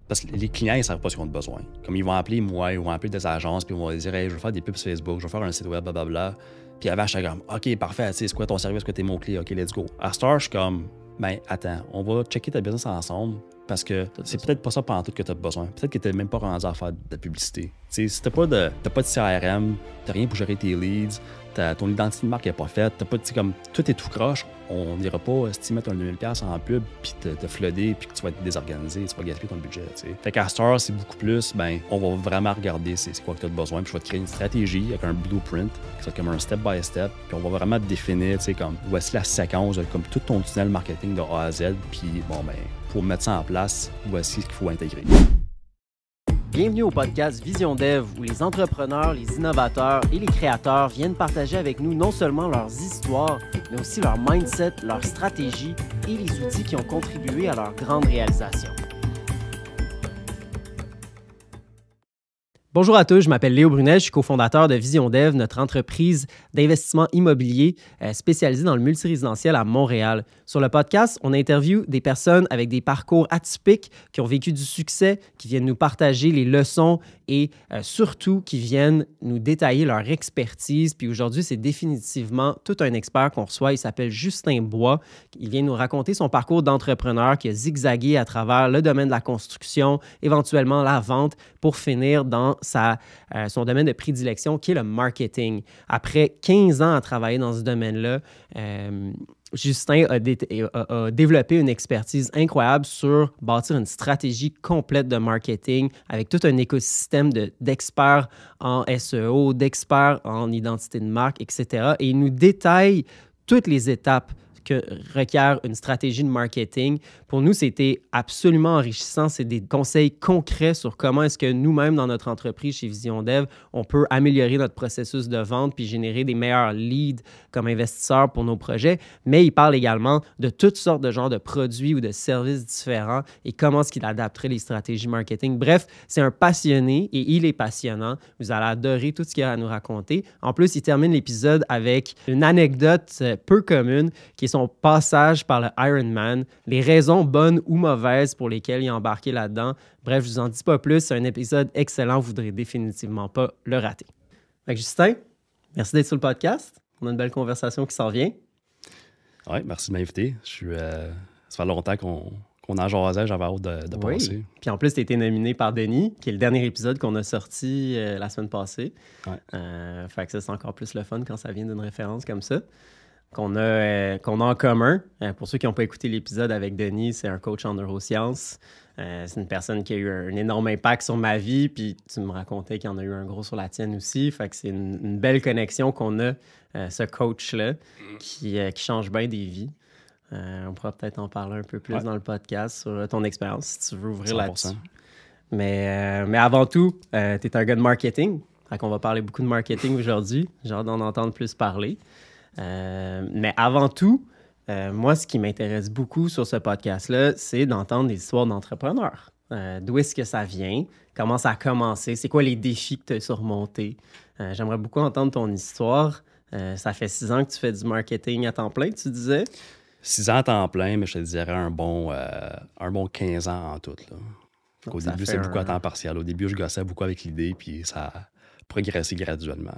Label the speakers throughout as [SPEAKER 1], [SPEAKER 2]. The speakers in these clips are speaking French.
[SPEAKER 1] Parce que les clients, ils ne savent pas ce qu'ils ont besoin. Comme ils vont appeler moi, ils vont appeler des agences, puis ils vont dire hey, je veux faire des pubs sur Facebook, je veux faire un site web, blablabla. Puis avant, je suis comme OK, parfait, c'est quoi ton service, quoi tes mots-clés, OK, let's go. À Star, je suis comme ben attends, on va checker ta business ensemble parce que c'est peut-être pas ça pendant tout que tu as besoin. Peut-être que tu n'es même pas rendu à faire de la publicité. T'sais, si tu n'as pas de CRM, tu n'as rien pour gérer tes leads, ton identité de marque n'est pas faite, t'as pas, comme tout est tout croche, on n'ira pas si tu mets un 2000$ en pub puis te flooder puis que tu vas être désorganisé, tu vas gaspiller ton budget. T'sais. Fait qu'à Star, c'est beaucoup plus, ben, on va vraiment regarder c'est quoi que tu as besoin, puis je vais te créer une stratégie avec un blueprint, qui soit comme un step-by-step, puis on va vraiment te définir, comme voici la séquence, comme tout ton tunnel marketing de A à Z, puis bon, ben, pour mettre ça en place, voici ce qu'il faut intégrer.
[SPEAKER 2] Bienvenue au podcast Vision Dev, où les entrepreneurs, les innovateurs et les créateurs viennent partager avec nous non seulement leurs histoires, mais aussi leur mindset, leur stratégie et les outils qui ont contribué à leur grande réalisation. Bonjour à tous, je m'appelle Léo Brunet, je suis cofondateur de Vision Dev, notre entreprise d'investissement immobilier spécialisée dans le multirésidentiel à Montréal. Sur le podcast, on interviewe des personnes avec des parcours atypiques qui ont vécu du succès, qui viennent nous partager les leçons et surtout qui viennent nous détailler leur expertise. Puis aujourd'hui, c'est définitivement tout un expert qu'on reçoit. Il s'appelle Justin Bois. Il vient nous raconter son parcours d'entrepreneur qui a zigzagué à travers le domaine de la construction, éventuellement la vente, pour finir dans son domaine de prédilection qui est le marketing. Après 15 ans à travailler dans ce domaine-là, Justin a développé une expertise incroyable sur bâtir une stratégie complète de marketing avec tout un écosystème d'experts en SEO, d'experts en identité de marque, etc. Et il nous détaille toutes les étapes que requiert une stratégie de marketing. Pour nous, c'était absolument enrichissant. C'est des conseils concrets sur comment est-ce que nous-mêmes, dans notre entreprise chez Vision Dev, on peut améliorer notre processus de vente puis générer des meilleurs leads comme investisseurs pour nos projets. Mais il parle également de toutes sortes de genres de produits ou de services différents et comment est-ce qu'il adapterait les stratégies marketing. Bref, c'est un passionné et il est passionnant. Vous allez adorer tout ce qu'il a à nous raconter. En plus, il termine l'épisode avec une anecdote peu commune qui est son passage par le Ironman, les raisons bonnes ou mauvaises pour lesquelles il a embarqué là-dedans. Bref, je vous en dis pas plus, c'est un épisode excellent, vous ne voudrez définitivement pas le rater. Fait que Justin, merci d'être sur le podcast. On a une belle conversation qui s'en vient.
[SPEAKER 1] Oui, merci de m'inviter. Ça fait longtemps qu'on en jasait, j'avais hâte de passer.
[SPEAKER 2] Puis en plus, tu as été nominé par Denis, qui est le dernier épisode qu'on a sorti la semaine passée.
[SPEAKER 1] Ouais.
[SPEAKER 2] Fait que ça, c'est encore plus le fun quand ça vient d'une référence comme ça. Qu'on a en commun. Pour ceux qui n'ont pas écouté l'épisode avec Denis, c'est un coach en neurosciences. C'est une personne qui a eu un énorme impact sur ma vie, puis tu me racontais qu'il y en a eu un gros sur la tienne aussi. Fait que c'est une belle connexion qu'on a, ce coach-là, qui change bien des vies. On pourra peut-être en parler un peu plus dans le podcast sur ton expérience, si tu veux ouvrir
[SPEAKER 1] 100%.
[SPEAKER 2] là-dessus. Mais avant tout, tu es un gars de marketing. Fait qu'on va parler beaucoup de marketing aujourd'hui. J'ai hâte d'en entendre plus parler. Mais avant tout, moi, ce qui m'intéresse beaucoup sur ce podcast-là, c'est d'entendre des histoires d'entrepreneurs. D'où est-ce que ça vient? Comment ça a commencé? C'est quoi les défis que tu as surmontés? J'aimerais beaucoup entendre ton histoire. Ça fait 6 ans que tu fais du marketing à temps plein, tu disais?
[SPEAKER 1] 6 ans à temps plein, mais je te dirais un bon 15 ans en tout. Là. Au début, c'est beaucoup à temps partiel. Au début, je gossais beaucoup avec l'idée, puis ça a progressé graduellement.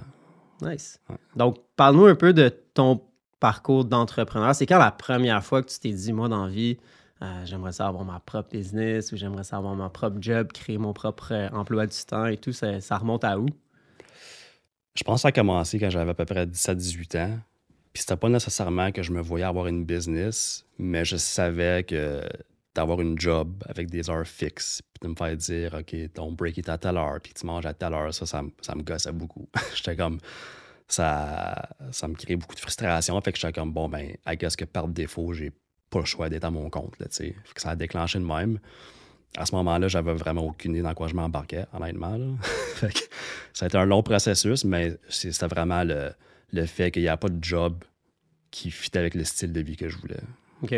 [SPEAKER 2] Nice. Ouais. Donc, parle-nous un peu de ton parcours d'entrepreneur. C'est quand la première fois que tu t'es dit, moi, dans la vie, j'aimerais ça avoir ma propre business ou j'aimerais ça avoir mon propre job, créer mon propre emploi du temps et tout. Ça remonte à où?
[SPEAKER 1] Je pense que ça a commencé quand j'avais à peu près 17-18 ans. Puis c'était pas nécessairement que je me voyais avoir une business, mais je savais que d'avoir une job avec des heures fixes, puis de me faire dire, OK, ton break est à telle heure, puis tu manges à telle heure, ça me gossait beaucoup. J'étais comme, ça me crée beaucoup de frustration. Fait que j'étais comme, bon, ben, I guess que par défaut, j'ai pas le choix d'être à mon compte, là, tu sais. Fait que ça a déclenché de même. À ce moment-là, j'avais vraiment aucune idée dans quoi je m'embarquais, honnêtement, là. Fait que ça a été un long processus, mais c'était vraiment le fait qu'il n'y a pas de job qui fitait avec le style de vie que je voulais.
[SPEAKER 2] OK.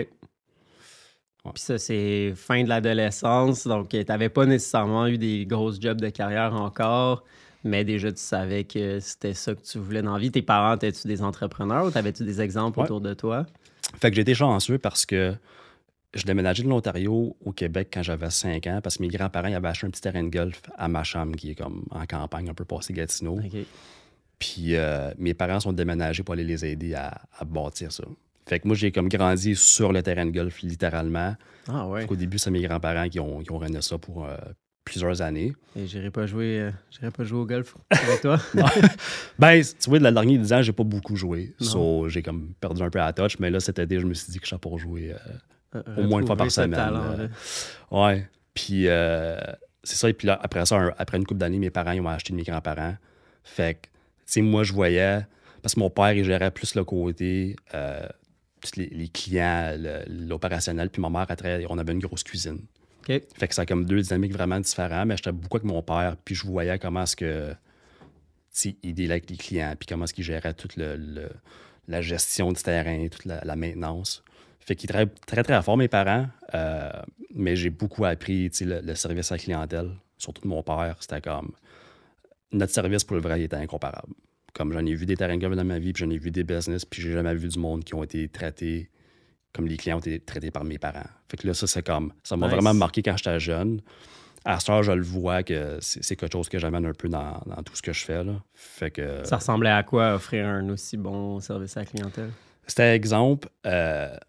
[SPEAKER 2] Ouais. Puis ça, c'est fin de l'adolescence, donc tu n'avais pas nécessairement eu des grosses jobs de carrière encore, mais déjà tu savais que c'était ça que tu voulais dans la vie. Tes parents, étais-tu des entrepreneurs ou t'avais-tu des exemples autour de toi?
[SPEAKER 1] Fait que j'ai été chanceux parce que je déménageais de l'Ontario au Québec quand j'avais 5 ans parce que mes grands-parents ils avaient acheté un petit terrain de golf à Macham, qui est comme en campagne, un peu passé Gatineau.
[SPEAKER 2] OK.
[SPEAKER 1] Puis mes parents sont déménagés pour aller les aider à bâtir ça. Fait que moi, j'ai comme grandi sur le terrain de golf, littéralement.
[SPEAKER 2] Ah ouais.
[SPEAKER 1] Au début, c'est mes grands-parents qui ont ramené ça pour plusieurs années.
[SPEAKER 2] Et j'irai pas jouer au golf avec toi.
[SPEAKER 1] Ben, tu vois, de la dernière 10 ans, j'ai pas beaucoup joué.
[SPEAKER 2] Non.
[SPEAKER 1] So, j'ai comme perdu un peu la touch, mais là, cet été, je me suis dit que je suis pour jouer au moins une fois
[SPEAKER 2] Retrouver
[SPEAKER 1] par
[SPEAKER 2] ce
[SPEAKER 1] semaine.
[SPEAKER 2] talent-là.
[SPEAKER 1] Ouais. Puis c'est ça. Et puis là, après ça, après une couple d'années, mes parents ils m'ont acheté de mes grands-parents. Fait que, tu sais, moi, je voyais, parce que mon père, il gérait plus le côté, tous les clients, l'opérationnel. Puis ma mère, après, on avait une grosse cuisine.
[SPEAKER 2] OK.
[SPEAKER 1] Fait que ça a comme deux dynamiques vraiment différentes, mais j'étais beaucoup avec mon père, puis je voyais comment est-ce que, tu sais, il dealait avec les clients, puis comment est-ce qu'il gérait toute la gestion du terrain, toute la maintenance. Fait qu'ils travaillent très, très fort, mes parents, mais j'ai beaucoup appris, tu sais, le service à la clientèle, surtout de mon père. C'était comme, notre service pour le vrai, il était incomparable. Comme j'en ai vu des terrains de golf dans ma vie, puis j'en ai vu des business, puis j'ai jamais vu du monde qui ont été traités comme les clients ont été traités par mes parents. Fait que là, ça, c'est comme... Ça m'a
[SPEAKER 2] Nice.
[SPEAKER 1] vraiment marqué quand j'étais jeune. À ce heure, je le vois que c'est quelque chose que j'amène un peu dans tout ce que je fais, là. Fait que...
[SPEAKER 2] Ça ressemblait à quoi offrir un aussi bon service à la clientèle?
[SPEAKER 1] C'était exemple,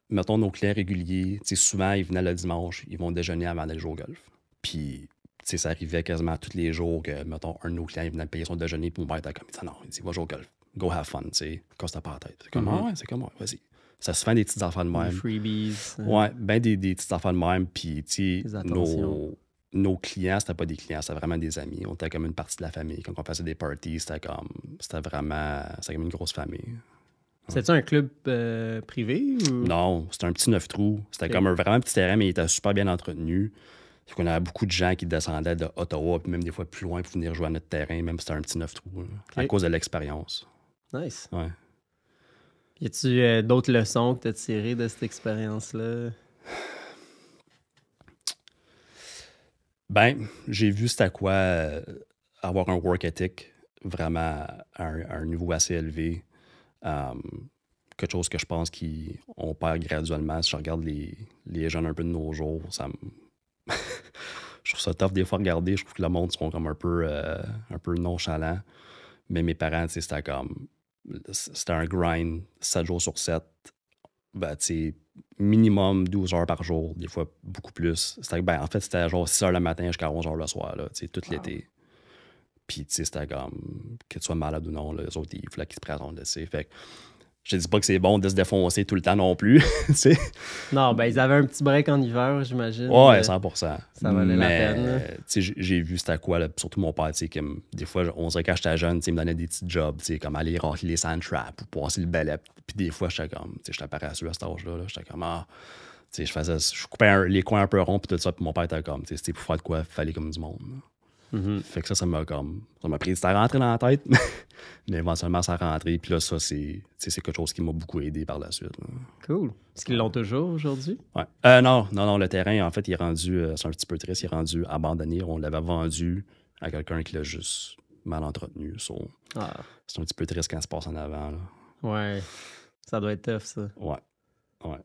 [SPEAKER 1] mettons nos clients réguliers, tu sais, souvent, ils venaient le dimanche, ils vont déjeuner avant d'aller jouer au golf. Puis, tu sais, ça arrivait quasiment tous les jours que, mettons, un de nos clients, il venait payer son déjeuner, puis mon père était comme, il dit, non, il dit, va jouer au golf, go have fun, tu sais, casse-toi pas la tête. C'est comme, ah ouais, c'est comme, ouais, vas-y. Ça se fait des petites affaires de
[SPEAKER 2] Des
[SPEAKER 1] même.
[SPEAKER 2] freebies.
[SPEAKER 1] Ouais, ben des petites affaires de même. Puis, tu
[SPEAKER 2] Des
[SPEAKER 1] sais,
[SPEAKER 2] attentions.
[SPEAKER 1] nos clients, c'était pas des clients, c'était vraiment des amis. On était comme une partie de la famille. Quand on faisait des parties, c'était comme une grosse famille.
[SPEAKER 2] C'était-tu un club privé ou?
[SPEAKER 1] Non, c'était un petit 9 trous. C'était
[SPEAKER 2] Ok.
[SPEAKER 1] comme un vraiment petit terrain, mais il était super bien entretenu. Fait qu'on avait beaucoup de gens qui descendaient de Ottawa, puis même des fois plus loin pour venir jouer à notre terrain, même si c'était un petit 9 trous, là, à
[SPEAKER 2] Ok.
[SPEAKER 1] cause de l'expérience.
[SPEAKER 2] Nice.
[SPEAKER 1] Ouais.
[SPEAKER 2] Y a-tu d'autres leçons que tu as tirées de cette expérience-là?
[SPEAKER 1] Ben, j'ai vu c'était quoi avoir un work ethic vraiment à un niveau assez élevé. Quelque chose que je pense qu'on perd graduellement. Si je regarde les jeunes un peu de nos jours, je trouve ça tough des fois à regarder. Je trouve que le monde sont comme un peu nonchalant. Mais mes parents, tu sais, c'était un grind 7 jours sur 7. Ben, tu sais, minimum 12 heures par jour, des fois beaucoup plus. En fait, c'était genre 6 heures le matin jusqu'à 11 heures le soir, là, tu sais, tout l'été. Puis, tu sais, c'était comme, que tu sois malade ou non, là, les autres, il fallait qu'ils se présentent, tu sais. Fait que, je dis pas que c'est bon de se défoncer tout le temps non plus, tu sais.
[SPEAKER 2] Non, ben ils avaient un petit break en hiver, j'imagine.
[SPEAKER 1] Ouais, 100%.
[SPEAKER 2] Ça valait la peine, là.
[SPEAKER 1] Tu sais, j'ai vu c'était quoi, là, surtout mon père, tu sais, comme, des fois, on dirait quand j'étais jeune, tu sais, il me donnait des petits jobs, tu sais, comme aller remplir les sand traps ou passer le balai. Puis des fois, j'étais comme, tu sais, j'étais paresseux à cet âge-là, là, j'étais comme, tu sais, je coupais les coins un peu ronds, puis tout ça, puis mon père était comme, tu sais, c'était pour faire de quoi, il fallait comme du monde, là.
[SPEAKER 2] Mhm.
[SPEAKER 1] Fait que ça m'a pris du temps à rentrer dans la tête, mais éventuellement, ça a rentré. Puis là, ça, c'est quelque chose qui m'a beaucoup aidé par la suite, là.
[SPEAKER 2] Cool. Est-ce qu'ils l'ont toujours aujourd'hui?
[SPEAKER 1] Ouais. Non, le terrain, en fait, il est rendu, c'est un petit peu triste, il est rendu abandonné. On l'avait vendu à quelqu'un qui l'a juste mal entretenu.
[SPEAKER 2] Ah,
[SPEAKER 1] C'est un petit peu triste quand ça se passe en avant, là.
[SPEAKER 2] ouais. Ça doit être tough, ça.
[SPEAKER 1] Ouais.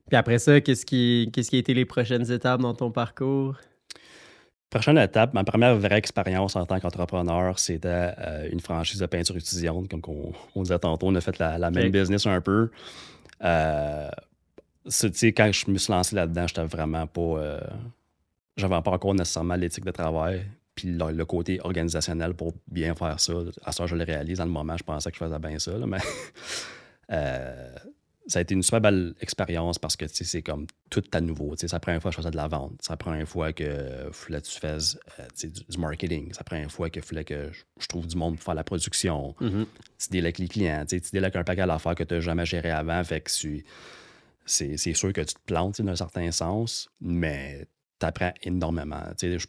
[SPEAKER 2] Puis après ça, qu'est-ce qui a été les prochaines étapes dans ton parcours?
[SPEAKER 1] Prochaine étape, ma première vraie expérience en tant qu'entrepreneur, c'était une franchise de peinture étudiante. Comme on disait tantôt, on a fait la même business un peu. Tu sais, quand je me suis lancé là-dedans, j'étais vraiment pas... j'avais pas encore nécessairement l'éthique de travail, puis le côté organisationnel pour bien faire ça. À ça, je le réalise. Dans le moment, je pensais que je faisais bien ça, là, mais... ça a été une super belle expérience parce que c'est comme tout à nouveau. C'est la première fois que je faisais de la vente. C'est la première fois que fallait que tu fasses du marketing. C'est la première fois qu'il fallait que je trouve du monde pour faire la production.
[SPEAKER 2] Mhm.
[SPEAKER 1] Tu deals avec les clients. Tu deals avec un paquet d'affaires que tu n'as jamais géré avant. Fait que c'est sûr que tu te plantes d'un certain sens, mais tu apprends énormément.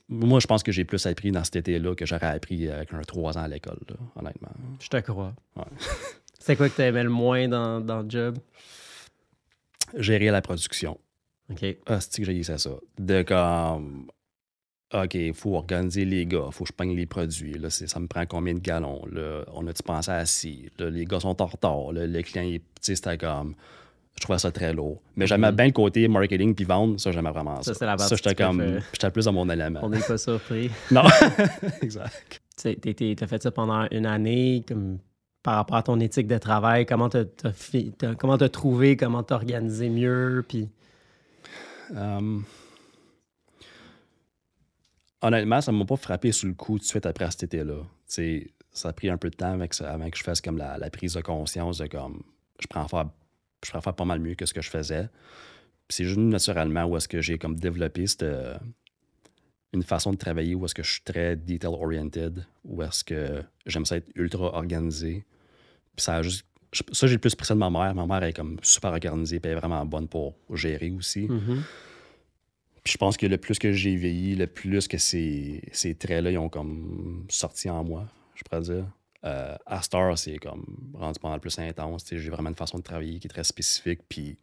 [SPEAKER 1] Moi, je pense que j'ai plus appris dans cet été-là que j'aurais appris avec un 3 ans à l'école, là, honnêtement.
[SPEAKER 2] Je te crois.
[SPEAKER 1] Ouais.
[SPEAKER 2] C'est quoi que tu aimais le moins dans le job?
[SPEAKER 1] Gérer la production.
[SPEAKER 2] OK.
[SPEAKER 1] C'est que j'ai ça. De comme, OK, il faut organiser les gars, il faut que je pogne les produits. Là, ça me prend combien de gallons? Là, on a-tu pensé à ci? Là, les gars sont en retard. Là, le client, c'était comme, je trouvais ça très lourd. Mais j'aimais bien le côté marketing puis vendre, ça, j'aimais vraiment ça.
[SPEAKER 2] Ça, c'est la partie
[SPEAKER 1] j'étais plus dans mon élément.
[SPEAKER 2] On n'est pas surpris.
[SPEAKER 1] Non, exact.
[SPEAKER 2] T'as fait ça pendant une année, comme par rapport à ton éthique de travail, comment t'as trouvé, comment t'as organisé mieux, puis...
[SPEAKER 1] Honnêtement, ça ne m'a pas frappé sur le coup tout de suite après cet été-là. T'sais, ça a pris un peu de temps avant que je fasse comme la prise de conscience de comme je pourrais faire pas mal mieux que ce que je faisais. Puis c'est juste naturellement où est-ce que j'ai comme développé une façon de travailler où est-ce que je suis très detail-oriented, où est-ce que j'aime ça être ultra organisé. Puis ça a juste... Ça, j'ai le plus pris ça de ma mère. Ma mère est comme super organisée puis elle est vraiment bonne pour gérer aussi. Puis je pense que le plus que j'ai vieilli, le plus que ces traits-là, ils ont comme sorti en moi, je pourrais dire. À Star, c'est comme rendu pas mal plus intense. J'ai vraiment une façon de travailler qui est très spécifique. Puis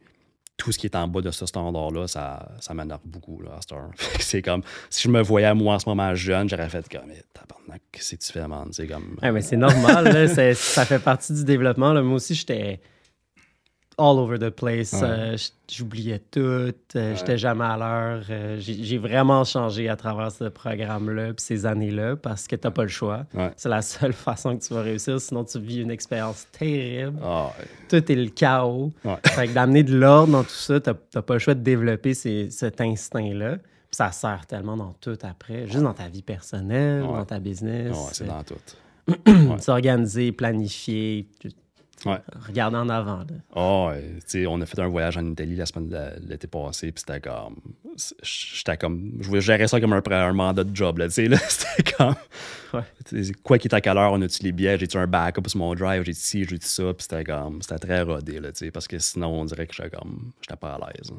[SPEAKER 1] tout ce qui est en bas de ce standard-là, ça m'énerve beaucoup là, à Star. C'est comme, si je me voyais moi en ce moment jeune, j'aurais fait comme, mais tabarnak, qu'est-ce que tu fais, man? C'est comme...
[SPEAKER 2] Ouais, mais c'est normal, là, ça fait partie du développement. Là. Moi aussi, j'étais all over the place.
[SPEAKER 1] Ouais.
[SPEAKER 2] J'oubliais tout. J'étais jamais à l'heure. J'ai vraiment changé à travers ce programme-là puis ces années-là parce que t'as pas le choix.
[SPEAKER 1] Ouais.
[SPEAKER 2] C'est la seule façon que tu vas réussir. Sinon, tu vis une expérience terrible.
[SPEAKER 1] Ah, ouais.
[SPEAKER 2] Tout est le chaos.
[SPEAKER 1] Ouais.
[SPEAKER 2] Fait que d'amener de l'ordre dans tout ça, t'as pas le choix de développer cet instinct-là. Puis ça sert tellement dans tout après. Juste dans ta vie personnelle, dans ta business.
[SPEAKER 1] Ouais, c'est dans tout.
[SPEAKER 2] S'organiser, planifier...
[SPEAKER 1] Ouais.
[SPEAKER 2] Regarder en avant. Là.
[SPEAKER 1] Oh, on a fait un voyage en Italie l'été passé, puis c'était comme. Je gérais ça comme un mandat de job, là, tu sais, là. C'était comme. Ouais. Quoi qu'il est à quelle heure, on a-tu les billets, j'ai-tu un backup sur mon drive, j'ai-tu ci, j'ai-tu ça, puis c'était comme. C'était très rodé, là, tu sais, parce que sinon, on dirait que j'étais pas à l'aise.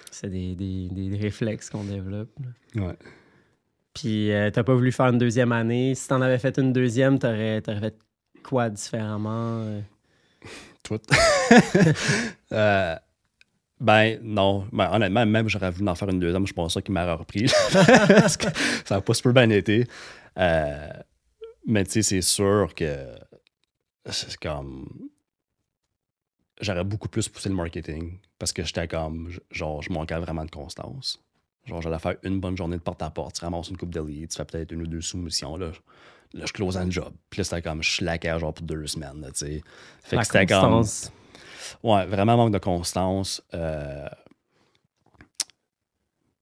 [SPEAKER 2] C'est des réflexes qu'on développe. Là.
[SPEAKER 1] Ouais.
[SPEAKER 2] Puis, t'as pas voulu faire une deuxième année. Si t'en avais fait une deuxième, t'aurais fait quoi différemment?
[SPEAKER 1] Tout. Ben, non. Ben, honnêtement, même j'aurais voulu en faire une deuxième, je pense ça qu'il m'aurait repris. Parce que ça n'a pas super bien été. Mais tu sais, c'est sûr que c'est comme... J'aurais beaucoup plus poussé le marketing parce que j'étais comme... Genre, je manquais vraiment de constance. Genre, j'allais faire une bonne journée de porte-à-porte. Tu ramasses une coupe de leads, tu fais peut-être une ou deux soumissions, là. Là, je close un job. Puis là, c'était comme, je slackais genre pour 2 semaines, tu sais. Fait que c'était comme... Ouais, vraiment manque de constance.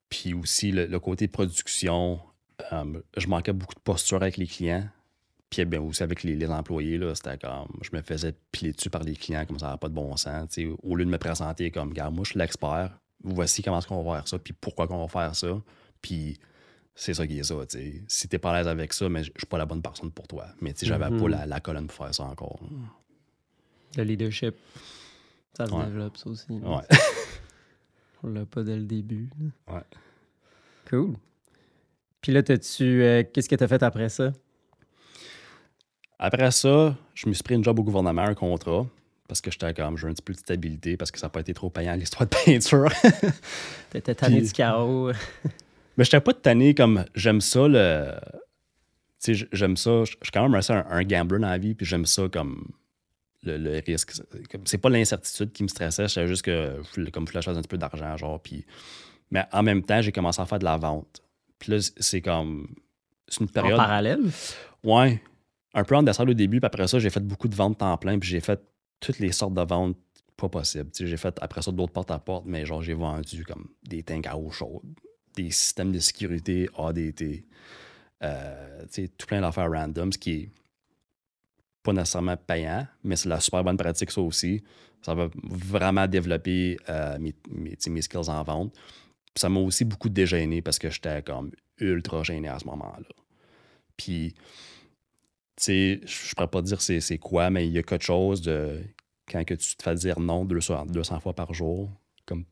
[SPEAKER 1] Puis aussi, le côté production, je manquais beaucoup de posture avec les clients. Puis bien aussi avec les employés, là, c'était comme, je me faisais piler dessus par les clients comme ça n'avait pas de bon sens. Tu sais, au lieu de me présenter comme, regarde, moi, je suis l'expert. Voici comment est-ce qu'on va faire ça, puis pourquoi qu'on va faire ça. Puis... C'est ça qui est ça, tu sais. Si t'es pas à l'aise avec ça, mais je suis pas la bonne personne pour toi. Mais tu sais, j'avais pas la colonne pour faire ça encore.
[SPEAKER 2] Le leadership, ça se développe, ça aussi.
[SPEAKER 1] Ouais.
[SPEAKER 2] On l'a pas dès le début.
[SPEAKER 1] Ouais.
[SPEAKER 2] Cool. Puis là, qu'est-ce que t'as fait après ça?
[SPEAKER 1] Après ça, je me suis pris une job au gouvernement, un contrat, parce que j'étais comme, j'ai un petit peu de stabilité, parce que ça n'a pas été trop payant, l'histoire de peinture.
[SPEAKER 2] T'étais tanné du chaos.
[SPEAKER 1] Mais je n'étais pas tanné comme j'aime ça tu sais, j'aime ça. Je suis quand même un gambler dans la vie, puis j'aime ça comme le risque. C'est pas l'incertitude qui me stressait, c'est juste que comme je voulais faire un petit peu d'argent, genre. Puis... Mais en même temps, j'ai commencé à faire de la vente. Puis là, c'est comme. C'est une période.
[SPEAKER 2] En parallèle?
[SPEAKER 1] Ouais. Un peu en descente au début, puis après ça, j'ai fait beaucoup de ventes temps plein, puis j'ai fait toutes les sortes de ventes pas possibles. Tu sais, j'ai fait après ça d'autres porte-à-porte, mais genre, j'ai vendu comme des tanks à eau chaude, des systèmes de sécurité ADT, tout plein d'affaires random, ce qui est pas nécessairement payant, mais c'est de la super bonne pratique, ça aussi. Ça va vraiment développer mes skills en vente. Puis ça m'a aussi beaucoup dégêné parce que j'étais comme ultra gêné à ce moment-là. Puis, tu sais, je pourrais pas dire c'est quoi, mais il y a quelque chose de... Quand que tu te fais dire non 200 fois par jour, comme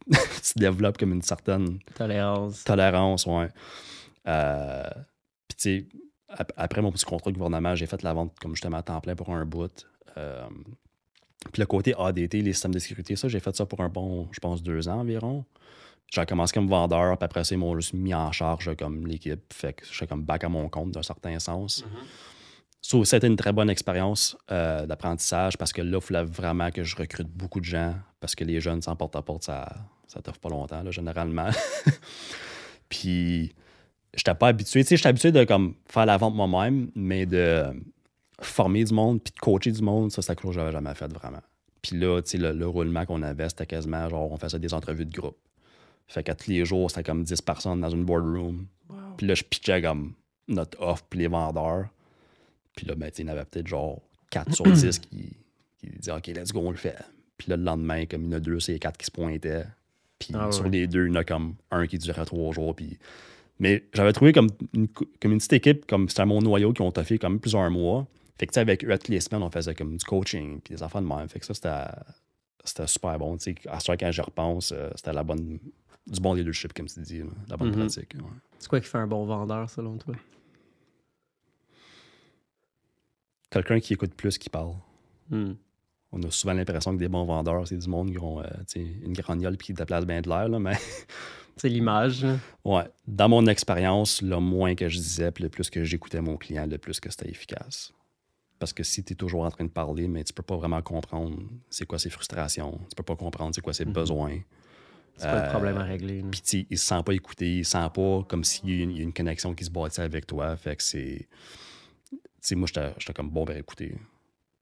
[SPEAKER 1] tu développes comme une certaine... Tolérance, ouais. Puis, tu sais, après mon petit contrat de gouvernement, j'ai fait la vente comme justement à temps plein pour un bout. Puis le côté ADT, les systèmes de sécurité, ça, j'ai fait ça pour un bon, je pense, 2 ans environ. J'ai commencé comme vendeur, puis après ça, ils m'ont juste mis en charge comme l'équipe. Fait que j'étais comme back à mon compte d'un certain sens. So, ça a été une très bonne expérience d'apprentissage parce que là, il fallait vraiment que je recrute beaucoup de gens parce que les jeunes, sans porte-à-porte, ça t'offre pas longtemps, là, généralement. Puis, j'étais pas habitué. Tu sais, j'étais habitué de comme, faire la vente moi-même, mais de former du monde puis de coacher du monde, ça, c'est quelque chose que j'avais jamais fait vraiment. Puis là, tu sais, le roulement qu'on avait, c'était quasiment genre, on faisait des entrevues de groupe. Fait qu'à tous les jours, c'était comme 10 personnes dans une boardroom.
[SPEAKER 2] Wow.
[SPEAKER 1] Puis là, je pitchais comme notre offre puis les vendeurs. Puis là, ben, il y en avait peut-être genre 4 sur 10 qui disaient OK, let's go, on le fait. Puis là, le lendemain, comme il y en a 2, c'est 4 qui se pointaient. Puis sur les 2, il y en a comme un qui durait 3 jours. Puis... Mais j'avais trouvé comme une petite équipe, comme c'était mon noyau qui ont toffé comme plusieurs mois. Fait que tu sais, avec eux, toutes les semaines, on faisait comme du coaching, puis des affaires de même. Fait que ça, c'était super bon. Tu sais, à ce temps, quand j'y repense, c'était du bon leadership, comme tu dis, là, la bonne pratique. Ouais.
[SPEAKER 2] C'est quoi qui fait un bon vendeur, selon toi?
[SPEAKER 1] Quelqu'un qui écoute plus qu'il parle. On a souvent l'impression que des bons vendeurs, c'est du monde qui ont une grande gueule et qui déplace bien de l'air, là, mais...
[SPEAKER 2] C'est l'image.
[SPEAKER 1] Ouais. Dans mon expérience, le moins que je disais, puis le plus que j'écoutais mon client, le plus que c'était efficace. Parce que si tu es toujours en train de parler, mais tu peux pas vraiment comprendre c'est quoi ses frustrations, tu peux pas comprendre c'est quoi ses besoins.
[SPEAKER 2] C'est pas le problème à régler.
[SPEAKER 1] Puis il se sent pas écouté, il se sent pas comme s'il y a une connexion qui se bâtit avec toi. Fait que c'est... Tu sais, moi, j'étais comme, bon, ben écoutez.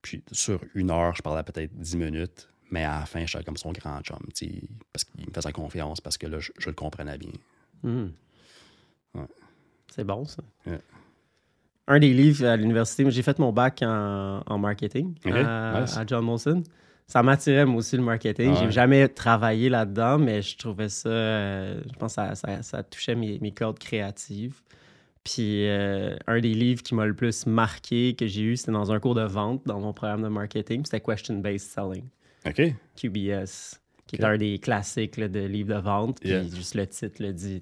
[SPEAKER 1] Puis sur 1 heure, je parlais peut-être 10 minutes, mais à la fin, j'étais comme son grand chum, tu sais, parce qu'il me faisait confiance, parce que là, je le comprenais bien. Ouais.
[SPEAKER 2] C'est bon, ça.
[SPEAKER 1] Yeah.
[SPEAKER 2] Un des livres à l'université, j'ai fait mon bac en marketing à John Molson. Ça m'attirait, moi aussi, le marketing. J'ai jamais travaillé là-dedans, mais je trouvais ça... je pense que ça touchait mes cordes créatives. Puis un des livres qui m'a le plus marqué que j'ai eu, c'était dans un cours de vente dans mon programme de marketing. C'était Question-Based Selling.
[SPEAKER 1] OK.
[SPEAKER 2] QBS, qui est un des classiques là, de livres de vente. Puis juste le titre le dit.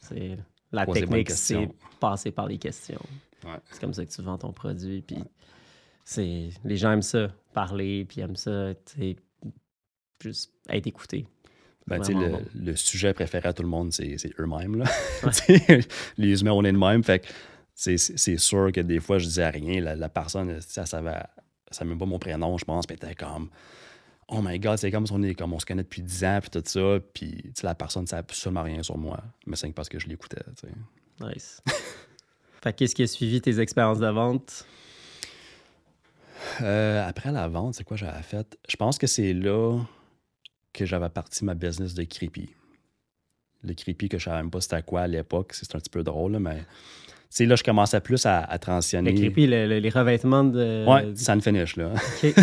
[SPEAKER 2] C'est la technique, c'est passer par les questions. Ouais. C'est comme ça que tu vends ton produit. Puis les gens aiment ça, parler, puis aiment ça, juste être écouté.
[SPEAKER 1] Ben, le sujet préféré à tout le monde, c'est eux-mêmes. Là. Les humains, on est de même. Fait que c'est sûr que des fois, je disais rien. La personne, ça savait même pas mon prénom, je pense. Puis elle était comme, oh my God, c'est comme si on se connaît depuis 10 ans, puis tout ça. Puis la personne ne savait absolument rien sur moi. Mais c'est parce que je l'écoutais. T'sais.
[SPEAKER 2] Nice. Fait qu'est-ce qui a suivi tes expériences de vente?
[SPEAKER 1] Après la vente, c'est quoi j'avais fait? Je pense que c'est là que j'avais parti ma business de creepy. Le creepy que je savais même pas c'était quoi à l'époque, c'est un petit peu drôle, là, mais là, je commençais plus à transitionner.
[SPEAKER 2] Le creepy, les revêtements de...
[SPEAKER 1] Ouais, sand finish, là.
[SPEAKER 2] OK.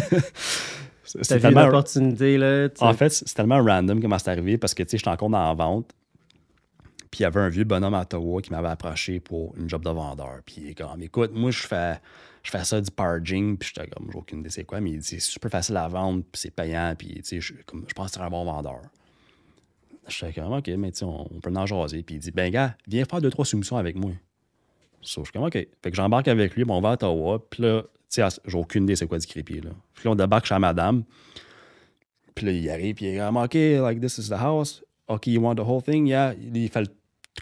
[SPEAKER 2] T'as vu l'opportunité, là?
[SPEAKER 1] En fait, c'est tellement random comment c'est arrivé parce que, tu sais, j'étais encore dans la vente. Puis il y avait un vieux bonhomme à Ottawa qui m'avait approché pour une job de vendeur. Puis il est comme, écoute, moi, je fais ça du parging, puis j'étais comme, j'ai aucune idée c'est quoi, mais il dit, c'est super facile à vendre, puis c'est payant, puis tu sais, je pense que c'est un bon vendeur. J'étais comme, OK, mais tu sais, on peut en jaser. Puis il dit, ben gars, viens faire 2-3 soumissions avec moi. So, je suis comme, OK. Fait que j'embarque avec lui, on va à Ottawa, puis là, tu sais, j'ai aucune idée c'est quoi du creepy, là. Puis là, on débarque chez madame, puis là, il arrive, puis il est comme, OK, like, this is the house. OK, you want the whole thing? Yeah. Il fait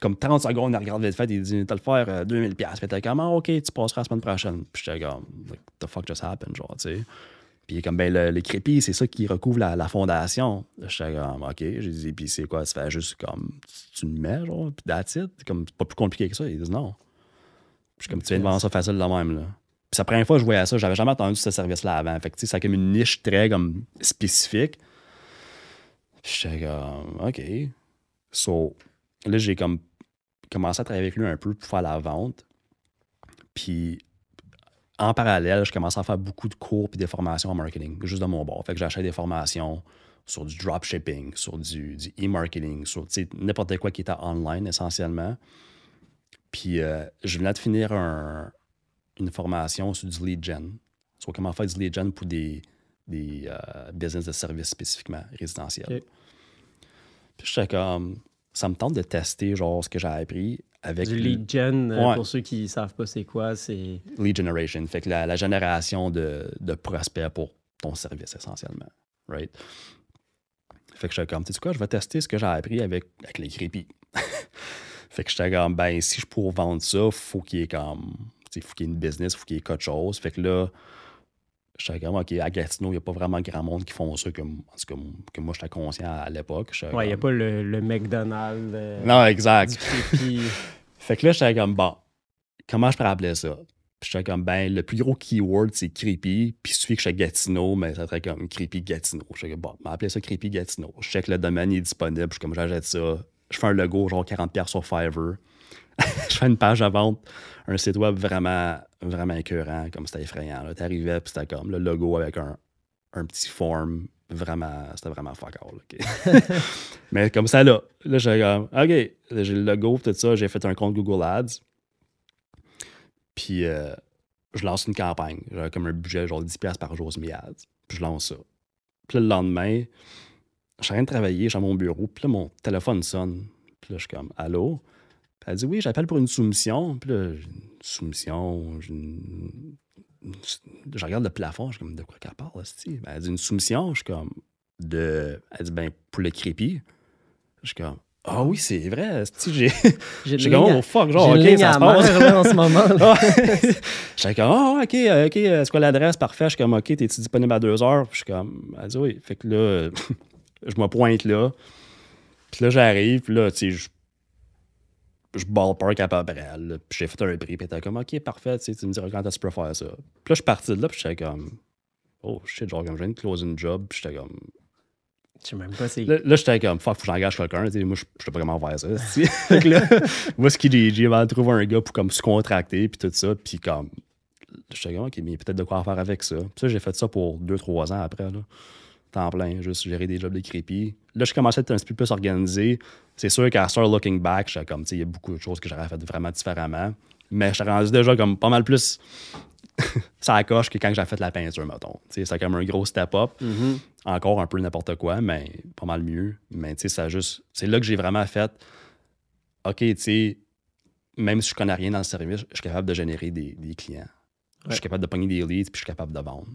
[SPEAKER 1] comme 30 secondes, il regarde vite fait, il dit, t'as le faire 2000$. Puis t'es comme, OK, tu passeras la semaine prochaine. Puis j'étais comme, what the fuck just happened, genre, tu sais. Puis il est comme, ben, le crépi, c'est ça qui recouvre la fondation. J'étais comme, OK. J'ai dit, puis c'est quoi, tu fais juste comme, tu le mets, genre, puis that's it. Comme, c'est pas plus compliqué que ça. Ils disent non. Je suis comme, tu viens de vendre ça facile de même, là. Puis c'est la première fois que je voyais ça, j'avais jamais entendu ce service-là avant. Fait que, tu sais, c'est comme une niche très, comme, spécifique. Puis j'étais comme, OK. So, là, j'ai comme commencé à travailler avec lui un peu pour faire la vente. Puis, en parallèle, je commençais à faire beaucoup de cours et des formations en marketing, juste de mon bord. Fait que j'achetais des formations sur du dropshipping, sur du e-marketing, sur n'importe quoi qui était online essentiellement. Puis, je venais de finir une formation sur du lead gen, sur comment faire du lead gen pour des business de services spécifiquement résidentiels. Okay. Puis, j'étais comme, ça me tente de tester genre ce que j'ai appris avec
[SPEAKER 2] du lead gen, pour ceux qui ne savent pas c'est quoi, c'est...
[SPEAKER 1] Lead generation, fait que la génération de prospects pour ton service essentiellement, right? Fait que j'étais comme, tu sais quoi, je vais tester ce que j'ai appris avec les creepy. Fait que j'étais comme, ben si je pourrais vendre ça, faut qu'il y ait comme il faut qu'il y ait une business, il faut qu'il y ait quelque chose. Fait que là, j'étais comme, OK, à Gatineau, il n'y a pas vraiment grand monde qui font ça, en tout cas, que moi, j'étais conscient à l'époque.
[SPEAKER 2] Ouais, il n'y a pas le McDonald's.
[SPEAKER 1] Non, exact.
[SPEAKER 2] Du creepy.
[SPEAKER 1] Fait que là, j'étais comme, bon, comment je pourrais appeler ça? Puis j'étais comme, ben, le plus gros keyword, c'est creepy. Puis celui que je suis Gatineau, mais ça serait comme creepy Gatineau. J'étais comme, bon, m'appeler ça creepy Gatineau. Je sais que le domaine est disponible. Je suis comme, j'achète ça. Je fais un logo, genre 40$ sur Fiverr. Je fais une page de vente, un site web vraiment, vraiment écœurant, comme c'était effrayant. T'arrivais, puis c'était comme le logo avec un petit form. Vraiment, c'était vraiment fuck all. OK? Mais comme ça, là j'ai comme, OK, là, j'ai le logo, tout ça, j'ai fait un compte Google Ads. Puis, je lance une campagne. J'avais comme un budget, genre 10$ par jour sur mes ads. Puis, je lance ça. Puis, là, le lendemain, je suis en train de travailler, je suis à mon bureau. Puis, là, mon téléphone sonne. Puis, là, je suis comme, allô? Puis, elle dit, oui, j'appelle pour une soumission. Puis, là, j'ai une soumission. Je regarde le plafond. Je suis comme, de quoi qu'elle parle, là, elle dit, une soumission. Je suis comme, elle dit, ben, pour le creepy. Je suis comme, ah oui, c'est vrai. J'ai comme, oh fuck, genre, OK, ça se passe.
[SPEAKER 2] Là, en ce moment.
[SPEAKER 1] J'étais comme, oh, OK, c'est quoi l'adresse? Parfait. Je suis comme, OK, t'es-tu disponible à 2h? Puis je suis comme, elle dit oui. Fait que là, je me pointe là. Puis là, j'arrive. Puis là, tu sais, je ballpark à peu près. Là, puis j'ai fait un prix. Puis elle était comme, OK, parfait. Tu me diras quand tu peux faire ça. Puis là, je suis parti de là. Puis j'étais comme, oh shit, genre, comme je viens de close une job. Puis j'étais comme,
[SPEAKER 2] je sais même pas c'est.
[SPEAKER 1] Là, j'étais comme, fuck, faut que j'engage quelqu'un. Moi, je sais pas comment faire ça. Fait que là, moi, ce qui j'ai trouvé un gars pour comme se contracter, puis tout ça. Puis comme, j'étais comme, OK, mais peut-être de quoi faire avec ça. Puis ça, j'ai fait ça pour 2-3 ans après, là. Temps plein, juste gérer des jobs de creepy. Là, je commençais à être un petit peu plus organisé. C'est sûr qu'à Start Looking Back, j'étais comme, tu sais, il y a beaucoup de choses que j'aurais fait vraiment différemment. Mais j'étais rendu déjà comme pas mal plus ça coche que quand j'ai fait la peinture, mettons. C'est comme un gros step-up.
[SPEAKER 2] Mm-hmm.
[SPEAKER 1] Encore un peu n'importe quoi, mais pas mal mieux. Mais tu sais, c'est là que j'ai vraiment fait, OK, tu sais, même si je connais rien dans le service, je suis capable de générer des clients. Ouais. Je suis capable de pogner des leads, puis je suis capable de vendre.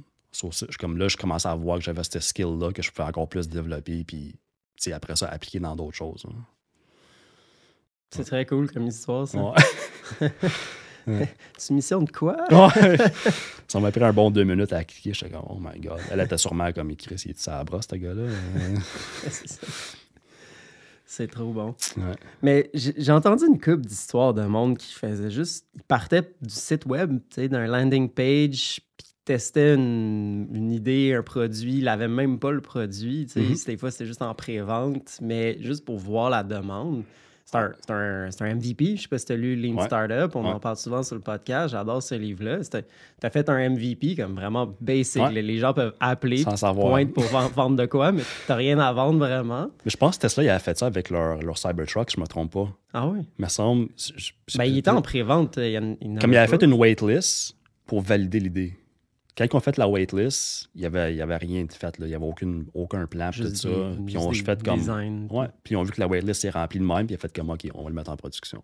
[SPEAKER 1] Comme là, je commençais à voir que j'avais ce skill-là, que je pouvais encore plus développer, puis tu sais, après ça, appliquer dans d'autres choses. Hein.
[SPEAKER 2] C'est très cool comme histoire, ça.
[SPEAKER 1] Ouais.
[SPEAKER 2] Tu missionnes quoi?
[SPEAKER 1] Ouais. Ça m'a pris un bon 2 minutes à cliquer. J'étais comme, oh my God. Elle était sûrement comme écrit, il était sa brosse, ce gars-là.
[SPEAKER 2] C'est ça. C'est trop bon.
[SPEAKER 1] Ouais.
[SPEAKER 2] Mais j'ai entendu une couple d'histoires de monde qui faisait juste... Ils partaient du site web, tu sais, d'un landing page, puis testaient une idée, un produit. Ils n'avaient même pas le produit, tu sais. Des fois, c'était juste en pré-vente, mais juste pour voir la demande. C'est un MVP. Je sais pas si tu as lu Lean Startup. On en parle souvent sur le podcast. J'adore ce livre-là. Tu as fait un MVP comme vraiment basic. Ouais. Les gens peuvent appeler, pointer pour vendre de quoi, mais tu n'as rien à vendre vraiment.
[SPEAKER 1] Mais je pense que Tesla, il a fait ça avec leur Cybertruck, je me trompe pas.
[SPEAKER 2] Ah oui?
[SPEAKER 1] Il me semble.
[SPEAKER 2] Il était en pré-vente.
[SPEAKER 1] Comme il avait fait une waitlist pour valider l'idée. Quand ils ont fait la waitlist, il y avait rien de fait. Là. Il n'y avait aucun plan, tout ça. Puis ils ont fait comme. Ouais. Puis ils ont vu que la waitlist est remplie de même, puis ils ont fait comme, OK, on va le mettre en production.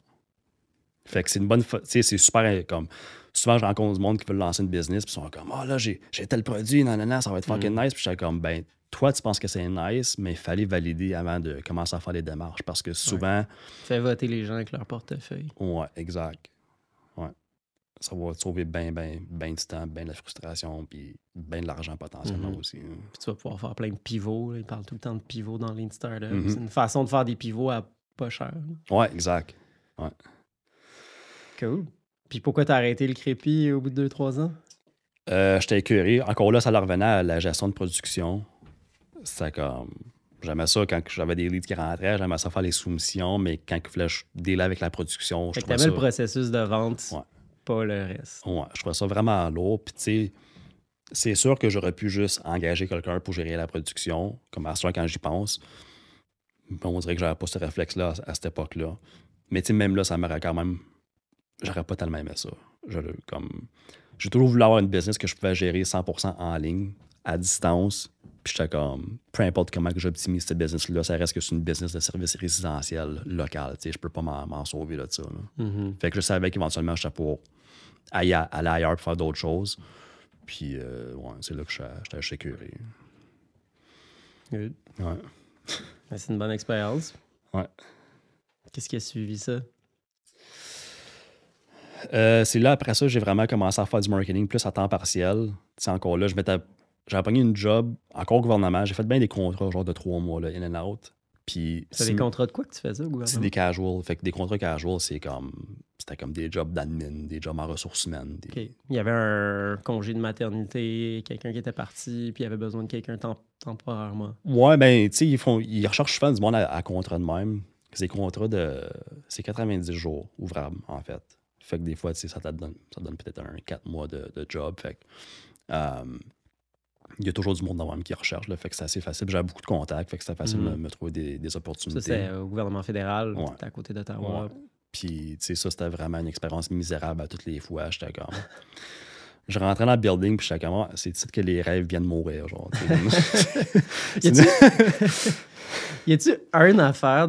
[SPEAKER 1] Fait que c'est une bonne. Tu sais, c'est super. Comme, souvent, je rencontre du monde qui veut lancer une business, puis ils sont comme, oh là, j'ai tel produit, non, ça va être fucking nice. Puis je suis comme, ben, toi, tu penses que c'est nice, mais il fallait valider avant de commencer à faire les démarches. Parce que souvent.
[SPEAKER 2] Fais voter les gens avec leur portefeuille.
[SPEAKER 1] Ouais, exact. Ouais. Ça va te sauver bien du temps, bien de la frustration, puis bien de l'argent potentiellement aussi. Hein.
[SPEAKER 2] Puis tu vas pouvoir faire plein de pivots. Là. Ils parlent tout le temps de pivots dans Lean Startup. C'est une façon de faire des pivots à pas cher. Là.
[SPEAKER 1] Ouais, exact. Ouais.
[SPEAKER 2] Cool. Puis pourquoi t'as arrêté le crépi au bout de 2-3 ans?
[SPEAKER 1] J'étais écœuré. Encore là, ça leur revenait à la gestion de production. C'était comme... J'aimais ça quand j'avais des leads qui rentraient. J'aimais ça faire les soumissions, mais quand il fallait dealer avec la production,
[SPEAKER 2] je trouvais ça... le processus de vente. Ouais. Pas le reste.
[SPEAKER 1] Ouais, je trouvais ça vraiment lourd. Puis, tu sais, c'est sûr que j'aurais pu juste engager quelqu'un pour gérer la production, comme à ce quand j'y pense. On dirait que j'avais pas ce réflexe-là à cette époque-là. Mais, tu sais, même là, ça m'aurait quand même. J'aurais pas tellement aimé ça. J'ai toujours voulu avoir une business que je pouvais gérer 100% en ligne, à distance. Puis, j'étais comme, peu importe comment que j'optimise cette business-là, ça reste que c'est une business de service résidentiel local. Tu sais, je peux pas m'en sauver là, de ça. Là. Fait que je savais qu'éventuellement, j'étais pour aller ailleurs pour faire d'autres choses. Puis, ouais, c'est là que j'étais sécurisé.
[SPEAKER 2] Good.
[SPEAKER 1] Ouais.
[SPEAKER 2] C'est une bonne expérience.
[SPEAKER 1] Ouais.
[SPEAKER 2] Qu'est-ce qui a suivi ça?
[SPEAKER 1] C'est là, après ça, j'ai vraiment commencé à faire du marketing plus à temps partiel. Tu sais, encore là, j'avais pogné une job, encore au gouvernement. J'ai fait bien des contrats, genre de 3 mois, là, in and out. Puis,
[SPEAKER 2] C'est des contrats de quoi que tu faisais au
[SPEAKER 1] c'est
[SPEAKER 2] gouvernement?
[SPEAKER 1] des casual. Fait que des contrats casual, c'était comme des jobs d'admin, des jobs en ressources humaines.
[SPEAKER 2] OK. Il y avait un congé de maternité, quelqu'un qui était parti, puis il avait besoin de quelqu'un temporairement.
[SPEAKER 1] Ouais, ben, tu sais, ils recherchent souvent du monde à contrat de même. C'est des contrats c'est 90 jours ouvrables, en fait. Fait que des fois, tu sais, ça donne peut-être 4 mois de job. Fait que, il y a toujours du monde dans même qui recherche. Là, fait que c'est assez facile. J'avais beaucoup de contacts. Fait que c'était facile de me trouver des opportunités.
[SPEAKER 2] Ça, c'est au gouvernement fédéral,
[SPEAKER 1] Ouais.
[SPEAKER 2] à côté d'Ottawa.
[SPEAKER 1] Ouais. Puis, tu sais, ça, c'était vraiment une expérience misérable à toutes les fois. J'étais comme... Je rentrais dans le building, puis j'étais comme... Ah, c'est titre que les rêves viennent mourir, genre.
[SPEAKER 2] Y a-tu une affaire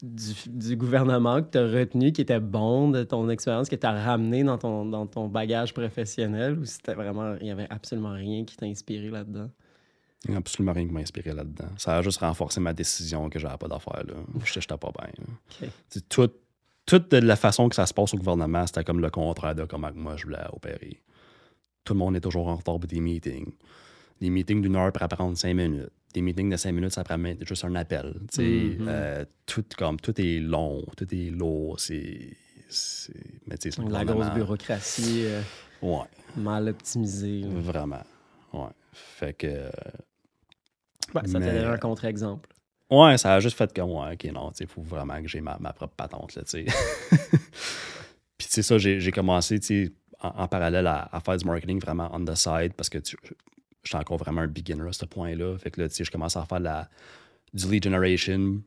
[SPEAKER 2] du gouvernement que tu as retenu qui était bon de ton expérience, que tu as ramené dans ton bagage professionnel, ou c'était vraiment... Il n'y avait absolument rien qui t'a inspiré là-dedans?
[SPEAKER 1] Il n'y a absolument rien qui m'a inspiré là-dedans. Ça a juste renforcé ma décision que j'avais pas d'affaires, là. J'étais pas bien. Okay. Toute de la façon que ça se passe au gouvernement, c'était comme le contraire de comment moi je voulais opérer. Tout le monde est toujours en retard pour des meetings. Des meetings d'une heure pour apprendre 5 minutes. Des meetings de 5 minutes, ça prend juste un appel. Tout est long, tout est lourd. Mais c'est
[SPEAKER 2] la grosse bureaucratie mal optimisée.
[SPEAKER 1] Vraiment. Ouais. Fait que...
[SPEAKER 2] ça t'a donné un contre-exemple.
[SPEAKER 1] Ouais, ça a juste fait comme, OK, non, il faut vraiment que j'ai ma propre patente, là, tu sais. Puis, tu sais, ça, j'ai commencé, tu sais, en parallèle à faire du marketing vraiment on the side parce que j'étais encore vraiment un beginner à ce point-là. Fait que là, tu sais, je commençais à faire du lead generation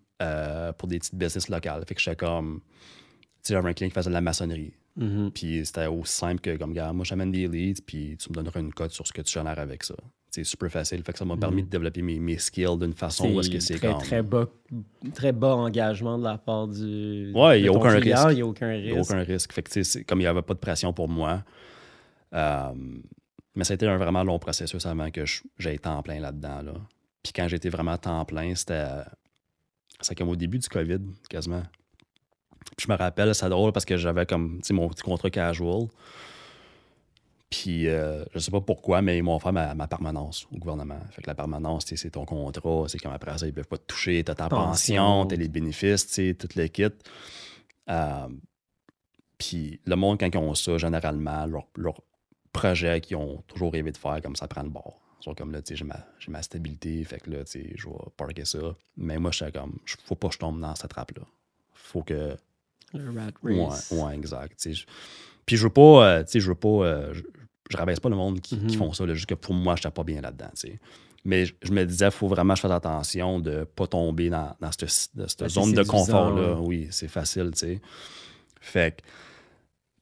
[SPEAKER 1] pour des petites business locales. Fait que j'étais comme, tu sais, j'avais un client qui faisait de la maçonnerie. Puis c'était aussi simple que, comme, gars, moi, j'amène des leads, puis tu me donneras une cote sur ce que tu génères avec ça. C'est super facile. Fait que ça m'a permis de développer mes skills d'une façon où est-ce que c'est comme...
[SPEAKER 2] Très bas engagement de la part du...
[SPEAKER 1] Ouais, il n'y a aucun risque.
[SPEAKER 2] Il n'y a aucun risque.
[SPEAKER 1] Il n'y a aucun risque. Fait que, comme il n'y avait pas de pression pour moi. Mais ça a été un vraiment long processus avant que j'aie temps plein là-dedans. Là. Puis quand j'étais vraiment temps plein, c'est comme au début du COVID, quasiment. Puis je me rappelle, c'est drôle parce que j'avais comme, tu sais, mon petit contrat casual. Puis, je sais pas pourquoi, mais ils m'ont offert ma permanence au gouvernement. Fait que la permanence, c'est ton contrat, c'est comme après ça, ils peuvent pas te toucher, t'as ta pension, t'as les bénéfices, tout le kit. Puis, le monde, quand ils ont ça, généralement, leur projet qu'ils ont toujours rêvé de faire, comme ça prend le bord. Ils sont comme là, tu sais, j'ai ma stabilité, fait que là, tu sais, je vais parker ça. Mais moi, j'étais comme, faut pas que je tombe dans cette trappe-là. Faut que...
[SPEAKER 2] Le rat race.
[SPEAKER 1] Ouais, exact. Puis je veux pas, je rabaisse pas le monde qui font ça, là, juste que pour moi, je n'étais pas bien là-dedans, t'sais. Mais je me disais, il faut vraiment que je fasse attention de ne pas tomber dans cette zone de confort-là. Oui, c'est facile, tu sais. Fait que,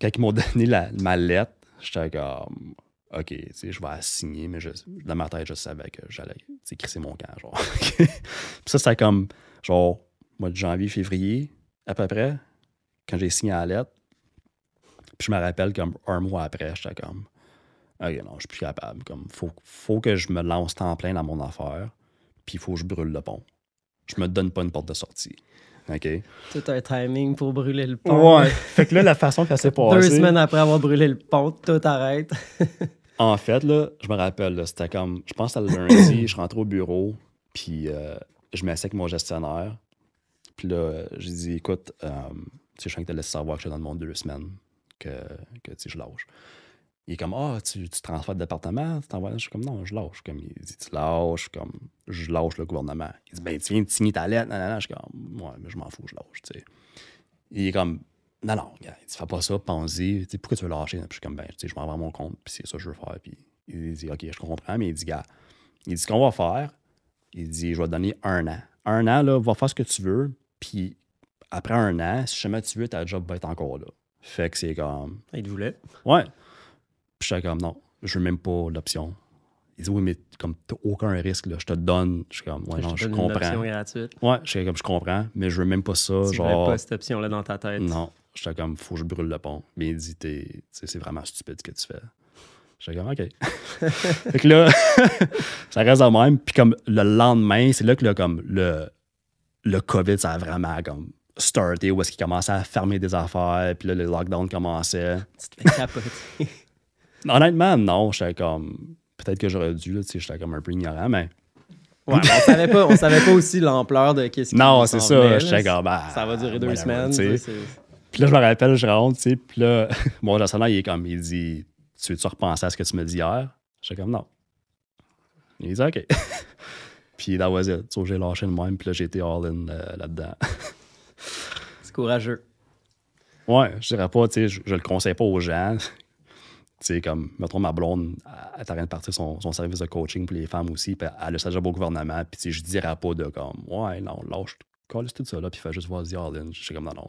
[SPEAKER 1] quand ils m'ont donné ma lettre, j'étais comme, OK, tu sais, je vais la signer, mais dans ma tête, je savais que j'allais crisser mon camp, genre. Puis ça, c'était comme, genre, mois de janvier, février, à peu près, quand j'ai signé la lettre. Puis je me rappelle, comme un mois après, j'étais comme, OK, non, je suis plus capable. Comme, faut que je me lance temps plein dans mon affaire, puis il faut que je brûle le pont. Je me donne pas une porte de sortie. OK?
[SPEAKER 2] Tout un timing pour brûler le pont.
[SPEAKER 1] Ouais. Fait que là, la façon que ça s'est passé...
[SPEAKER 2] 2 semaines après avoir brûlé le pont, tout arrête.
[SPEAKER 1] En fait, là, je me rappelle, là, c'était comme, je pense que c'était le lundi, je rentrais au bureau, puis je m'assieds avec mon gestionnaire. Puis là, j'ai dit, écoute, tu sais, je sens que tu as laissé savoir que je suis dans le monde 2 semaines, que tu sais, je lâche. Il est comme, tu transfères de département, tu t'envoies. Je suis comme, non, je lâche. Comme, il dit, tu lâches, comme, je lâche le gouvernement. Il dit, ben, tu viens de signer ta lettre, nanana. Je suis comme, ouais, mais je m'en fous, je lâche, tu sais. Il est comme, non, gars, tu fais pas ça, pense-y, tu sais, pourquoi tu veux lâcher? Puis je suis comme, ben, tu sais, je m'en vais à mon compte, puis c'est ça que je veux faire. Puis il dit, OK, je comprends, mais il dit, gars, il dit, ce qu'on va faire, il dit, je vais te donner 1 an. 1 an, là, va faire ce que tu veux, puis après 1 an, si jamais tu veux, ta job va être encore là. Fait que c'est comme.
[SPEAKER 2] Il voulait.
[SPEAKER 1] Ouais. Puis j'étais comme, non, je veux même pas l'option. Il dit, oui, mais comme t'as aucun risque, là, je te donne. Je suis comme, ouais, non, je comprends.
[SPEAKER 2] Une option gratuite.
[SPEAKER 1] Ouais, j'étais comme, je comprends, mais je veux même pas ça.
[SPEAKER 2] Tu voulais pas cette option-là dans ta tête.
[SPEAKER 1] Non. J'étais comme, faut que je brûle le pont. Mais il dit, c'est vraiment stupide ce que tu fais. J'étais comme, OK. Fait que là, ça reste de même. Puis comme le lendemain, c'est là que là, comme le COVID, ça a vraiment comme starté, où est-ce qu'ils commençaient à fermer des affaires, puis là, le lockdown commençait.
[SPEAKER 2] Tu te fais capoter.
[SPEAKER 1] Honnêtement, non. J'étais comme... Peut-être que j'aurais dû, là, tu sais, j'étais comme un peu ignorant, mais...
[SPEAKER 2] Ouais, on savait pas aussi l'ampleur de qu'est-ce qui
[SPEAKER 1] Non,
[SPEAKER 2] s'en
[SPEAKER 1] c'est ça.
[SPEAKER 2] venait,
[SPEAKER 1] J'étais
[SPEAKER 2] là.
[SPEAKER 1] comme...
[SPEAKER 2] Ça va durer 2
[SPEAKER 1] whatever,
[SPEAKER 2] semaines.
[SPEAKER 1] tu sais.
[SPEAKER 2] tu sais,
[SPEAKER 1] Puis là, je me rappelle, je rentre, tu sais, puis là, mon gestionnaire, il dit, tu veux-tu repenser à ce que tu me dis hier? J'étais comme, non. Il dit, OK. Puis that was it. So, j'ai lâché le même, puis là, j'ai été all-in là-dedans.
[SPEAKER 2] C'est courageux.
[SPEAKER 1] Ouais, je dirais pas, tu sais, je le conseille pas aux gens. Tu sais, comme, mettons, ma blonde, elle est en train de partir son service de coaching pour les femmes aussi, puis elle a sa job au gouvernement, puis tu sais, je dirais pas de comme, ouais, non, lâche tout ça là, puis fais juste vas-y all-in. Je suis comme, non.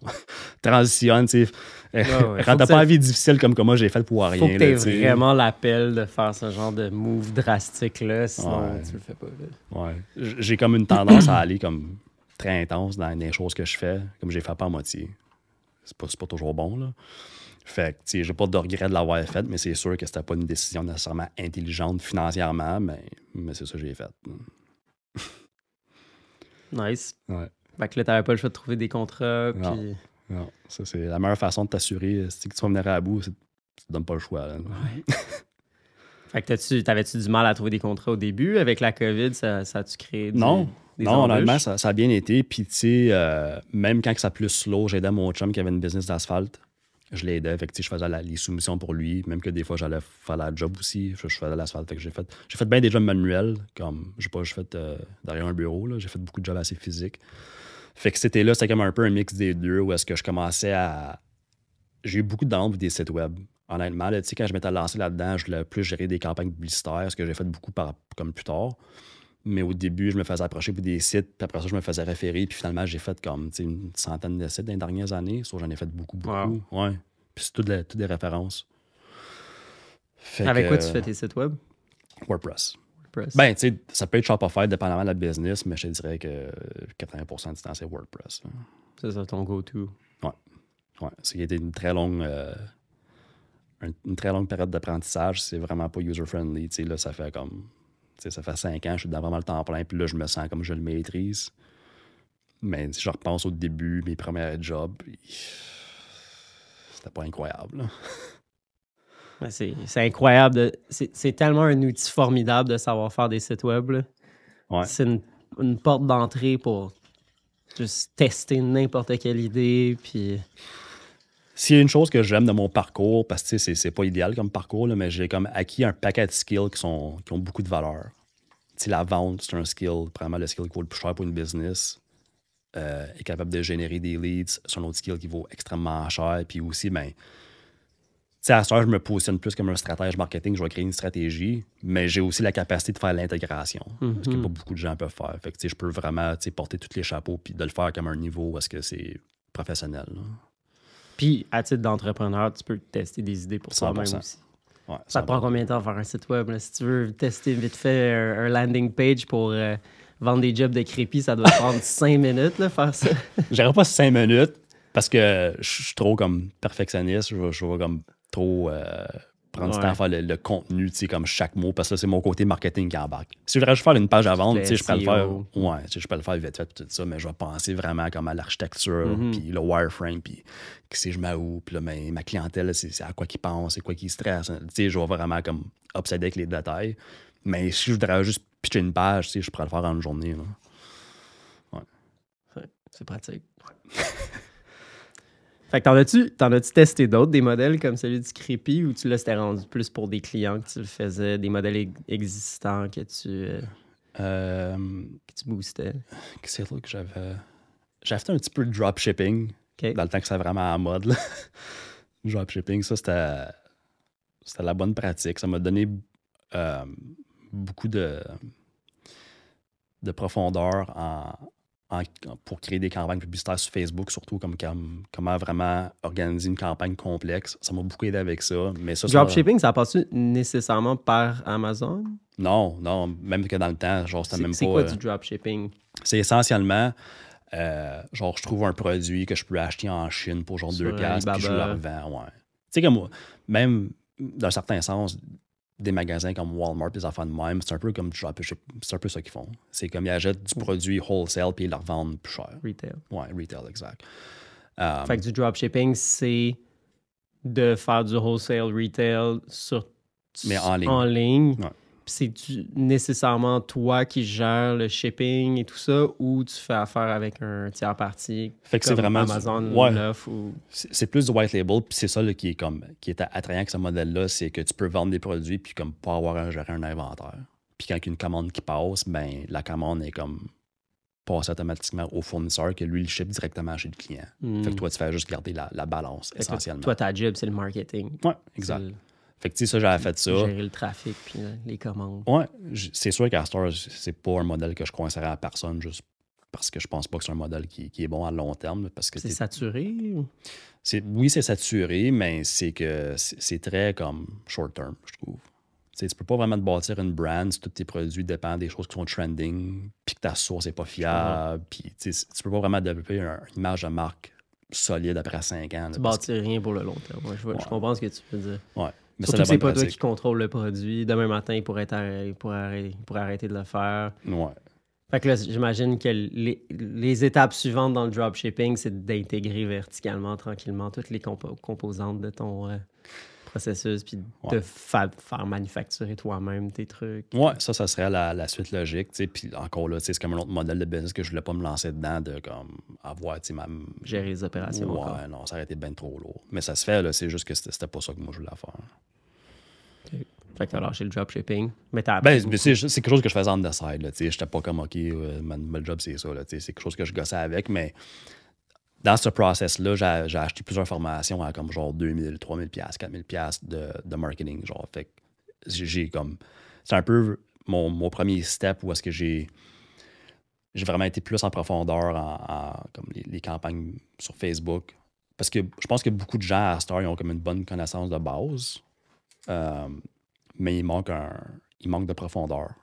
[SPEAKER 1] Transitionne, tu sais. Quand t'as pas la vie difficile comme moi, j'ai fait pour rien.
[SPEAKER 2] Faut que t'aies
[SPEAKER 1] là,
[SPEAKER 2] vraiment l'appel de faire ce genre de move drastique-là, sinon tu le fais pas. Là.
[SPEAKER 1] Ouais. J'ai comme une tendance à aller comme très intense dans les choses que je fais, comme j'ai fait pas à moitié. C'est pas toujours bon, là. Fait que, tu sais, j'ai pas de regret de l'avoir fait, mais c'est sûr que c'était pas une décision nécessairement intelligente financièrement, mais c'est ça que j'ai fait.
[SPEAKER 2] Nice.
[SPEAKER 1] Ouais.
[SPEAKER 2] Fait que là, t'avais pas le choix de trouver des contrats,
[SPEAKER 1] Non.
[SPEAKER 2] puis...
[SPEAKER 1] Non, ça, c'est la meilleure façon de t'assurer. Si que tu vas venir à bout, tu te donnes pas le choix. Là.
[SPEAKER 2] Ouais. Fait que t'avais-tu du mal à trouver des contrats au début? Avec la COVID, ça a-tu créé des
[SPEAKER 1] Non,
[SPEAKER 2] embûches?
[SPEAKER 1] honnêtement, ça a bien été. Puis, tu sais, même quand ça a plus slow, j'aidais mon chum qui avait une business d'asphalte. Je l'aidais. Fait que, tu sais, je faisais les soumissions pour lui. Même que des fois, j'allais faire la job aussi. Je faisais l'asphalte. Fait que j'ai fait bien des jobs manuels. Comme, j'ai pas juste fait derrière un bureau. Là. J'ai fait beaucoup de jobs assez physiques. Fait que c'était comme un peu un mix des deux où est-ce que je commençais à... J'ai eu beaucoup de demandes pour des sites web. Honnêtement, là, tu sais, quand je m'étais lancé là-dedans, je voulais plus gérer des campagnes publicitaires, ce que j'ai fait beaucoup comme plus tard. Mais au début, je me faisais approcher pour des sites, puis après ça, je me faisais référer, puis finalement, j'ai fait comme une centaine de sites dans les dernières années. Sauf j'en ai fait beaucoup.
[SPEAKER 2] Wow.
[SPEAKER 1] Ouais. Puis c'est toutes des références. Fait
[SPEAKER 2] Avec quoi tu fais tes sites web?
[SPEAKER 1] WordPress.
[SPEAKER 2] WordPress.
[SPEAKER 1] Ben, tu sais, ça peut être Shopify dépendamment de la business, mais je te dirais que 80% du temps, c'est WordPress. Là.
[SPEAKER 2] C'est ça ton go-to.
[SPEAKER 1] Ouais. C'est une très longue... une très longue période d'apprentissage, c'est vraiment pas user-friendly. Tu sais, là, ça fait comme... Tu sais, ça fait 5 ans, je suis dans vraiment le temps plein, puis là, je me sens comme je le maîtrise. Mais si je repense au début, mes premiers jobs, c'était pas incroyable. Là.
[SPEAKER 2] Ouais, c'est incroyable. C'est tellement un outil formidable de savoir faire des sites web. Là.
[SPEAKER 1] Ouais.
[SPEAKER 2] C'est une porte d'entrée pour juste tester n'importe quelle idée, puis...
[SPEAKER 1] S'il y a une chose que j'aime de mon parcours, parce que c'est pas idéal comme parcours, là, mais j'ai comme acquis un paquet de skills qui ont beaucoup de valeur. T'sais, la vente, c'est un skill, probablement le skill qui vaut le plus cher pour une business. Est capable de générer des leads, c'est un autre skill qui vaut extrêmement cher. Puis aussi, ben, tu sais, à ce moment, je me positionne plus comme un stratège marketing, je vais créer une stratégie, mais j'ai aussi la capacité de faire l'intégration, ce que pas beaucoup de gens peuvent faire. Fait que, tu sais, je peux vraiment porter tous les chapeaux puis de le faire comme un niveau où est-ce que c'est professionnel. Là.
[SPEAKER 2] Puis, à titre d'entrepreneur, tu peux tester des idées pour toi-même
[SPEAKER 1] 100%.
[SPEAKER 2] aussi.
[SPEAKER 1] Ouais,
[SPEAKER 2] Ça te prend combien de temps à faire un site web? Là? Si tu veux tester vite fait un landing page pour vendre des jobs de crépi, ça doit te prendre 5 minutes, là, faire ça.
[SPEAKER 1] J'aurais pas 5 minutes parce que je suis trop comme perfectionniste. Je vais comme trop prendre du temps à faire le contenu, tu sais, comme chaque mot, parce que là, c'est mon côté marketing qui embarque. Si je voudrais juste faire une page à vendre, tu sais, je peux le faire. Ouais, tu sais, je peux le faire vite fait, tout ça, mais je vais penser vraiment comme à l'architecture, puis le wireframe, puis qui c'est je mets où, puis là, ma clientèle, c'est à quoi qu'ils pensent, c'est quoi qu'ils stressent. Tu sais, je vais vraiment comme obséder avec les détails. Mais si je voudrais juste pitcher une page, tu sais, je pourrais le faire en une journée. Là.
[SPEAKER 2] Ouais. C'est pratique. Fait que t'en as-tu testé d'autres, des modèles comme celui du Creepy, ou tu c'était rendu plus pour des clients que tu le faisais, des modèles existants que tu boostais?
[SPEAKER 1] Qu'est-ce que j'avais? J'avais fait un petit peu de dropshipping dans le temps que c'était vraiment en mode. Là. Dropshipping, ça, c'était la bonne pratique. Ça m'a donné beaucoup de profondeur pour créer des campagnes publicitaires sur Facebook, surtout comme comment vraiment organiser une campagne complexe. Ça m'a beaucoup aidé avec ça. Mais
[SPEAKER 2] dropshipping, ça passe-tu nécessairement par Amazon?
[SPEAKER 1] Non, même que dans le temps, genre, c'était même pas...
[SPEAKER 2] C'est quoi du dropshipping?
[SPEAKER 1] C'est essentiellement, genre, je trouve un produit que je peux acheter en Chine pour genre 2$, puis je le revends, ouais. Tu sais, comme moi, même d'un certain sens, des magasins comme Walmart, des affaires de même, c'est un peu comme du dropshipping. C'est un peu ça qu'ils font. C'est comme ils achètent du produit wholesale puis ils le revendent plus cher.
[SPEAKER 2] Retail.
[SPEAKER 1] Ouais, retail, exact.
[SPEAKER 2] Fait que du dropshipping, c'est de faire du wholesale retail
[SPEAKER 1] Mais en ligne.
[SPEAKER 2] En ligne.
[SPEAKER 1] Ouais.
[SPEAKER 2] C'est nécessairement toi qui gères le shipping et tout ça, ou tu fais affaire avec un tiers parti
[SPEAKER 1] fait que
[SPEAKER 2] comme
[SPEAKER 1] c'est vraiment
[SPEAKER 2] Amazon l'offre ou...
[SPEAKER 1] C'est plus du white label, puis c'est ça là, qui est attrayant avec ce modèle-là, c'est que tu peux vendre des produits puis comme pas avoir à gérer un inventaire. Puis quand il y a une commande qui passe, ben la commande est comme passée automatiquement au fournisseur que lui, il ship directement chez le client. Fait que toi, tu fais juste garder la balance, essentiellement.
[SPEAKER 2] Toi, ta job, c'est le marketing.
[SPEAKER 1] Ouais, exact. Fait que tu sais, ça, j'avais fait ça.
[SPEAKER 2] Gérer le trafic puis les commandes.
[SPEAKER 1] Ouais, c'est sûr qu'à Star, c'est pas un modèle que je conseillerais à personne juste parce que je pense pas que c'est un modèle qui est bon à long terme. Parce que
[SPEAKER 2] c'est saturé?
[SPEAKER 1] Oui, c'est saturé, mais c'est que c'est très comme short term, je trouve. Tu peux pas vraiment te bâtir une brand si tous tes produits dépendent des choses qui sont trending, puis que ta source n'est pas fiable, puis tu peux pas vraiment développer une image de marque solide après 5 ans.
[SPEAKER 2] Tu bâtis rien pour le long terme. Ouais, je comprends ce que tu veux dire.
[SPEAKER 1] Ouais. Mais
[SPEAKER 2] surtout que c'est pas toi qui contrôle le produit. Demain matin, il pourrait arrêter de le faire.
[SPEAKER 1] Ouais.
[SPEAKER 2] Fait que là, j'imagine que les étapes suivantes dans le dropshipping, c'est d'intégrer verticalement, tranquillement, toutes les composantes de ton processus, puis de faire manufacturer toi-même tes trucs.
[SPEAKER 1] Ouais, ça serait la suite logique. Puis encore là, c'est comme un autre modèle de business que je voulais pas me lancer dedans, de comme avoir,
[SPEAKER 2] gérer les opérations.
[SPEAKER 1] Ouais,
[SPEAKER 2] encore.
[SPEAKER 1] non, ça aurait été bien trop lourd. Mais ça se fait, là, c'est juste que c'était pas ça que moi je voulais faire.
[SPEAKER 2] Okay. Fait que t'as lâché le dropshipping. Mais c'est
[SPEAKER 1] quelque chose que je faisais en the side. J'étais pas comme, OK, mon job, c'est ça. C'est quelque chose que je gossais avec, mais dans ce process-là, j'ai acheté plusieurs formations à comme genre 2000, 3000 $, 4000 $ de marketing. Genre. Fait que j'ai comme... C'est un peu mon premier step où est-ce que j'ai vraiment été plus en profondeur en comme les campagnes sur Facebook. Parce que je pense que beaucoup de gens à Star, ils ont comme une bonne connaissance de base. Mais il manque de profondeur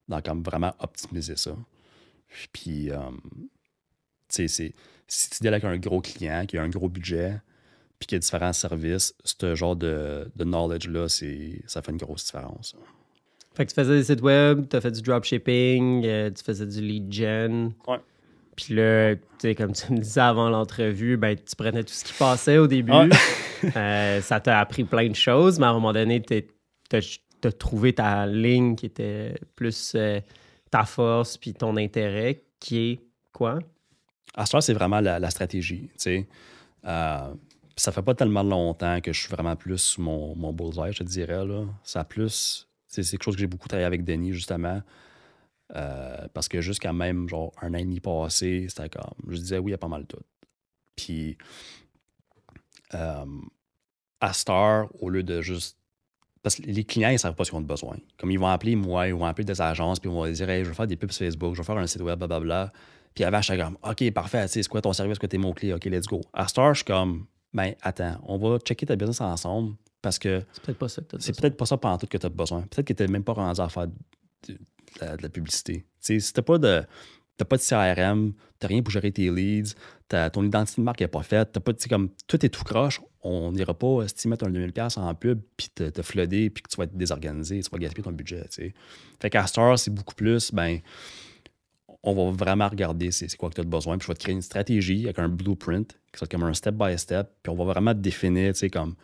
[SPEAKER 1] dans comme vraiment optimiser ça. Puis, tu sais, si tu deals avec un gros client qui a un gros budget puis qui a différents services, ce genre de knowledge-là, ça fait une grosse différence.
[SPEAKER 2] Fait que tu faisais des sites web, tu as fait du dropshipping, tu faisais du lead gen.
[SPEAKER 1] Ouais.
[SPEAKER 2] Puis là, tu sais, comme tu me disais avant l'entrevue, ben, tu prenais tout ce qui passait au début. Ouais. Ça t'a appris plein de choses, mais à un moment donné, t'as trouvé ta ligne qui était plus ta force puis ton intérêt, qui est quoi?
[SPEAKER 1] À ce temps, c'est vraiment la stratégie. Ça fait pas tellement longtemps que je suis vraiment plus sur mon bullseye, je te dirais. Là. Ça plus... C'est quelque chose que j'ai beaucoup travaillé avec Denis, justement. Parce que jusqu'à même genre un an et demi passé, c'était comme... Je disais oui à pas mal tout. Puis, à Star, au lieu de juste... Parce que les clients, ils ne savent pas ce qu'ils ont besoin. Comme ils vont appeler moi, ils vont appeler des agences, puis ils vont dire hey, je vais faire des pubs sur Facebook, je vais faire un site web, blablabla. Puis avant, j'étais comme OK, parfait, c'est quoi ton service, quoi tes mots-clés, OK, let's go. À Star, je suis comme ben attends, on va checker ta business ensemble parce que
[SPEAKER 2] c'est peut-être pas ça que tu as
[SPEAKER 1] besoin. C'est peut-être pas ça pendant tout que tu as besoin. Peut-être que tu n'es même pas rendu à faire de la publicité. Si tu n'as pas de CRM, tu n'as rien pour gérer tes leads, ton identité de marque n'est pas faite, t'as pas, comme, tout est tout croche, on n'ira pas si tu mets un 2000$ en pub, puis te flooder, puis que tu vas être désorganisé, tu vas gaspiller ton budget. T'sais. Fait qu'à Star, c'est beaucoup plus, ben, on va vraiment regarder c'est quoi que tu as besoin, puis je vais te créer une stratégie avec un blueprint, qui soit comme un step-by-step, puis on va vraiment te définir, tu sais, comme,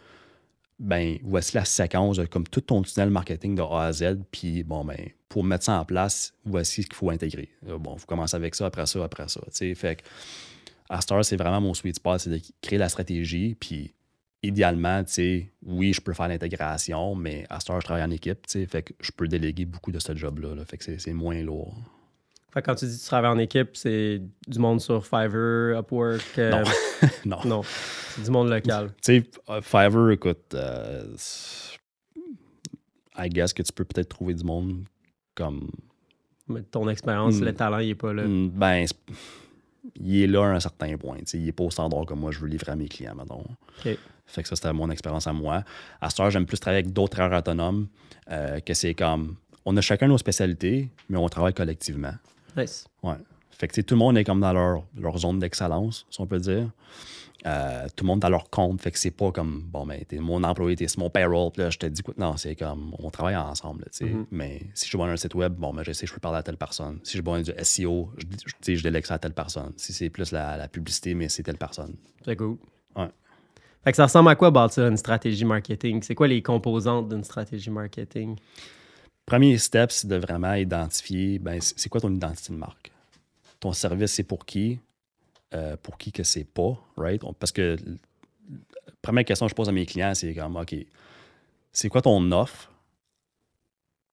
[SPEAKER 1] ben, voici la séquence, comme tout ton tunnel marketing de A à Z, puis bon, ben, pour mettre ça en place, voici ce qu'il faut intégrer. Bon, il faut commencer avec ça, après ça, tu sais. Fait que, à Star, c'est vraiment mon sweet spot, c'est de créer la stratégie, puis idéalement, tu sais, oui, je peux faire l'intégration, mais à Star, je travaille en équipe, tu sais, fait que je peux déléguer beaucoup de ce job-là, là, fait que c'est moins lourd.
[SPEAKER 2] Fait que quand tu dis que tu travailles en équipe, c'est du monde sur Fiverr, Upwork?
[SPEAKER 1] Non.
[SPEAKER 2] Non, c'est du monde local.
[SPEAKER 1] Tu sais, Fiverr, écoute, I guess que tu peux peut-être trouver du monde comme...
[SPEAKER 2] Mais ton expérience, le talent, il n'est pas là.
[SPEAKER 1] Ben, il est là à un certain point. Il n'est pas au standard que moi, je veux livrer à mes clients, mettons.
[SPEAKER 2] OK.
[SPEAKER 1] Fait que ça, c'était mon expérience à moi. À ce temps, j'aime plus travailler avec d'autres travailleurs autonomes, que c'est comme... On a chacun nos spécialités, mais on travaille collectivement.
[SPEAKER 2] Nice.
[SPEAKER 1] Ouais. Fait que tout le monde est comme dans leur zone d'excellence, si on peut dire. Tout le monde a leur compte, fait que c'est pas comme, bon, ben, t'es mon employé, t'es mon payroll, puis là, je te dis, quoi. Non, c'est comme, on travaille ensemble, tu sais. Mais si je vois un site web, bon, ben, je sais, je peux parler à telle personne. Si je vois du SEO, je délègue ça à telle personne. Si c'est plus la publicité, mais c'est telle personne.
[SPEAKER 2] C'est cool.
[SPEAKER 1] Ouais.
[SPEAKER 2] Fait que ça ressemble à quoi bâtir une stratégie marketing? C'est quoi les composantes d'une stratégie marketing?
[SPEAKER 1] Premier step, c'est de vraiment identifier, ben, c'est quoi ton identité de marque? Ton service, c'est pour qui que c'est pas, right? Parce que la première question que je pose à mes clients, c'est comme, OK, c'est quoi ton offre?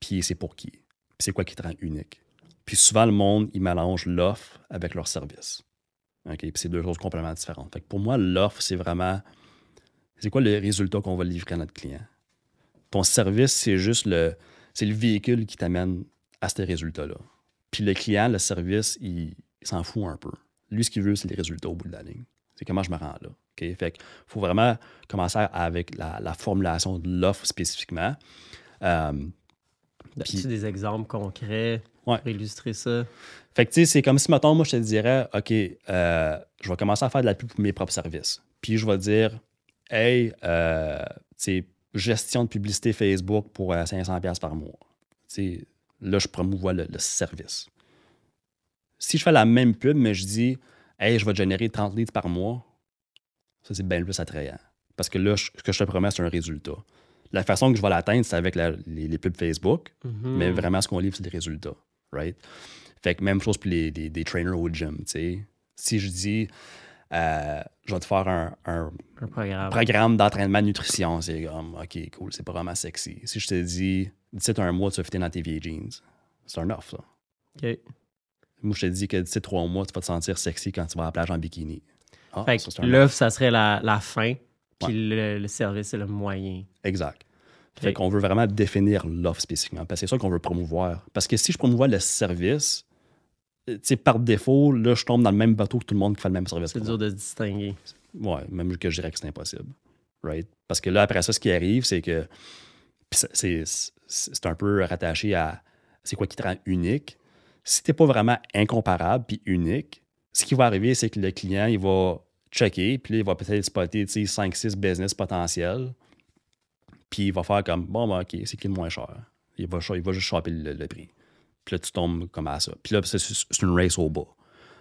[SPEAKER 1] Puis c'est pour qui? Puis c'est quoi qui te rend unique? Puis souvent, le monde, il mélange l'offre avec leur service. OK? Puis c'est deux choses complètement différentes. Fait que pour moi, l'offre, c'est vraiment, c'est quoi le résultat qu'on va livrer à notre client? Ton service, c'est juste c'est le véhicule qui t'amène à ce résultat-là. Puis le client, le service, il s'en fout un peu. Lui, ce qu'il veut, c'est les résultats au bout de la ligne. C'est comment je me rends là. Okay? Fait qu'il faut vraiment commencer avec la formulation de l'offre spécifiquement.
[SPEAKER 2] As-tu des exemples concrets pour illustrer ça?
[SPEAKER 1] Fait que, tu sais, c'est comme si, mettons, moi, je te dirais, OK, je vais commencer à faire de la pub pour mes propres services. Puis je vais dire, hey, tu sais, gestion de publicité Facebook pour 500$ par mois. Tu sais, là, je promouvois le service. Si je fais la même pub, mais je dis, hey, je vais te générer 30 leads par mois, ça, c'est bien plus attrayant. Parce que là, ce que je te promets, c'est un résultat. La façon que je vais l'atteindre, c'est avec les pubs Facebook, mais vraiment, ce qu'on livre, c'est des résultats. Right? Fait que même chose pour des trainers au gym. T'sais. Si je dis, je vais te faire un programme d'entraînement nutrition, c'est comme, OK, cool, c'est pas vraiment sexy. Si je te dis, d'ici un mois, tu vas fitter dans tes vieilles jeans, c'est un offre, ça.
[SPEAKER 2] OK.
[SPEAKER 1] Moi, je te dis que d'ici 3 mois, tu vas te sentir sexy quand tu vas à la plage en bikini.
[SPEAKER 2] Ah, fait que l'offre, ça serait la fin, puis le service, c'est le moyen.
[SPEAKER 1] Exact. Fait qu'on veut vraiment définir l'offre spécifiquement, parce que c'est ça qu'on veut promouvoir. Parce que si je promouvois le service, par défaut, là, je tombe dans le même bateau que tout le monde qui fait le même service.
[SPEAKER 2] C'est dur de se distinguer.
[SPEAKER 1] Ouais, même que je dirais que c'est impossible. Right? Parce que là, après ça, ce qui arrive, c'est que c'est un peu rattaché à c'est quoi qui te rend unique. Si tu n'es pas vraiment incomparable puis unique, ce qui va arriver, c'est que le client, il va checker, puis là, il va peut-être spotter 5-6 business potentiels. Puis il va faire comme, bon, ben, OK, c'est qui le moins cher? Il va juste choper le prix. Puis là, tu tombes comme à ça. Puis là, c'est une race au bas.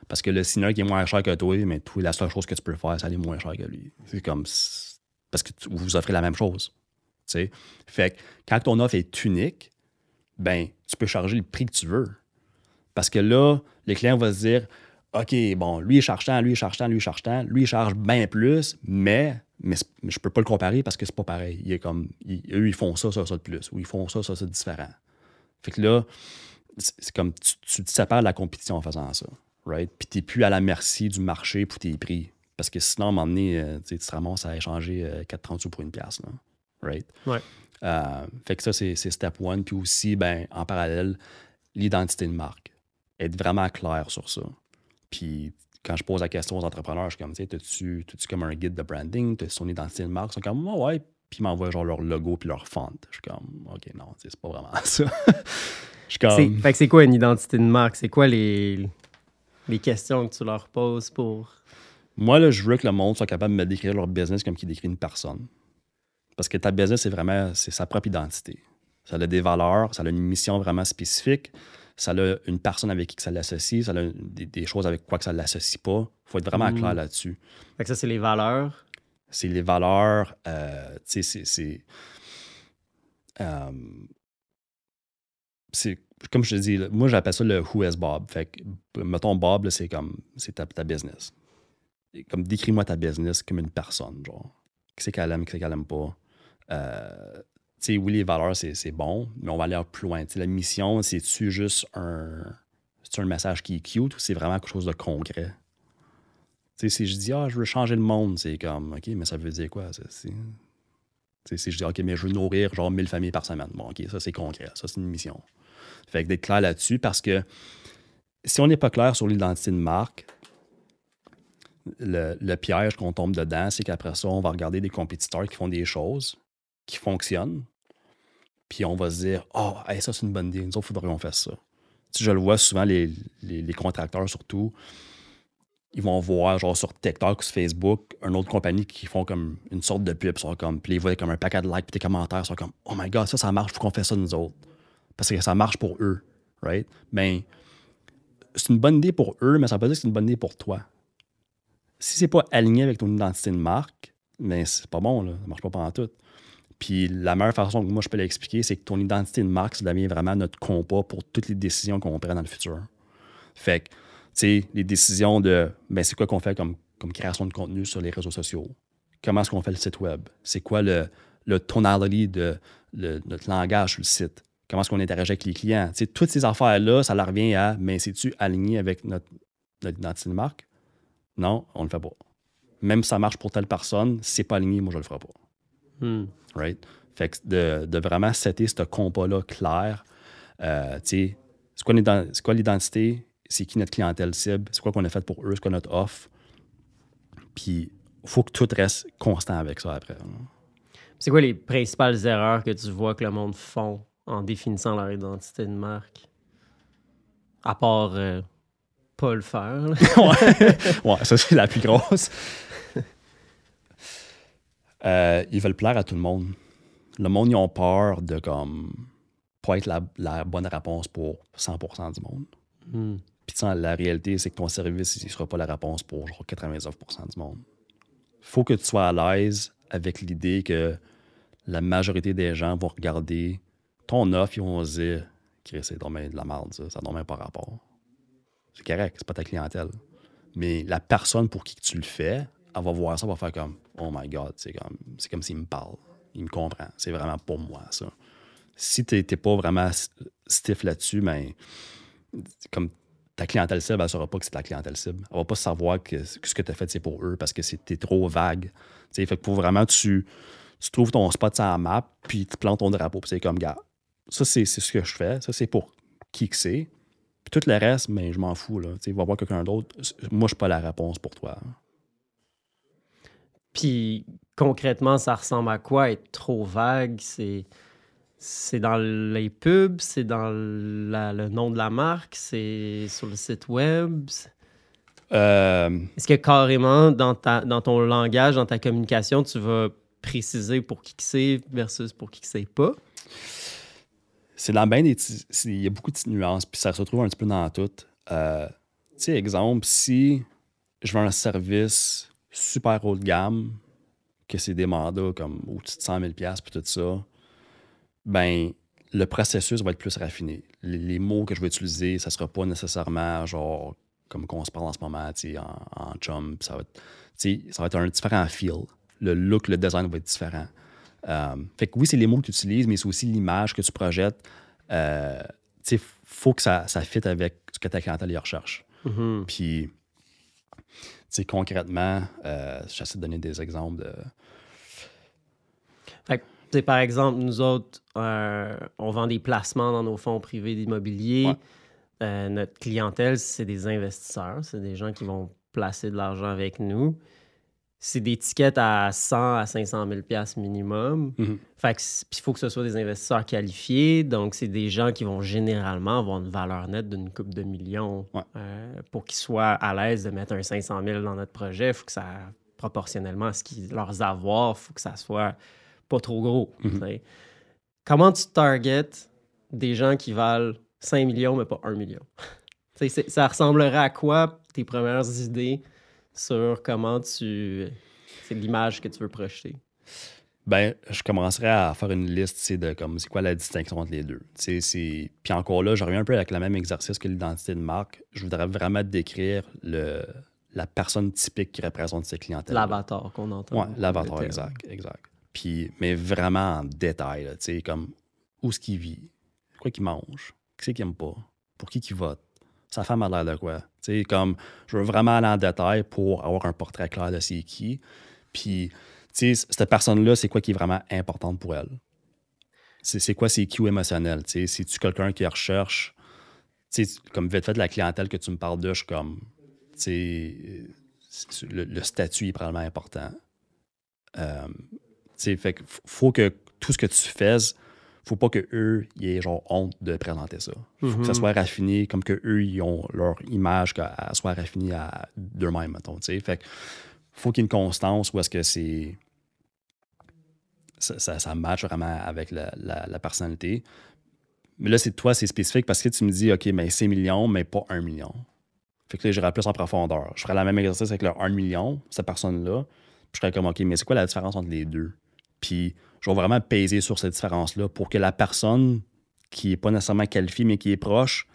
[SPEAKER 1] Parce que le signal qui est moins cher que toi, mais toi, la seule chose que tu peux faire, c'est aller moins cher que lui. C'est comme, parce que vous offrez la même chose. T'sais? Fait que quand ton offre est unique, ben, tu peux charger le prix que tu veux. Parce que là, le client va se dire, OK, bon, lui, il charge tant, lui, il charge tant, lui, il charge tant, lui, il charge bien plus, mais je peux pas le comparer parce que c'est pas pareil. Il est comme, eux, ils font ça de plus, ou ils font ça de différent. Fait que là, c'est comme, tu te sépares de la compétition en faisant ça, right? Puis t'es plus à la merci du marché pour tes prix. Parce que sinon, à un moment donné, tu te ramasses à échanger 4,30 sous pour une pièce, là, right?
[SPEAKER 2] Ouais.
[SPEAKER 1] Fait que ça, c'est step one. Puis aussi, ben, en parallèle, l'identité de marque. Être vraiment clair sur ça. Puis quand je pose la question aux entrepreneurs, je suis comme, tu sais, t'as-tu comme un guide de branding? T'as son identité de marque? Ils sont comme, oh, ouais. Puis ils m'envoient genre leur logo puis leur font. Je suis comme, OK, non, c'est pas vraiment ça. Je suis comme...
[SPEAKER 2] Fait que c'est quoi une identité de marque? C'est quoi les questions que tu leur poses pour...
[SPEAKER 1] Moi, là, je veux que le monde soit capable de me décrire leur business comme qu'il décrit une personne. Parce que ta business, c'est sa propre identité. Ça a des valeurs, ça a une mission vraiment spécifique. Ça a une personne avec qui ça l'associe, ça a des choses avec quoi que ça ne l'associe pas. Il faut être vraiment clair là-dessus.
[SPEAKER 2] Fait que ça, c'est les valeurs.
[SPEAKER 1] C'est les valeurs, tu sais, c'est comme je te dis, là, moi, j'appelle ça le Who is Bob. Fait que, mettons, Bob, là, c'est ta business. Et comme, décris-moi ta business comme une personne, genre. Qu'est-ce qu'elle aime, qu'est-ce qu'elle aime pas. Tu sais, oui, les valeurs, c'est bon, mais on va aller plus loin. Tu sais, la mission, c'est-tu juste un message qui est cute ou c'est vraiment quelque chose de concret? Tu sais, si je dis, je veux changer le monde, c'est comme, OK, mais ça veut dire quoi? Si je dis, OK, mais je veux nourrir genre 1000 familles par semaine. Bon, OK, ça, c'est concret. Ça, c'est une mission. Fait que d'être clair là-dessus, parce que si on n'est pas clair sur l'identité de marque, le piège qu'on tombe dedans, c'est qu'après ça, on va regarder des compétiteurs qui font des choses qui fonctionnent, puis on va se dire, ça, c'est une bonne idée. Nous autres, il faudrait qu'on fasse ça. Tu sais, je le vois souvent, les contracteurs surtout, ils vont voir, genre sur TikTok ou sur Facebook, une autre compagnie qui font comme une sorte de pub, sont comme, puis ils voient comme un paquet de likes, puis des commentaires, sont comme, oh my god, ça marche, faut qu'on fasse ça nous autres. Parce que ça marche pour eux, right? Ben, c'est une bonne idée pour eux, mais ça veut pas dire que c'est une bonne idée pour toi. Si c'est pas aligné avec ton identité de marque, mais c'est pas bon, là, ça marche pas pendant tout. Puis la meilleure façon que moi je peux l'expliquer, c'est que ton identité de marque, ça devient vraiment notre compas pour toutes les décisions qu'on prend dans le futur. Fait que, tu sais, les décisions de, ben c'est quoi qu'on fait comme création de contenu sur les réseaux sociaux? Comment est-ce qu'on fait le site web? C'est quoi le tonality de notre langage sur le site? Comment est-ce qu'on interagit avec les clients? Tu sais, toutes ces affaires-là, ça leur revient à, mais c'est-tu aligné avec notre identité de marque? Non, on le fait pas. Même si ça marche pour telle personne, si c'est pas aligné, moi, je le ferai pas. Right? Fait que de vraiment setter ce compas-là clair, tu sais, c'est quoi l'identité? C'est qui notre clientèle cible? C'est quoi qu'on a fait pour eux? C'est quoi notre offre? Puis, il faut que tout reste constant avec ça après.
[SPEAKER 2] C'est quoi les principales erreurs que tu vois que le monde font en définissant leur identité de marque? À part pas le faire.
[SPEAKER 1] Ouais, ça, c'est la plus grosse. Ils veulent plaire à tout le monde. Le monde, ils ont peur de comme pas être la bonne réponse pour 100% du monde. Puis la réalité, c'est que ton service, il ne sera pas la réponse pour genre 99% du monde. Il faut que tu sois à l'aise avec l'idée que la majorité des gens vont regarder ton offre, ils vont se dire « c'est dommage de la merde, ça n'a dommage pas rapport. » C'est correct, c'est pas ta clientèle. Mais la personne pour qui tu le fais, elle va voir ça, elle va faire comme « Oh my God, c'est comme s'il me parle. Il me comprend. C'est vraiment pour moi, ça. » Si tu n'es pas vraiment stiff là-dessus, ben, comme ta clientèle cible, elle ne saura pas que c'est ta clientèle cible. Elle ne va pas savoir que ce que tu as fait, c'est pour eux parce que tu es trop vague. T'sais, fait que pour vraiment, tu trouves ton spot sur la map, puis tu plantes ton drapeau, puis c'est comme, gars, ça, c'est ce que je fais. Ça, c'est pour qui que c'est. Puis tout le reste, ben, je m'en fous. Là. Va voir quelqu'un d'autre. Moi, je ne suis pas la réponse pour toi.
[SPEAKER 2] Puis concrètement, ça ressemble à quoi être trop vague? C'est dans les pubs, c'est dans le nom de la marque, c'est sur le site web. Est-ce que carrément, dans ton langage, dans ta communication, tu vas préciser pour qui que c'est versus pour qui que c'est pas?
[SPEAKER 1] C'est dans bien il y a beaucoup de petites nuances, puis ça se retrouve un petit peu dans tout. Tu sais, exemple, si je veux un service super haut de gamme, que c'est des mandats comme au-dessus de 100 000 $ puis tout ça, ben le processus va être plus raffiné. Les mots que je vais utiliser, ça ne sera pas nécessairement genre comme qu'on se parle en ce moment, en chum. Ça va être un différent feel. Le look, le design va être différent. Fait que oui, c'est les mots que tu utilises, mais c'est aussi l'image que tu projettes. Il faut que ça fitte avec ce que ta clientèle y recherche.
[SPEAKER 2] Mm-hmm.
[SPEAKER 1] Puis, concrètement, j'essaie de donner des exemples de...
[SPEAKER 2] Fait que, par exemple, nous autres, on vend des placements dans nos fonds privés d'immobilier. Ouais. Notre clientèle, c'est des investisseurs. C'est des gens qui vont placer de l'argent avec nous. C'est des tickets à 100 à 500 000 $ minimum.
[SPEAKER 1] Mm-hmm.
[SPEAKER 2] Fait que, puis il faut que ce soit des investisseurs qualifiés. Donc, c'est des gens qui vont généralement avoir une valeur nette d'une couple de millions.
[SPEAKER 1] Ouais.
[SPEAKER 2] Pour qu'ils soient à l'aise de mettre un 500 000 dans notre projet, il faut que ça, proportionnellement à leurs avoirs, il faut que ça soit pas trop gros.
[SPEAKER 1] Mm-hmm.
[SPEAKER 2] Comment tu targetes des gens qui valent 5 millions, mais pas 1 million? Ça ressemblerait à quoi tes premières idées sur comment c'est l'image que tu veux projeter?
[SPEAKER 1] Ben, je commencerais à faire une liste de comme c'est quoi la distinction entre les deux. Puis encore là, je reviens un peu avec le même exercice que l'identité de marque. Je voudrais vraiment décrire la personne typique qui représente cette clientèle.
[SPEAKER 2] L'avatar qu'on entend.
[SPEAKER 1] Oui, l'avatar, exact. Puis, mais vraiment en détail, là, comme où est-ce qu'il vit, quoi qu'il mange, qu'est-ce qu'il n'aime pas, pour qui qu'il vote, sa femme a l'air de quoi. Comme, je veux vraiment aller en détail pour avoir un portrait clair de c'est qui. Puis, cette personne-là, c'est quoi qui est vraiment importante pour elle? C'est quoi ses cues émotionnels? C'est-tu quelqu'un qui recherche, comme vite fait de la clientèle que tu me parles de, je suis comme, le statut est probablement important. Fait que faut que tout ce que tu fais, faut pas qu'eux aient genre honte de présenter ça. Faut que ça soit raffiné, comme qu'eux, ils ont leur image, qu'elle soit raffinée d'eux-mêmes, mettons. T'sais. Fait que faut qu'il y ait une constance où est-ce que ça match vraiment avec la personnalité. Mais là, c'est spécifique parce que tu me dis, OK, mais 6 millions, mais pas 1 million. Fait que là, j'irais plus en profondeur. Je ferais la même exercice avec le 1 million, cette personne-là. Puis je serais comme, OK, mais c'est quoi la différence entre les deux? Puis je vais vraiment peser sur cette différence-là pour que la personne qui n'est pas nécessairement qualifiée, mais qui est proche,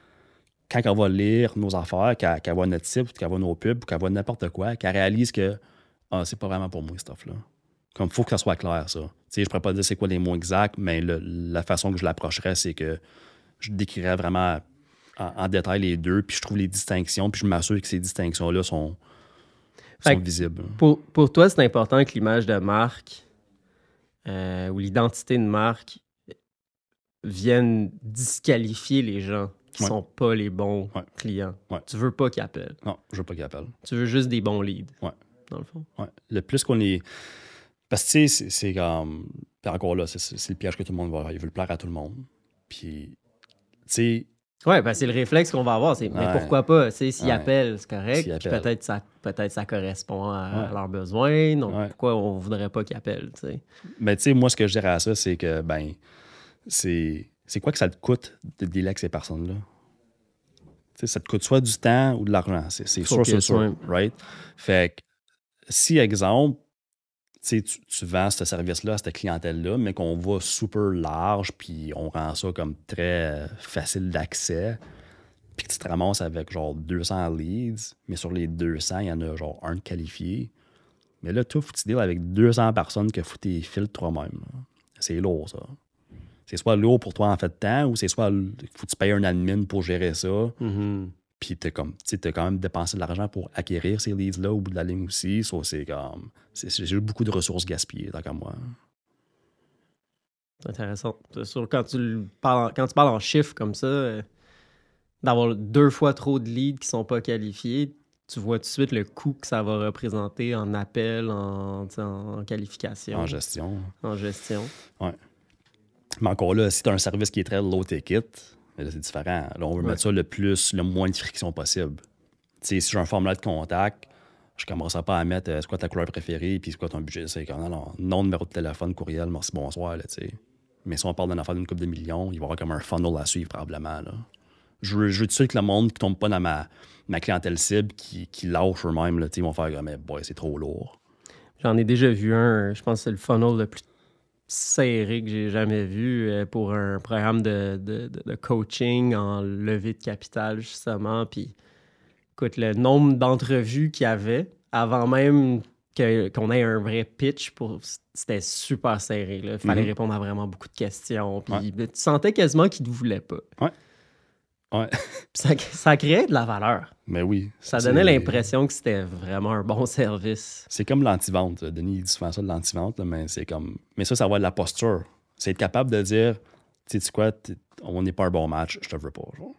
[SPEAKER 1] quand elle va lire nos affaires, qu'elle voit notre site, qu'elle voit nos pubs, qu'elle voit n'importe quoi, qu'elle réalise que c'est pas vraiment pour moi, ce stuff-là. Comme il faut que ça soit clair, ça. Tu sais, je ne pourrais pas dire c'est quoi les mots exacts, mais la façon que je l'approcherais, c'est que je décrirais vraiment en détail les deux, puis je trouve les distinctions, puis je m'assure que ces distinctions-là sont visibles.
[SPEAKER 2] Pour toi, c'est important que l'image de marque ou l'identité de marque vienne disqualifier les gens qui sont pas les bons clients. Ouais. Tu veux pas qu'ils appellent.
[SPEAKER 1] Non, je veux pas qu'ils appellent.
[SPEAKER 2] Tu veux juste des bons leads, dans le fond.
[SPEAKER 1] Ouais. Le plus qu'on est... Parce que, tu sais, c'est comme... Puis encore là, c'est le piège que tout le monde va avoir. Il veut le plaire à tout le monde. Puis, tu sais...
[SPEAKER 2] Oui, ben c'est le réflexe qu'on va avoir. Mais pourquoi pas? S'ils appellent, c'est correct. Puis peut-être ça correspond à leurs besoins. Donc, pourquoi on voudrait pas qu'ils appellent? T'sais?
[SPEAKER 1] Mais tu sais, moi, ce que je dirais à ça, c'est que, c'est quoi que ça te coûte de dealer avec ces personnes-là? T'sais, ça te coûte soit du temps ou de l'argent. C'est sûr, right? Fait que, si, exemple, tu vends ce service-là à cette clientèle-là, mais qu'on va super large, puis on rend ça comme très facile d'accès, puis que tu te ramasses avec genre 200 leads, mais sur les 200, il y en a genre un de qualifié. Mais là, toi, faut que tu deals avec 200 personnes que faut que tu filtres toi-même. C'est lourd, ça. C'est soit lourd pour toi en fait de temps, ou c'est soit faut que tu payes un admin pour gérer ça.
[SPEAKER 2] Mm-hmm.
[SPEAKER 1] Puis t'as quand même dépensé de l'argent pour acquérir ces leads-là au bout de la ligne aussi. So, c'est comme... J'ai eu beaucoup de ressources gaspillées, tant qu'à moi.
[SPEAKER 2] C'est intéressant. C'est sûr, quand tu parles en chiffres comme ça, d'avoir 2 fois trop de leads qui sont pas qualifiés, tu vois tout de suite le coût que ça va représenter en appel, en qualification.
[SPEAKER 1] En gestion.
[SPEAKER 2] Ouais.
[SPEAKER 1] Mais encore là, si tu as un service qui est très low ticket, là, c'est différent. Là, on veut mettre ça le moins de friction possible. T'sais, si j'ai un formulaire de contact, je ne commencerai pas à mettre c'est quoi ta couleur préférée puis c'est quoi ton budget. C'est comme nom, numéro de téléphone, courriel, merci, bonsoir. Là, mais si on parle d'une affaire d'une couple de millions, il va y avoir comme un funnel à suivre probablement. Là. Je veux tout de suite que le monde ne tombe pas dans ma clientèle cible qui lâche eux-mêmes. Là, ils vont faire comme c'est trop lourd.
[SPEAKER 2] J'en ai déjà vu un, je pense que c'est le funnel le plus serré que j'ai jamais vu pour un programme de coaching en levée de capital, justement. Puis, écoute, le nombre d'entrevues qu'il y avait avant même qu'on ait un vrai pitch, c'était super serré. Il fallait répondre à vraiment beaucoup de questions. Puis, tu sentais quasiment qu'il ne voulait pas.
[SPEAKER 1] Ouais.
[SPEAKER 2] Ça créait de la valeur.
[SPEAKER 1] Mais oui.
[SPEAKER 2] Ça donnait l'impression que c'était vraiment un bon service.
[SPEAKER 1] C'est comme l'anti-vente. Denis, il dit souvent ça de l'anti-vente, mais c'est comme... Mais ça va de la posture. C'est être capable de dire, tu sais quoi, on n'est pas un bon match, je te veux pas. Genre.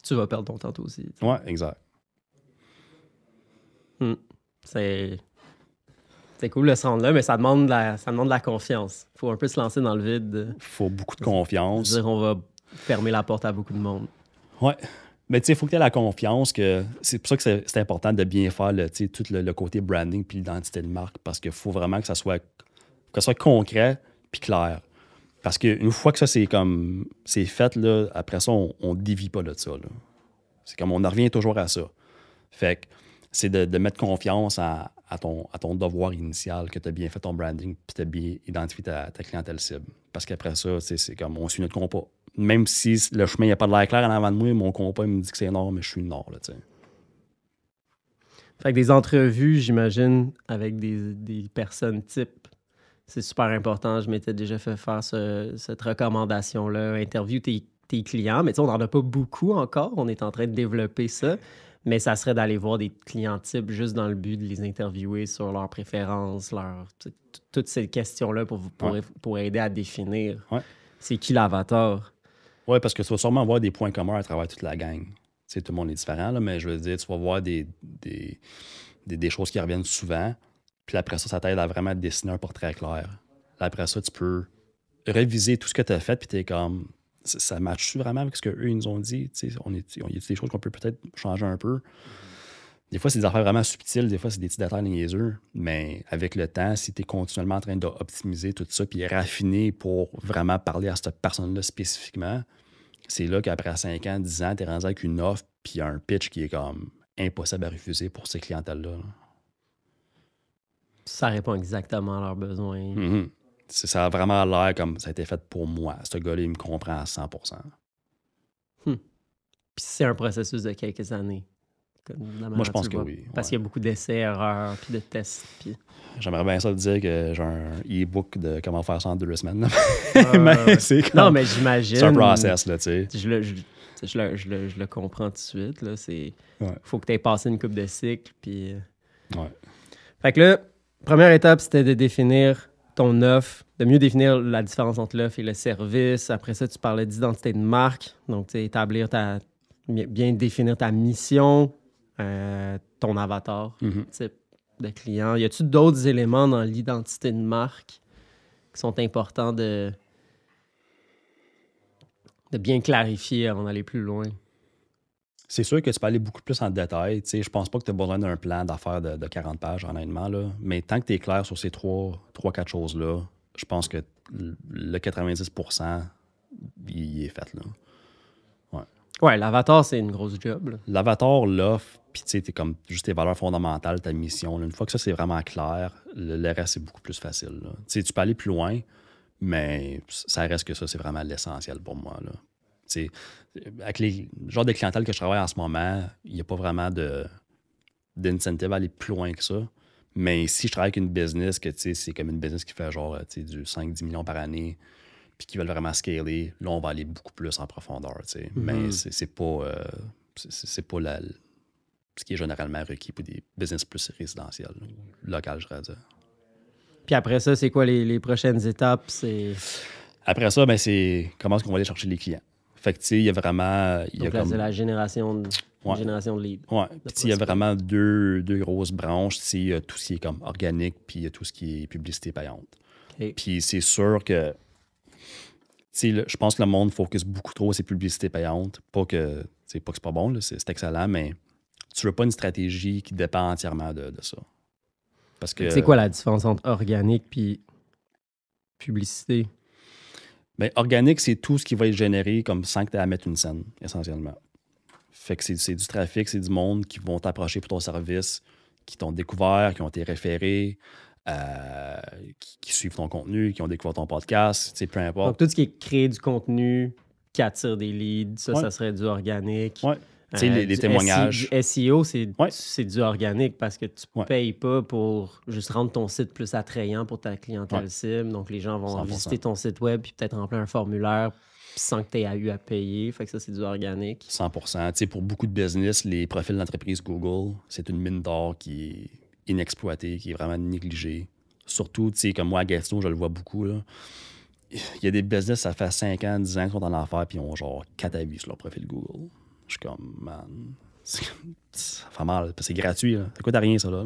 [SPEAKER 2] Tu vas perdre ton temps toi aussi.
[SPEAKER 1] Ouais, exact.
[SPEAKER 2] C'est cool de se rendre là, mais ça demande de la confiance. Il faut un peu se lancer dans le vide.
[SPEAKER 1] Il faut beaucoup de confiance.
[SPEAKER 2] Dire on va fermer la porte à beaucoup de monde.
[SPEAKER 1] Ouais. Mais tu sais, il faut que tu aies la confiance que... C'est pour ça que c'est important de bien faire tout le côté branding puis l'identité de marque, parce qu'il faut vraiment que ça soit concret puis clair. Parce qu'une fois que ça, c'est fait, là, après ça, on ne dévie pas de ça. Là. C'est comme on en revient toujours à ça. Fait que c'est de mettre confiance à ton devoir initial, que tu as bien fait ton branding puis tu as bien identifié ta clientèle cible. Parce qu'après ça, c'est comme on suit notre compas. Même si le chemin n'a pas de l'air clair en avant de moi, mon compas il me dit que c'est nord, mais je suis nord. Là, t'sais.
[SPEAKER 2] Fait que des entrevues, j'imagine, avec des personnes types, c'est super important. Je m'étais déjà fait faire cette recommandation-là. Interview tes clients, mais on n'en a pas beaucoup encore. On est en train de développer ça. Mais ça serait d'aller voir des clients types just dans le but de les interviewer sur leurs préférences, toutes ces questions-là pour aider à définir c'est qui l'avatar.
[SPEAKER 1] Oui, parce que tu vas sûrement avoir des points communs à travers toute la gang. T'sais, tout le monde est différent, là, mais je veux dire, tu vas voir des choses qui reviennent souvent. Puis après ça t'aide à vraiment dessiner un portrait clair. Là, après ça, tu peux réviser tout ce que tu as fait, puis tu es comme, ça matche vraiment avec ce qu'eux, ils nous ont dit? Il y a des choses qu'on peut peut-être changer un peu. Des fois, c'est des affaires vraiment subtiles, des fois, c'est des petits détails niaiseux, mais avec le temps, si tu es continuellement en train d'optimiser tout ça, puis raffiner pour vraiment parler à cette personne-là spécifiquement, c'est là qu'après 5 ans, 10 ans, tu es rendu avec une offre, puis un pitch qui est comme impossible à refuser pour ces clientèles-là.
[SPEAKER 2] Ça répond exactement à leurs besoins.
[SPEAKER 1] Mm-hmm. Ça a vraiment l'air comme ça a été fait pour moi. Ce gars-là, il me comprend à 100%.
[SPEAKER 2] Puis c'est un processus de quelques années.
[SPEAKER 1] Moi, je pense que oui.
[SPEAKER 2] Parce qu'il y a beaucoup d'essais, erreurs, puis de tests. Puis...
[SPEAKER 1] J'aimerais bien ça te dire que j'ai un e-book de comment faire ça en 2 semaines.
[SPEAKER 2] C'est comme... Non, mais j'imagine...
[SPEAKER 1] C'est un process, là, tu sais.
[SPEAKER 2] Je le comprends tout de suite. Là. Faut que tu aies passé une couple de cycles, puis...
[SPEAKER 1] Ouais.
[SPEAKER 2] Fait que là, première étape, c'était de définir ton offre, de mieux définir la différence entre l'offre et le service. Après ça, tu parlais d'identité de marque. Donc, tu sais, bien définir ta mission, ton avatar, type de client. Y a-tu d'autres éléments dans l'identité de marque qui sont importants de bien clarifier avant d'aller plus loin?
[SPEAKER 1] C'est sûr que tu peux aller beaucoup plus en détail. Je pense pas que tu as besoin d'un plan d'affaires de 40 pages, honnêtement. Là. Mais tant que tu es clair sur ces 3-4 choses-là, je pense que le 90%, il est fait. Là.
[SPEAKER 2] Ouais, l'avatar, c'est une grosse job. Là.
[SPEAKER 1] L'avatar, l'offre, puis tu sais, t'es comme juste tes valeurs fondamentales, ta mission. Là. Une fois que ça, c'est vraiment clair, le reste, c'est beaucoup plus facile. Là. Tu peux aller plus loin, mais ça reste que ça, c'est vraiment l'essentiel pour moi. Là. Avec les genres de clientèle que je travaille en ce moment, il n'y a pas vraiment d'incentive à aller plus loin que ça. Mais si je travaille avec une business que c'est comme une business qui fait genre du 5-10 millions par année, puis qui veulent vraiment scaler, là, on va aller beaucoup plus en profondeur. Mais c'est pas ce qui est généralement requis pour des business plus résidentiels, local, je dirais dire.
[SPEAKER 2] Puis après ça, c'est quoi les prochaines étapes?
[SPEAKER 1] Après ça, c'est comment est-ce qu'on va aller chercher les clients. Fait que, tu sais, il y a vraiment...
[SPEAKER 2] Donc là, c'est la génération de leads.
[SPEAKER 1] Ouais. Puis, il y a vraiment deux grosses branches. Il y a tout ce qui est comme organique, puis il y a tout ce qui est publicité payante.
[SPEAKER 2] Okay.
[SPEAKER 1] Puis, c'est sûr que... je pense que le monde focus beaucoup trop sur ces publicités payantes. Pas que c'est pas bon, là, c'est excellent, mais tu veux pas une stratégie qui dépend entièrement de ça. Parce que...
[SPEAKER 2] C'est quoi la différence entre organique puis publicité?
[SPEAKER 1] Bien, organique, c'est tout ce qui va être généré comme sans que tu aies à mettre une scène, essentiellement. Fait que c'est du trafic, c'est du monde qui vont t'approcher pour ton service, qui t'ont découvert, qui ont été référés, qui suivent ton contenu, qui ont découvert ton podcast, peu importe.
[SPEAKER 2] Donc, tout ce qui est créer du contenu qui attire des leads, ça serait du organique.
[SPEAKER 1] Oui. Les témoignages.
[SPEAKER 2] Du SEO, c'est du organique parce que tu ne payes pas pour juste rendre ton site plus attrayant pour ta clientèle cible. Donc, les gens vont 100%. Visiter ton site web puis peut-être remplir un formulaire sans que tu aies eu à payer. Fait que ça, c'est du organique.
[SPEAKER 1] 100%. Pour beaucoup de business, les profils d'entreprise Google, c'est une mine d'or qui est inexploitée, qui est vraiment négligée. Surtout, comme moi, à Gatineau, je le vois beaucoup. Là. Il y a des business, ça fait 5 ans, 10 ans qu'ils sont en affaires puis ils ont genre 4 avis sur leur profil Google. Je suis comme, man, ça fait mal, c'est gratuit, là. Ça coûte à rien, ça, là.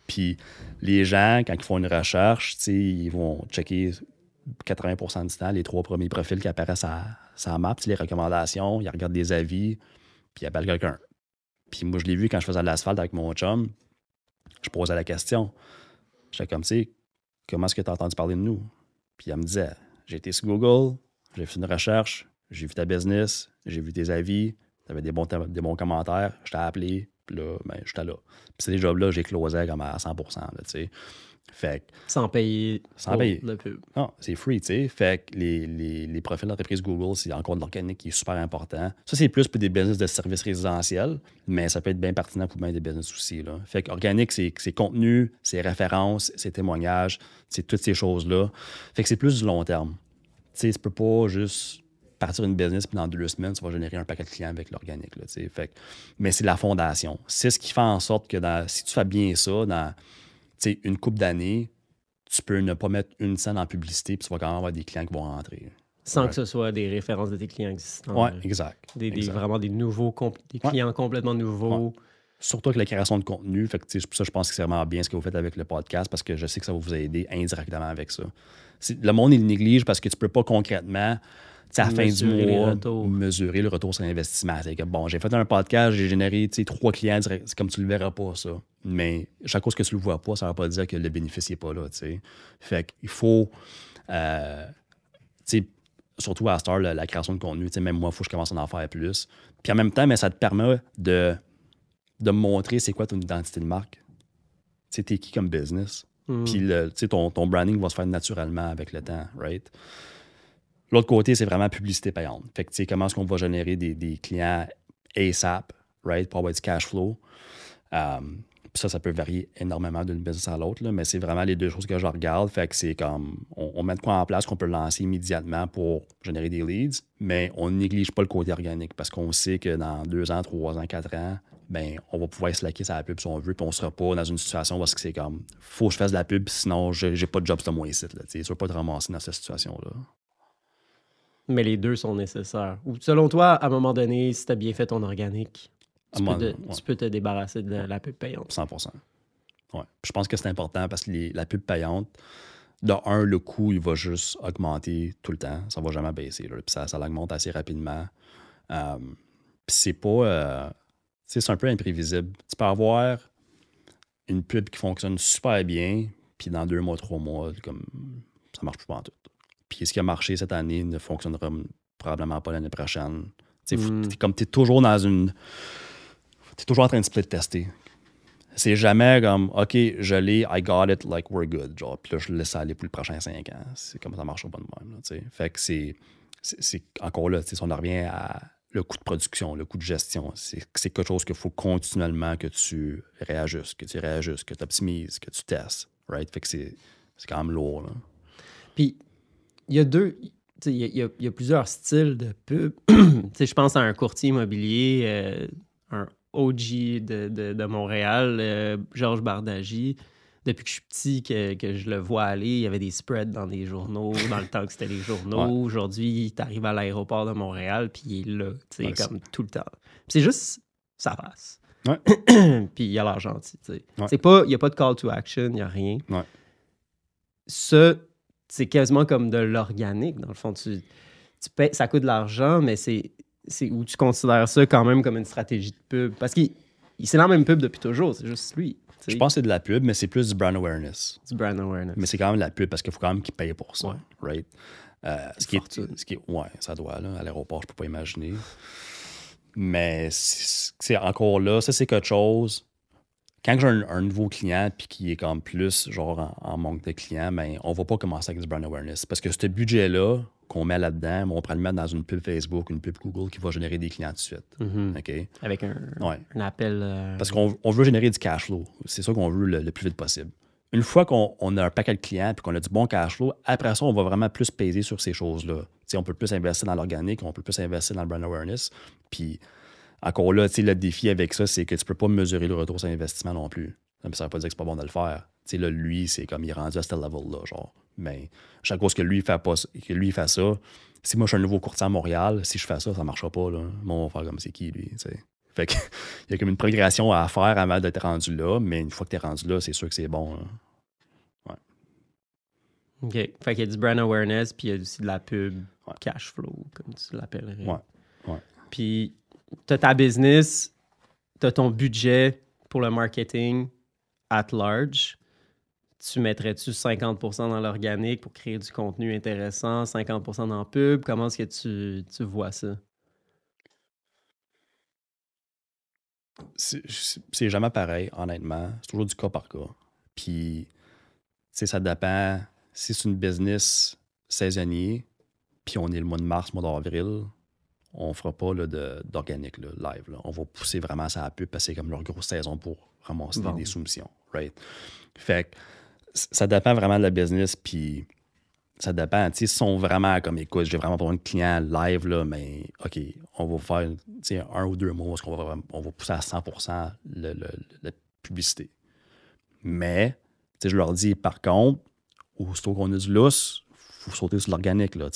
[SPEAKER 1] Puis les gens, quand ils font une recherche, ils vont checker 80% du temps les 3 premiers profils qui apparaissent à la map, les recommandations, ils regardent des avis, puis ils appellent quelqu'un. Puis moi, je l'ai vu quand je faisais de l'asphalte avec mon chum, je posais la question. J'étais comme, comment est-ce que tu as entendu parler de nous? Puis elle me disait, j'ai été sur Google, j'ai fait une recherche, j'ai vu ta business, j'ai vu tes avis, tu avais des bons commentaires, je t'ai appelé, puis là, j'étais là. Puis ces jobs-là, j'ai closé comme à 100%, là, tu sais. Fait que,
[SPEAKER 2] sans payer le pub.
[SPEAKER 1] Non, c'est free, tu sais. Fait que les profils d'entreprise Google, c'est encore de l'organique qui est super important. Ça, c'est plus pour des business de services résidentiels, mais ça peut être bien pertinent pour bien des business aussi, là. Fait que organique, c'est contenu, c'est références, c'est témoignages, c'est toutes ces choses-là. Fait que c'est plus du long terme. Tu sais, tu peux pas juste partir une business, puis dans 2 semaines, tu vas générer un paquet de clients avec l'organique. Là, mais c'est la fondation. C'est ce qui fait en sorte que si tu fais bien ça, dans une couple d'années, tu peux ne pas mettre une scène en publicité, puis tu vas quand même avoir des clients qui vont rentrer.
[SPEAKER 2] Sans que ce soit des références de tes clients existants.
[SPEAKER 1] Oui, exact.
[SPEAKER 2] Vraiment des nouveaux, des clients complètement nouveaux.
[SPEAKER 1] surtout avec la création de contenu. Fait que, tu sais, pour ça, je pense que c'est vraiment bien ce que vous faites avec le podcast parce que je sais que ça va vous aider indirectement avec ça. Le monde, il néglige parce que tu peux pas concrètement, à la fin du mois, mesurer le retour sur l'investissement. C'est que, bon, j'ai fait un podcast, j'ai généré 3 clients, c'est comme tu le verras pas, ça. Mais chaque chose que tu le vois pas, ça ne va pas dire que le bénéfice n'est pas là, tu sais. Fait qu'il faut, surtout à Star, la création de contenu, même moi, il faut que je commence à en faire plus. Puis en même temps, mais ça te permet de montrer c'est quoi ton identité de marque. Tu sais, t'es qui comme business. Puis ton branding va se faire naturellement avec le temps, right? L'autre côté, c'est vraiment publicité payante. Fait que, tu sais, comment est-ce qu'on va générer des clients ASAP, right, pour avoir du cash flow. Puis ça peut varier énormément d'une business à l'autre, mais c'est vraiment les deux choses que je regarde. Fait que c'est comme, on met de quoi en place qu'on peut lancer immédiatement pour générer des leads, mais on ne néglige pas le côté organique parce qu'on sait que dans 2 ans, 3 ans, 4 ans, ben, on va pouvoir slacker sur la pub si on veut, puis on ne sera pas dans une situation où c'est comme, faut que je fasse de la pub, sinon j'ai pas de job sur moi ici. Tu ne vas pas te ramasser dans cette situation-là.
[SPEAKER 2] Mais les deux sont nécessaires. Ou selon toi, à un moment donné, si tu as bien fait ton organique, tu peux te débarrasser de la pub payante. 100%.
[SPEAKER 1] Ouais. Je pense que c'est important parce que la pub payante, de un, le coût, il va juste augmenter tout le temps. Ça ne va jamais baisser. Là. Puis ça augmente assez rapidement. Puis c'est pas... c'est un peu imprévisible. Tu peux avoir une pub qui fonctionne super bien, puis dans 2 mois, 3 mois, comme ça marche plus pas en tout. Puis ce qui a marché cette année ne fonctionnera probablement pas l'année prochaine. Comme tu es toujours dans une... Tu es toujours en train de split tester. C'est jamais comme, OK, je l'ai, I got it, like we're good. Genre, puis là, je laisse ça aller pour les prochains 5 ans. C'est comme ça marche pas de même. Là, fait que c'est encore là, si on en revient à le coût de production, le coût de gestion, c'est quelque chose qu'il faut continuellement que tu réajustes, que tu optimises, que tu testes. Right? Fait que c'est quand même lourd. Là.
[SPEAKER 2] Puis, il y a il y a plusieurs styles de pub. Je pense à un courtier immobilier, un OG de Montréal, Georges Bardagy. Depuis que je suis petit, que je le vois aller, il y avait des spreads dans des journaux, dans le temps que c'était les journaux. Ouais. Aujourd'hui, tu arrives à l'aéroport de Montréal, puis il est là, comme tout le temps. Puis c'est juste sa face.
[SPEAKER 1] Ouais.
[SPEAKER 2] Puis il a l'air gentil.
[SPEAKER 1] Ouais.
[SPEAKER 2] Il n'y a pas de call to action, il n'y a rien.
[SPEAKER 1] Ouais.
[SPEAKER 2] Ça, c'est quasiment comme de l'organique. Dans le fond, tu payes, ça coûte de l'argent, mais c'est où tu considères ça quand même comme une stratégie de pub. Parce qu'il c'est la même pub depuis toujours, c'est juste lui.
[SPEAKER 1] Je pense que c'est de la pub, mais c'est plus du brand awareness.
[SPEAKER 2] Du brand awareness.
[SPEAKER 1] Mais c'est quand même de la pub parce qu'il faut quand même qu'il paye pour ça.
[SPEAKER 2] Ouais.
[SPEAKER 1] Right? Ouais, ça doit, là. À l'aéroport, je peux pas imaginer. Mais c'est encore là, ça, c'est quelque chose. Quand j'ai un nouveau client puis qui est comme plus genre en manque de clients, ben, on va pas commencer avec du brand awareness. Parce que ce budget-là qu'on met là-dedans, on pourrait le mettre dans une pub Facebook, une pub Google qui va générer des clients tout de suite.
[SPEAKER 2] Mm-hmm.
[SPEAKER 1] Okay?
[SPEAKER 2] Avec un appel.
[SPEAKER 1] Parce qu'on veut générer du cash flow. C'est ça qu'on veut le plus vite possible. Une fois qu'on a un paquet de clients et qu'on a du bon cash flow, après ça, on va vraiment plus peser sur ces choses-là. T'sais, on peut plus investir dans l'organique, on peut plus investir dans le brand awareness. Puis encore là, le défi avec ça, c'est que tu peux pas mesurer le retour sur investissement non plus. Ça veut pas dire que c'est pas bon de le faire. Là, lui, c'est comme il est rendu à ce level-là, genre. Mais chaque fois que lui fait ça, si moi je suis un nouveau courtier à Montréal, si je fais ça, ça marchera pas. Là. Moi, on va faire comme c'est qui, lui. T'sais. Fait que il y a comme une progression à faire avant d'être rendu là, mais une fois que tu es rendu là, c'est sûr que c'est bon. Là. Ouais.
[SPEAKER 2] OK. Fait qu'il y a du brand awareness, puis il y a aussi de la pub cash flow, comme tu l'appellerais.
[SPEAKER 1] Ouais.
[SPEAKER 2] Puis tu as ta business, tu as ton budget pour le marketing at large. Tu mettrais-tu 50% dans l'organique pour créer du contenu intéressant, 50% dans la pub? Comment est-ce que tu vois ça?
[SPEAKER 1] C'est jamais pareil, honnêtement. C'est toujours du cas par cas. Puis, ça dépend. Si c'est une business saisonnier, puis on est le mois de mars, mois d'avril, on fera pas là, d'organique live. Là. On va pousser vraiment ça à la pub parce que c'est comme leur grosse saison pour ramasser des soumissions. Right? Fait que ça dépend vraiment de la business, puis ça dépend. S'ils sont vraiment comme, écoute, j'ai vraiment besoin de clients live, là, mais OK, on va faire 1 ou 2 mois parce on va pousser à 100% la publicité. Mais, je leur dis, par contre, aussitôt qu'on a du lousse, il faut sauter sur l'organique, là,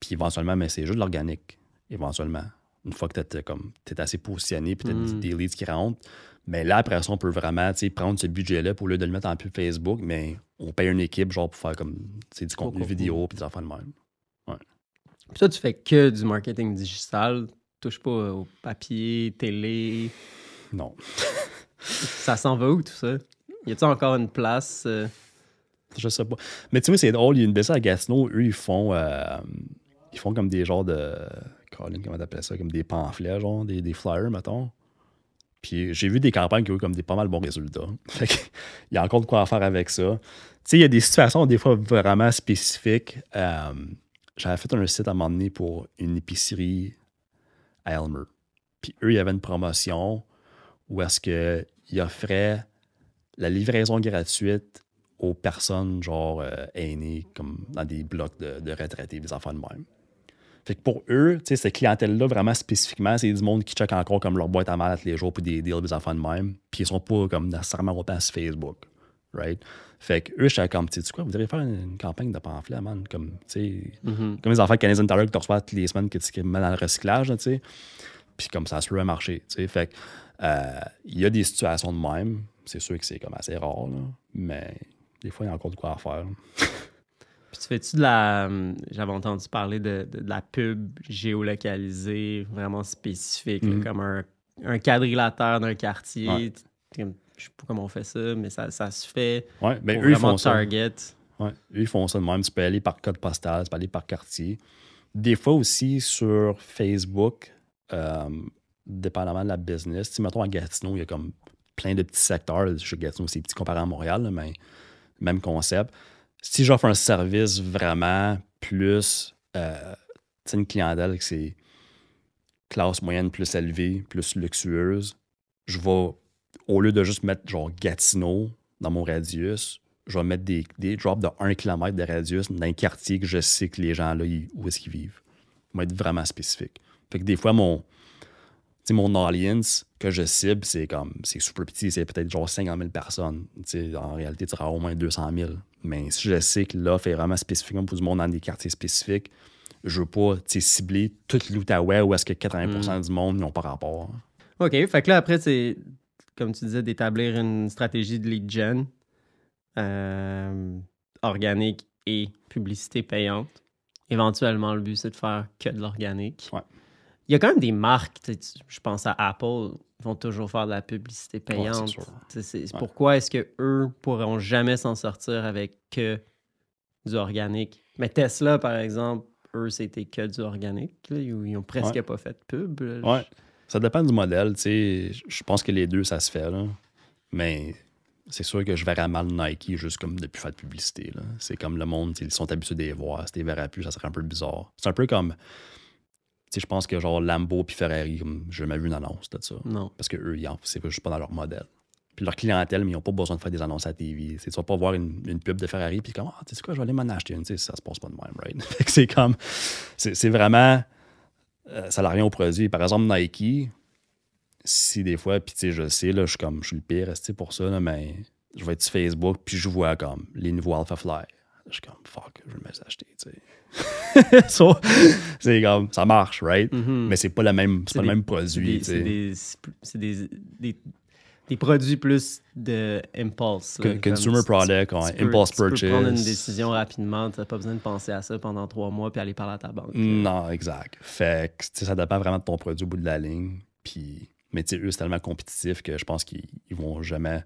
[SPEAKER 1] puis éventuellement, mais c'est juste de l'organique, éventuellement. une fois que tu es assez positionné puis tu as des leads qui rentrent. Mais là, après ça, on peut vraiment prendre ce budget-là pour lieu de le mettre en pub Facebook, mais on paye une équipe genre pour faire comme du contenu vidéo puis des affaires de même. Ouais.
[SPEAKER 2] Puis toi, tu fais que du marketing digital. Touche pas au papier, télé.
[SPEAKER 1] Non.
[SPEAKER 2] Ça s'en va où tout ça? Y a-t-il encore une place?
[SPEAKER 1] Je sais pas. Mais tu vois, c'est drôle, il y a une baisse à Gatineau, eux, ils font comme des genres de. Colin, comment t'appelles ça? Comme des pamphlets, genre, des flyers, mettons. Puis j'ai vu des campagnes qui ont eu comme des pas mal bons résultats. Fait qu'il y a encore de quoi faire avec ça. Tu sais, il y a des situations des fois vraiment spécifiques. J'avais fait un site à un moment donné pour une épicerie à Elmer. Puis eux, il y avait une promotion où est-ce qu'ils offraient la livraison gratuite aux personnes genre aînées, comme dans des blocs de retraités, des enfants de même. Fait que pour eux, tu sais, cette clientèle-là, vraiment spécifiquement, c'est du monde qui check encore comme leur boîte à mal tous les jours pour des deals des enfants de même. Puis ils sont pas comme nécessairement autant sur Facebook. Right? Fait que eux, j'étais comme, tu sais quoi, vous devriez faire une campagne de pamphlets, man. Comme, tu sais, comme les enfants de Canadian Tire que tu reçois toutes les semaines que tu mets dans le recyclage, tu sais. Puis comme ça se peut marcher, tu sais. Fait que il y a des situations de même. C'est sûr que c'est comme assez rare, là. Mais des fois, il y a encore de quoi à faire.
[SPEAKER 2] Puis tu fais-tu de la... J'avais entendu parler de la pub géolocalisée, vraiment spécifique, là, comme un quadrilatère d'un quartier.
[SPEAKER 1] Ouais.
[SPEAKER 2] Je sais pas comment on fait ça, mais ça se fait
[SPEAKER 1] Ouais, mais
[SPEAKER 2] pour
[SPEAKER 1] eux, ils
[SPEAKER 2] vraiment
[SPEAKER 1] font ça.
[SPEAKER 2] target.
[SPEAKER 1] Ouais, eux, ils font ça de même. Tu peux aller par code postal, tu peux aller par quartier. Des fois aussi sur Facebook, dépendamment de la business. Tu sais, mettons à Gatineau, il y a comme plein de petits secteurs. Chez Gatineau, c'est petit comparé à Montréal, là, mais même concept. Si j'offre un service vraiment plus, une clientèle que c'est classe moyenne plus élevée, plus luxueuse, je vais, au lieu de juste mettre genre Gatineau dans mon radius, je vais mettre des drops de 1 km de radius dans un quartier que je sais que les gens là, où est-ce qu'ils vivent. Ça va être vraiment spécifique. Fait que des fois, mon audience que je cible, c'est super petit, c'est peut-être genre 50 000 personnes. T'sais, en réalité, tu auras au moins 200 000. Mais si je sais que l'offre est vraiment spécifiquement pour du monde dans des quartiers spécifiques, je veux pas cibler toute l'Outaouais où est-ce que 80% du monde n'ont pas rapport.
[SPEAKER 2] OK. Fait que là, après, c'est, comme tu disais, d'établir une stratégie de lead gen organique et publicité payante. Éventuellement, le but, c'est de faire que de l'organique.
[SPEAKER 1] Ouais.
[SPEAKER 2] Il y a quand même des marques, je pense à Apple, ils vont toujours faire de la publicité payante.
[SPEAKER 1] Ouais, c'est sûr.
[SPEAKER 2] Pourquoi est-ce qu'eux pourront jamais s'en sortir avec que du organique? Mais Tesla, par exemple, eux, c'était que du organique. Là, ils ont presque pas fait de pub. Là.
[SPEAKER 1] Ouais. Ça dépend du modèle. Je pense que les deux, ça se fait. Là. Mais c'est sûr que je verrais mal Nike juste comme de plus faire de publicité. Là. C'est comme le monde, ils sont habitués de les voir. Si tu les verrais plus, ça serait un peu bizarre. C'est un peu comme... je pense que genre Lambo puis Ferrari, j'ai jamais vu une annonce de ça.
[SPEAKER 2] Non.
[SPEAKER 1] Parce qu'eux, c'est juste pas dans leur modèle. Puis leur clientèle, mais ils n'ont pas besoin de faire des annonces à la TV. Tu vas pas voir une pub de Ferrari puis comme, tu sais quoi, je vais aller m'en acheter une. Ça se passe pas de même, right? Fait que c'est comme, c'est vraiment, ça n'a rien au produit. Par exemple, Nike, si des fois, puis tu sais, je sais, là, je suis le pire pour ça, là, mais je vais être sur Facebook puis je vois comme les nouveaux Alpha Fly. Je suis comme, fuck, je vais me les acheter, tu sais. So, c'est comme, ça marche, right? Mais c'est pas le même, pas le même produit.
[SPEAKER 2] C'est des produits plus de impulse.
[SPEAKER 1] Consumer product, impulse purchase.
[SPEAKER 2] Tu peux prendre une décision rapidement, tu n'as pas besoin de penser à ça pendant 3 mois puis aller parler à ta banque.
[SPEAKER 1] Non, exact. Fait que ça dépend vraiment de ton produit au bout de la ligne. Puis, mais eux, c'est tellement compétitif que je pense qu'ils vont jamais...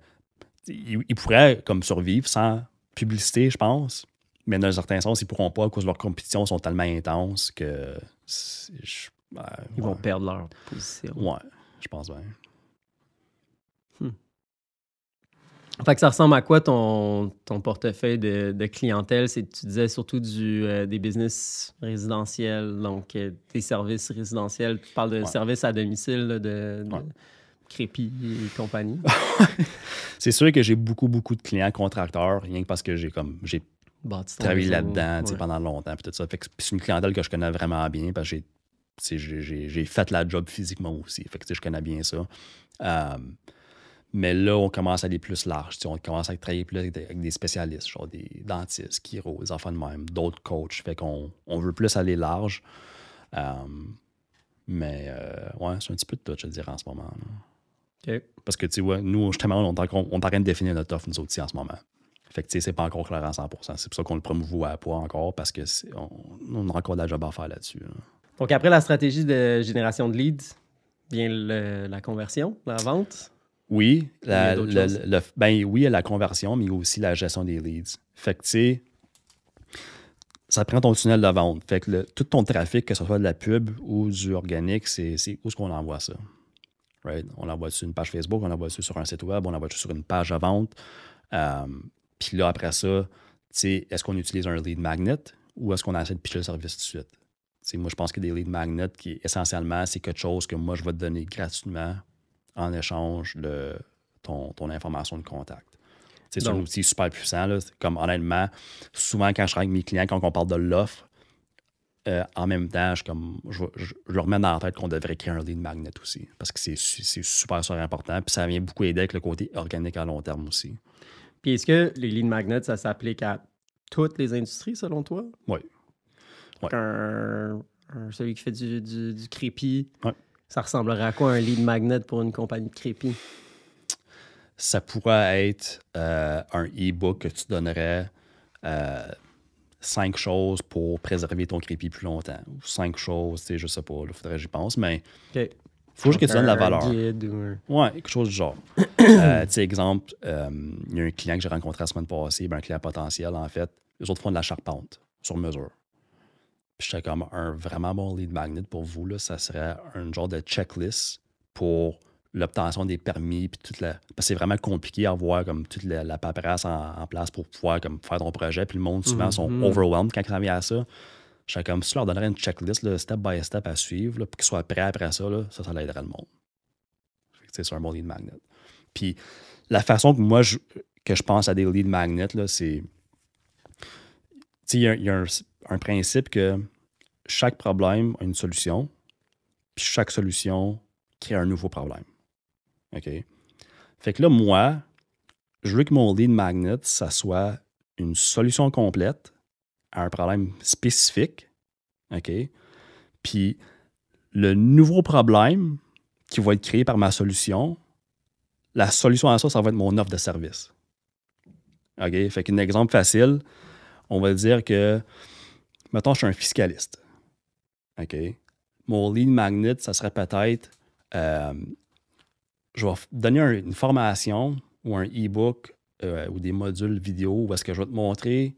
[SPEAKER 1] Ils pourraient comme survivre sans publicité, je pense. Mais dans un certain sens, ils pourront pas à cause de leurs compétitions sont tellement intenses que...
[SPEAKER 2] Ils vont perdre leur position.
[SPEAKER 1] Ouais, je pense bien.
[SPEAKER 2] Fait que ça ressemble à quoi ton portefeuille de clientèle? Tu disais surtout des business résidentiels, donc des services résidentiels. Tu parles de services à domicile, là, de Crépi et compagnie.
[SPEAKER 1] C'est sûr que j'ai beaucoup de clients contracteurs, rien que parce que j'ai travaillé là-dedans pendant longtemps. Puis tout ça. Fait que c'est une clientèle que je connais vraiment bien parce que j'ai fait la job physiquement aussi. Fait que je connais bien ça. Mais là, on commence à aller plus large. On commence à travailler plus avec des spécialistes, genre des dentistes, chiro, des enfants de même, d'autres coachs. Fait qu'on veut plus aller large. Mais ouais, c'est un petit peu de tout, je te dirais, en ce moment. Là.
[SPEAKER 2] OK.
[SPEAKER 1] Parce que, tu sais, ouais, nous, justement, on est en train de définir notre offre, nous autres, en ce moment. Fait que, tu sais, c'est pas encore clair à 100%. C'est pour ça qu'on le promouvoit pas encore, parce que on a encore de la job à faire là-dessus. Là.
[SPEAKER 2] Donc, après la stratégie de génération de leads, vient la conversion, la vente.
[SPEAKER 1] Oui,
[SPEAKER 2] Il y a d'autres choses.
[SPEAKER 1] oui, il y a la conversion, mais il y a aussi la gestion des leads. Fait que, tu sais, ça prend ton tunnel de vente. Fait que tout ton trafic, que ce soit de la pub ou du organique, c'est où est-ce qu'on envoie ça? Right? On l'envoie sur une page Facebook, on l'envoie sur un site web, on l'envoie sur une page de vente. Puis là, après ça, est-ce qu'on utilise un lead magnet ou est-ce qu'on essaie de pitcher le service tout de suite? T'sais, moi, je pense que des lead magnets, qui essentiellement, c'est quelque chose que moi, je vais te donner gratuitement en échange de ton information de contact. C'est un outil super puissant. Là. Comme honnêtement, souvent, quand je travaille avec mes clients, quand on parle de l'offre, en même temps, je leur mets dans la tête qu'on devrait créer un lead magnet aussi. Parce que c'est super, super important. Puis ça vient beaucoup aider avec le côté organique à long terme aussi.
[SPEAKER 2] Puis est-ce que les lead magnets, ça s'applique à toutes les industries, selon toi?
[SPEAKER 1] Oui. Ouais.
[SPEAKER 2] Celui qui fait du crépi,
[SPEAKER 1] ouais.
[SPEAKER 2] Ça ressemblerait à quoi un lead magnet pour une compagnie de crépi?
[SPEAKER 1] Ça pourrait être un e-book que tu donnerais 5 choses pour préserver ton crépi plus longtemps. Ou 5 choses, je sais pas, il faudrait que j'y pense, mais il faut juste que tu donnes la valeur.
[SPEAKER 2] Guide ou...
[SPEAKER 1] Ouais, quelque chose du genre. Exemple, il y a un client que j'ai rencontré la semaine passée, un client potentiel, en fait. Les autres font de la charpente sur mesure. Puis j'étais comme un vraiment bon lead magnet pour vous, là, ça serait un genre de checklist pour l'obtention des permis. Puis parce que c'est vraiment compliqué à avoir comme toute la paperasse en place pour pouvoir comme, faire ton projet. Puis le monde, souvent, sont overwhelmed quand ça vient à ça. J'étais comme, si tu leur donnerais une checklist, là, step by step à suivre, là, pour qu'ils soient prêts après ça, là, ça l'aiderait le monde. C'est un bon lead magnet. Puis la façon que moi, que je pense à des lead magnets, là, c'est... Il y a un principe que chaque problème a une solution, puis chaque solution crée un nouveau problème. OK? Fait que là, moi, je veux que mon lead magnet, ça soit une solution complète à un problème spécifique. OK? Puis le nouveau problème qui va être créé par ma solution, la solution à ça, ça va être mon offre de service. OK? Fait qu'un exemple facile, on va dire que, mettons, je suis un fiscaliste. OK? Mon lead magnet, ça serait peut-être, je vais donner une formation ou un e-book ou des modules vidéo où est-ce que je vais te montrer,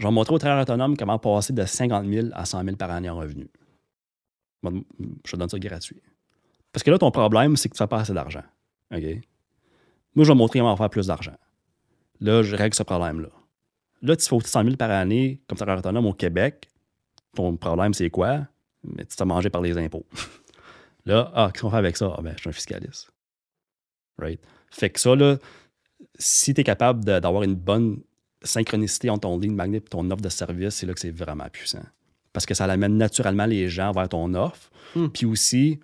[SPEAKER 1] au travailleur autonome comment passer de 50 000 à 100 000 par année en revenus. Je te donne ça gratuit. Parce que là, ton problème, c'est que tu n'as pas assez d'argent. OK? Moi, je vais te montrer comment faire plus d'argent. Là, je règle ce problème-là. Là, tu fais 100 000 par année comme travailleur autonome au Québec. Ton problème, c'est quoi? Mais tu t'as mangé par les impôts. Là, qu'est-ce qu'on fait avec ça? Je suis un fiscaliste. Right? Fait que ça, là, si tu es capable d'avoir une bonne synchronicité entre ton lead magnet et ton offre de service, c'est là que c'est vraiment puissant. Parce que ça amène naturellement les gens vers ton offre. Puis aussi,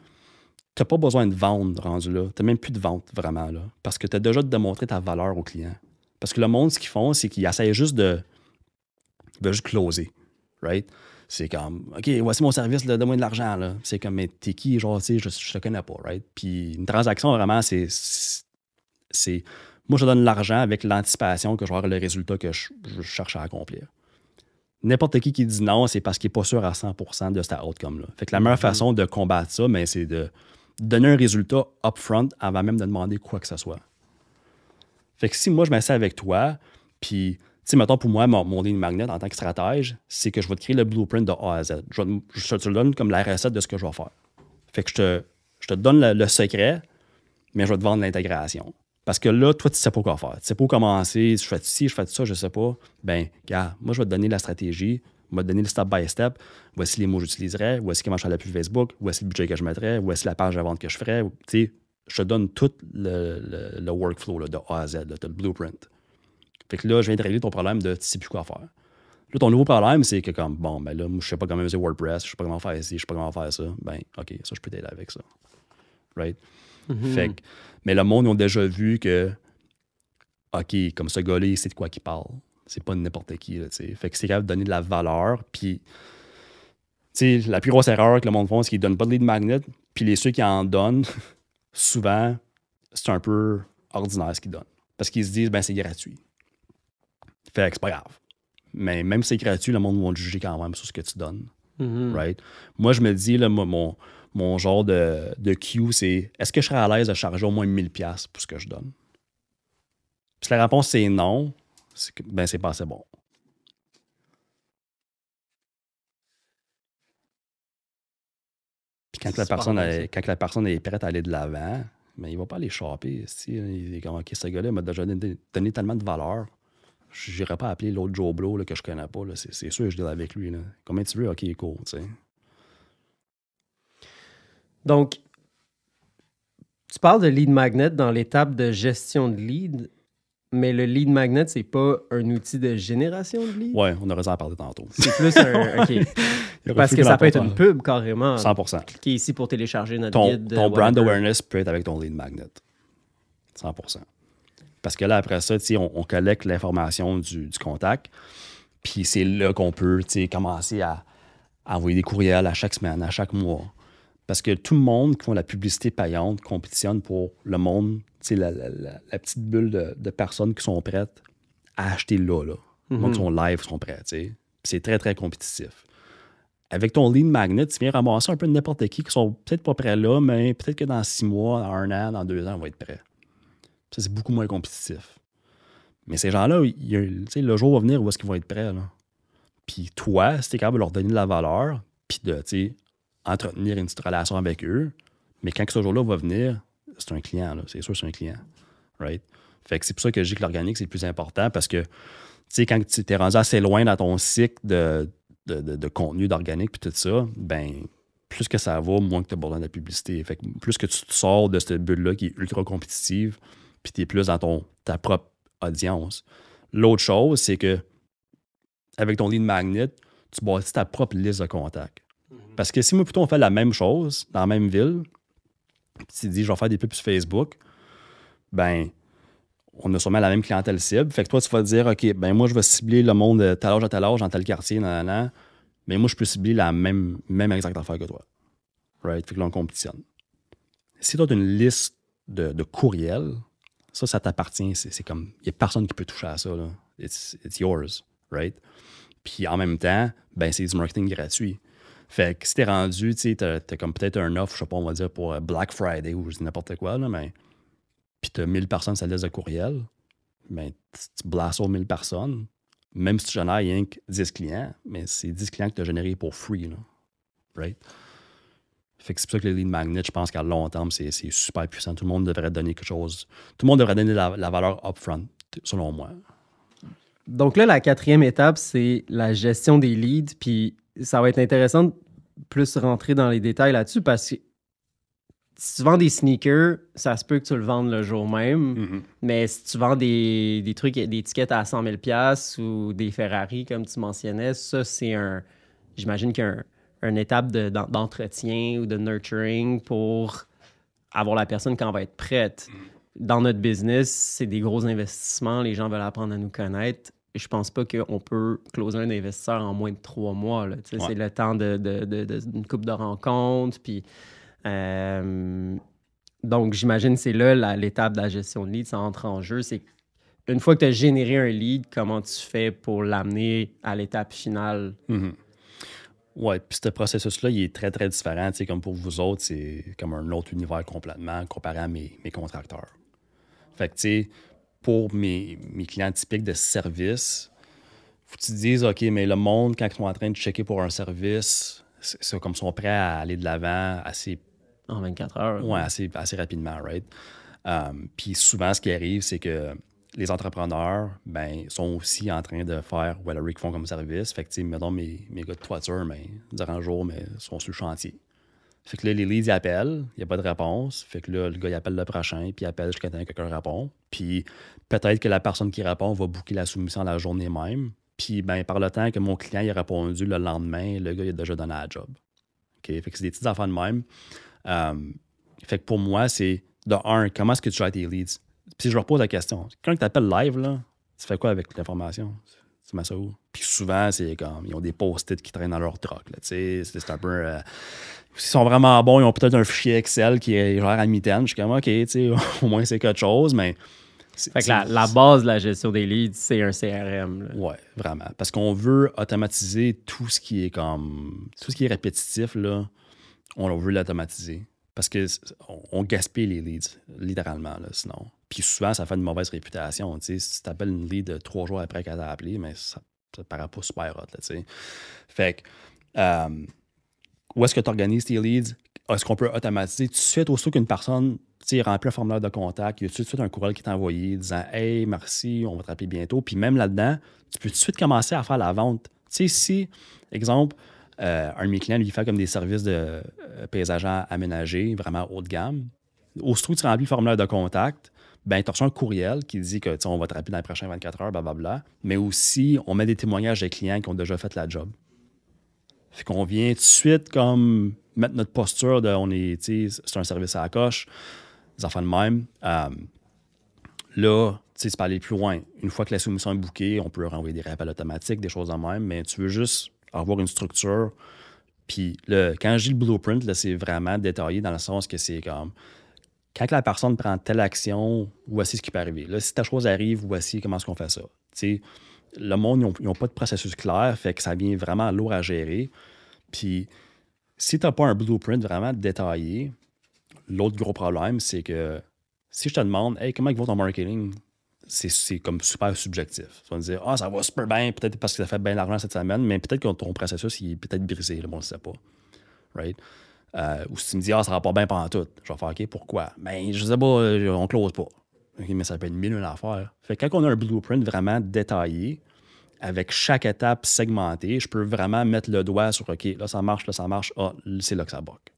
[SPEAKER 1] tu n'as pas besoin de vendre rendu là. Tu n'as même plus de vente vraiment là. Parce que tu as déjà démontré ta valeur au client. Parce que le monde, ce qu'ils font, c'est qu'ils essayent juste Ils veulent juste closer. Right? C'est comme, OK, voici mon service, là, donne-moi de l'argent. Là. C'est comme, mais t'es qui? Genre, tu sais, je te connais pas. Right? Puis une transaction, vraiment, c'est moi, je donne l'argent avec l'anticipation que je vais avoir le résultat que je cherche à accomplir. N'importe qui dit non, c'est parce qu'il n'est pas sûr à 100% de cet outcome-là. Fait que la meilleure façon de combattre ça, c'est de donner un résultat upfront avant même de demander quoi que ce soit. Fait que si moi, je m'assieds avec toi, puis, tu sais, mettons, pour moi, mon lead magnet en tant que stratège, c'est que je vais te créer le blueprint de A à Z. Je te le donne comme la recette de ce que je vais faire. Fait que je te donne le secret, mais je vais te vendre l'intégration. Parce que là, toi, tu ne sais pas quoi faire. Tu ne sais pas où commencer. Je fais ci, je fais ça, je ne sais pas. Ben, gars, moi, je vais te donner la stratégie. Je vais te donner le step by step. Voici les mots que j'utiliserais. Voici comment je fais la pub Facebook. Voici le budget que je mettrais. Voici la page de vente que je ferais. Tu sais, je te donne tout le workflow là, de A à Z, là, le blueprint. Fait que là, je viens de régler ton problème de tu ne sais plus quoi faire. Là, ton nouveau problème, c'est que comme, bon, ben là, moi, je ne sais pas comment utiliser WordPress, je ne sais pas comment faire ci, je ne sais pas comment faire ça. Ben, OK, ça, je peux t'aider avec ça. Right? Fait que, mais le monde, ils ont déjà vu que, OK, comme ce gars-là, il sait de quoi qu'il parle. C'est pas n'importe qui, là, tu sais. Fait que c'est capable de donner de la valeur, puis sais, la plus grosse erreur que le monde font, c'est qu'ils ne donnent pas de lead magnet, puis ceux qui en donnent, souvent, c'est un peu ordinaire ce qu'ils donnent. Parce qu'ils se disent, ben c'est gratuit. Fait que c'est pas grave. Mais même si c'est gratuit, le monde va te juger quand même sur ce que tu donnes. Right? Moi, je me dis, là, mon genre de cue, c'est est-ce que je serais à l'aise de charger au moins 1000$ pour ce que je donne? Si la réponse c'est non, c'est pas assez bon. Puis quand la personne est prête à aller de l'avant, ben, il va pas aller choper. Il est comme, OK, ce gars-là m'a déjà donné tellement de valeur. Je n'irai pas appeler l'autre Joe Blow là, que je connais pas. Là. C'est sûr que je deal avec lui. Là. Combien tu veux? OK, cool. T'sais.
[SPEAKER 2] Donc, tu parles de lead magnet dans l'étape de gestion de lead, mais le lead magnet, c'est pas un outil de génération de lead?
[SPEAKER 1] Oui, on aurait dû en parler tantôt.
[SPEAKER 2] C'est plus un... OK. Parce que ça peut être une pub, carrément.
[SPEAKER 1] 100%.
[SPEAKER 2] Cliquez ici pour télécharger notre guide.
[SPEAKER 1] Ton brand awareness peut être avec ton lead magnet. 100%. Parce que là, après ça, on collecte l'information du contact. Puis c'est là qu'on peut commencer à envoyer des courriels à chaque semaine, à chaque mois. Parce que tout le monde qui font la publicité payante compétitionne pour le monde, la petite bulle de personnes qui sont prêtes à acheter là. Le monde qui sont live sont prêts. Puis c'est très, très compétitif. Avec ton lead magnet, tu viens ramasser un peu de n'importe qui sont peut-être pas prêts là, mais peut-être que dans 6 mois, dans 1 an, dans 2 ans, on va être prêts. Ça, c'est beaucoup moins compétitif. Mais ces gens-là, le jour va venir où est-ce qu'ils vont être prêts. Là. Puis toi, si tu es capable de leur donner de la valeur, puis de entretenir une petite relation avec eux, mais quand ce jour-là va venir, c'est un client. Là. C'est sûr que c'est un client. Right? Fait que c'est pour ça que je dis que l'organique, c'est le plus important parce que quand tu t'es rendu assez loin dans ton cycle de contenu d'organique puis tout ça, ben plus que ça va, moins que tu as besoin de la publicité. Fait que plus que tu te sors de cette bulle-là qui est ultra compétitive, puis tu es plus dans ta propre audience. L'autre chose, c'est que avec ton lead magnet, tu bâtis ta propre liste de contacts. Parce que si moi, plutôt, on fait la même chose dans la même ville, puis tu te dis, je vais faire des pubs sur Facebook, ben on a sûrement la même clientèle cible. Fait que toi, tu vas te dire, OK, ben moi, je vais cibler le monde de tel âge à tel âge, dans tel quartier, mais moi, je peux cibler la même exacte affaire que toi. Right? Fait que là, on compétitionne. Si tu as une liste de courriels, ça t'appartient. C'est comme, il n'y a personne qui peut toucher à ça. Là. It's yours, right? Puis en même temps, ben c'est du marketing gratuit. Fait que si t'es rendu, tu sais, t'as comme peut-être un offre, je sais pas, on va dire pour Black Friday ou je dis n'importe quoi, là, mais puis t'as 1000 personnes sur la liste de courriels, ben tu blasses aux 1000 personnes, même si tu génères rien que 10 clients, mais c'est 10 clients que tu as générés pour free, là, right? Fait que c'est pour ça que les lead magnets, je pense qu'à long terme, c'est super puissant. Tout le monde devrait donner quelque chose. Tout le monde devrait donner la valeur upfront, selon moi.
[SPEAKER 2] Donc là, la 4e étape, c'est la gestion des leads. Puis ça va être intéressant de plus rentrer dans les détails là-dessus parce que si tu vends des sneakers, ça se peut que tu le vendes le jour même. Mais si tu vends des trucs, des tickets à 100 000$ ou des Ferrari, comme tu mentionnais, ça, c'est j'imagine qu'il y a une étape d'entretien ou de nurturing pour avoir la personne quand elle va être prête. Dans notre business, c'est des gros investissements. Les gens veulent apprendre à nous connaître. Et je pense pas qu'on peut closer un investisseur en moins de 3 mois. Là. Ouais. C'est le temps d'une couple de rencontres. Puis, donc, j'imagine que c'est là l'étape de la gestion de lead. Ça entre en jeu. C'est une fois que tu as généré un lead, comment tu fais pour l'amener à l'étape finale?
[SPEAKER 1] Oui, puis ce processus-là, il est très, très différent. T'sais, comme pour vous autres, c'est comme un autre univers complètement comparé à mes contracteurs. Fait que, tu sais, pour mes clients typiques de service, faut que tu te dises, OK, mais le monde, quand ils sont en train de checker pour un service, c'est comme ils sont prêts à aller de l'avant assez...
[SPEAKER 2] En 24 heures.
[SPEAKER 1] Oui, assez rapidement, right? Puis souvent, ce qui arrive, c'est que les entrepreneurs, ben, sont aussi en train de faire whatever qu'ils font comme service. Fait que, tu sais, mettons, mes gars de toiture, ben, durant le jour, mais sont sur le chantier. Fait que là, les leads, ils appellent, il n'y a pas de réponse. Fait que là, le gars, il appelle le prochain, puis il appelle jusqu'à temps que quelqu'un répond. Puis peut-être que la personne qui répond va booker la soumission la journée même. Puis, ben, par le temps que mon client il a répondu le lendemain, le gars, il a déjà donné la job. OK? Fait que c'est des petites affaires de même. Fait que pour moi, c'est, de un, comment est-ce que tu gères tes leads? Puis si je leur pose la question, quand tu t'appelles live, là, tu fais quoi avec l'information? Tu mets ça où? Puis souvent, c'est comme, ils ont des post-it qui traînent dans leur truck, là, tu sais. C'est un peu... s'ils sont vraiment bons, ils ont peut-être un fichier Excel qui est genre à mi-temps. Je suis comme, OK, tu sais, au moins c'est quelque chose, mais...
[SPEAKER 2] Fait que la base de la gestion des leads, c'est un CRM. Là.
[SPEAKER 1] Ouais, vraiment. Parce qu'on veut automatiser tout ce qui est comme... Tout ce qui est répétitif, là, on veut l'automatiser. Parce qu'on gaspille les leads, littéralement, là, sinon. Puis souvent, ça fait une mauvaise réputation. Tu sais, si tu appelles une lead 3 jours après qu'elle t'a appelé, mais ça te paraît pas super hot, là, tu sais. Fait que, où est-ce que tu organises tes leads? Est-ce qu'on peut automatiser tout de suite, aussitôt qu'une personne remplit un formulaire de contact, il y a tout de suite un courriel qui est envoyé disant « Hey, merci, on va te rappeler bientôt. » Puis même là-dedans, tu peux tout de suite commencer à faire la vente. Tu sais, si, exemple, un de mes clients, lui, fait comme des services de paysagers aménagés, vraiment haut de gamme. Aussitôt que tu remplis le formulaire de contact, ben, tu reçois un courriel qui dit que on va te rappeler dans les prochaines 24 heures, blablabla. Mais aussi, on met des témoignages des clients qui ont déjà fait la job. Fait qu'on vient tout de suite comme mettre notre posture de c'est un service à la coche, des enfants de même. Là, c'est pas aller plus loin. Une fois que la soumission est bookée, on peut renvoyer des rappels automatiques, des choses de même, mais tu veux juste avoir une structure. Puis quand je dis le blueprint, là, c'est vraiment détaillé dans le sens que c'est comme quand la personne prend telle action, voici ce qui peut arriver. Là, si ta chose arrive, voici comment est-ce qu'on fait ça. T'sais, le monde, ils n'ont pas de processus clair, fait que ça vient vraiment lourd à gérer. Puis si tu n'as pas un blueprint vraiment détaillé, l'autre gros problème, c'est que si je te demande « Hey, comment va ton marketing? » C'est comme super subjectif. Tu vas me dire « Ah, ça va super bien, peut-être parce que ça fait bien d'argent cette semaine, mais peut-être que ton processus il est peut-être brisé, là, on ne le sait pas. » Right? Ou si tu me dis « Ah, ça va pas bien pendant tout. » Je vais faire « OK, pourquoi? » Ben, je sais pas, on close pas. Okay, mais ça peut être mille une affaires. Fait que quand on a un blueprint vraiment détaillé, avec chaque étape segmentée, je peux vraiment mettre le doigt sur « OK, là, ça marche, ah, c'est là que ça bug. » Tu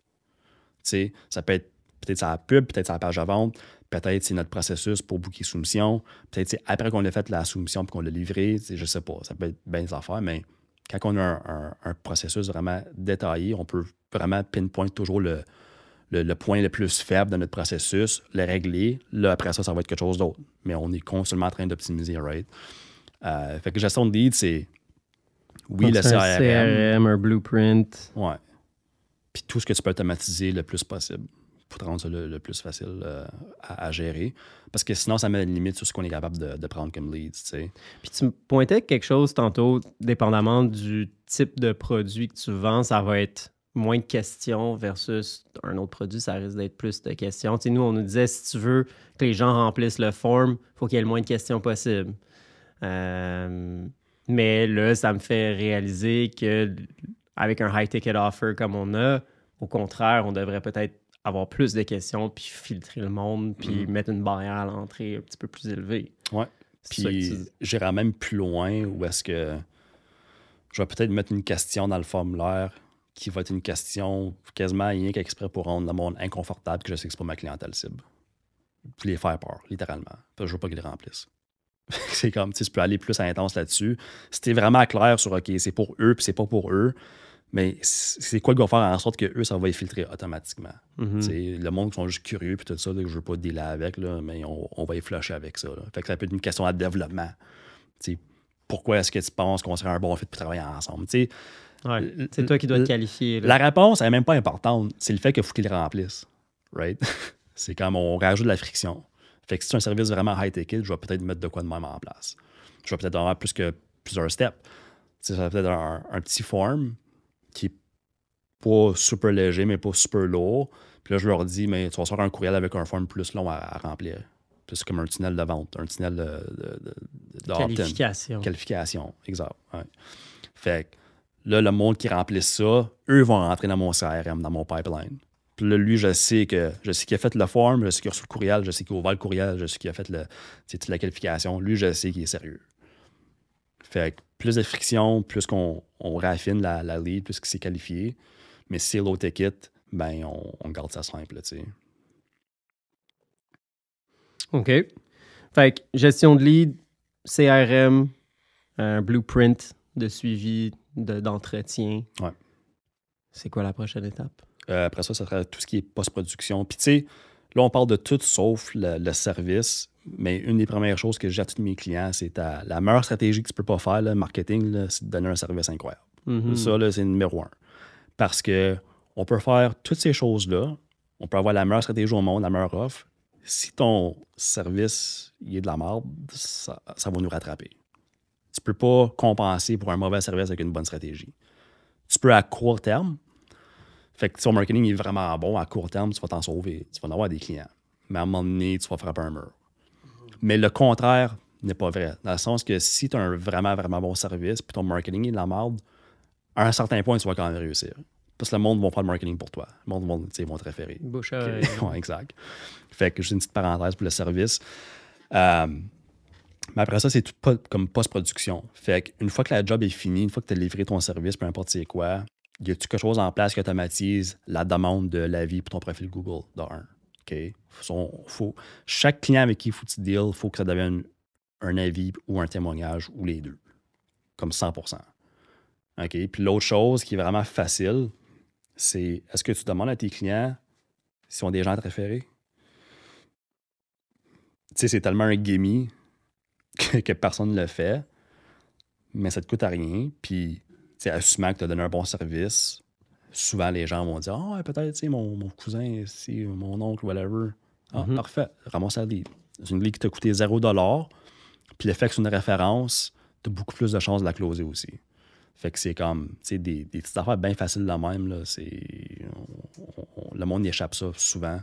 [SPEAKER 1] sais, ça peut être peut-être sur la pub, peut-être sur la page de vente, peut-être c'est notre processus pour booker soumission, peut-être c'est après qu'on a fait la soumission et qu'on l'a livré, je ne sais pas, ça peut être bien des affaires, mais quand on a un processus vraiment détaillé, on peut vraiment pinpoint toujours le point le plus faible de notre processus, le régler. Là, après ça, ça va être quelque chose d'autre. Mais on est constamment en train d'optimiser, right? Fait que gestion de lead, c'est oui, le CRM.
[SPEAKER 2] Un CRM, un blueprint.
[SPEAKER 1] Ouais. Puis tout ce que tu peux automatiser le plus possible pour te rendre ça le plus facile à gérer. Parce que sinon, ça met une limite sur ce qu'on est capable de prendre comme leads, tu sais.
[SPEAKER 2] Puis tu me pointais quelque chose tantôt, dépendamment du type de produit que tu vends, ça va être moins de questions versus un autre produit, ça risque d'être plus de questions. Tu sais, nous, on nous disait, si tu veux que les gens remplissent le form, il faut qu'il y ait le moins de questions possible. Mais là, ça me fait réaliser qu'avec un high-ticket offer comme on a, au contraire, on devrait peut-être avoir plus de questions, puis filtrer le monde, puis mettre une barrière à l'entrée un petit peu plus élevée.
[SPEAKER 1] Ouais. Puis j'irai même plus loin où est-ce que je vais peut-être mettre une question dans le formulaire qui va être une question quasiment rien qu'exprès pour rendre le monde inconfortable que je sais que c'est pas ma clientèle cible. Puis les faire peur, littéralement. Parce que je veux pas qu'ils les remplissent. C'est comme, tu sais, tu peux aller plus intense là-dessus. Si t'es vraiment clair sur, OK, c'est pour eux, puis c'est pas pour eux, mais c'est quoi qui va faire en sorte que eux, ça va les filtrer automatiquement. Le monde qui sont juste curieux, puis tout ça, là, que je veux pas dealer avec, là, mais on va les flusher avec ça. Là. Fait que ça peut être une question de développement. T'sais, pourquoi est-ce que tu penses qu'on serait un bon fit pour travailler ensemble?
[SPEAKER 2] Ouais, c'est toi qui dois te qualifier. Là.
[SPEAKER 1] La réponse, elle n'est même pas importante. C'est le fait qu'il faut qu'ils le remplissent. Right? C'est comme on rajoute de la friction. Fait que si c'est un service vraiment high-ticket, je vais peut-être mettre de quoi de même en place. Je vais peut-être avoir plusieurs steps. Ça va peut-être un petit form qui n'est pas super léger, mais pas super lourd. Puis là, je leur dis, mais tu vas recevoir un courriel avec un form plus long à remplir. Puis c'est comme un tunnel de vente, un tunnel de
[SPEAKER 2] qualification.
[SPEAKER 1] Qualification, exact. Ouais. Fait que là, le monde qui remplit ça, eux vont rentrer dans mon CRM, dans mon pipeline. Puis là, lui, je sais qu'il a fait le form, je sais qu'il a reçu le courriel, je sais qu'il a ouvert le courriel, je sais qu'il a fait toute la qualification. Lui, je sais qu'il est sérieux. Fait que plus de friction, plus qu'on raffine la lead, plus qu'il s'est qualifié. Mais si c'est low ticket, ben on garde ça simple, tu sais.
[SPEAKER 2] OK. Fait que gestion de lead, CRM, un blueprint de suivi d'entretien.
[SPEAKER 1] Ouais.
[SPEAKER 2] C'est quoi la prochaine étape?
[SPEAKER 1] Après ça, ça sera tout ce qui est post-production. Puis tu sais, là, on parle de tout sauf le service, mais une des premières choses que j'ai à tous mes clients, c'est la meilleure stratégie que tu peux pas faire, le marketing, là, c'est de donner un service incroyable. Ça, là, c'est le numéro un. Parce que on peut faire toutes ces choses-là, on peut avoir la meilleure stratégie au monde, la meilleure offre. Si ton service il est de la merde, ça va nous rattraper. Tu peux pas compenser pour un mauvais service avec une bonne stratégie. Tu peux à court terme. Fait que si ton marketing est vraiment bon, à court terme, tu vas t'en sauver. Tu vas en avoir des clients. Mais à un moment donné, tu vas frapper un mur. Mais le contraire n'est pas vrai. Dans le sens que si tu as un vraiment, vraiment bon service puis ton marketing est de la merde, à un certain point, tu vas quand même réussir. Parce que le monde va faire le marketing pour toi. Le monde vont te référer.
[SPEAKER 2] Bouche à
[SPEAKER 1] Okay.
[SPEAKER 2] oreille.
[SPEAKER 1] Ouais, exact. Fait que juste une petite parenthèse pour le service. Mais après ça, c'est tout comme post-production. Fait qu'une fois que la job est finie, une fois que tu as livré ton service, peu importe c'est quoi, y a-tu quelque chose en place qui automatise la demande de l'avis pour ton profil Google, de un? OK? Chaque client avec qui tu deals, il faut que ça devienne un avis ou un témoignage ou les deux. Comme 100%. OK? Puis l'autre chose qui est vraiment facile, c'est est-ce que tu demandes à tes clients s'ils ont des gens à te référer? Tu sais, c'est tellement un gimme que personne ne le fait, mais ça te coûte à rien. Puis, assumant que tu as donné un bon service, souvent les gens vont dire ah, ouais, peut-être, mon cousin ici, mon oncle, whatever. Ah, parfait, ramasse la lead. C'est une lead qui t'a coûté $0. Puis, le fait que c'est une référence, tu as beaucoup plus de chances de la closer aussi. Fait que c'est comme, tu sais, des petites affaires bien faciles de même. Là, le monde y échappe ça souvent.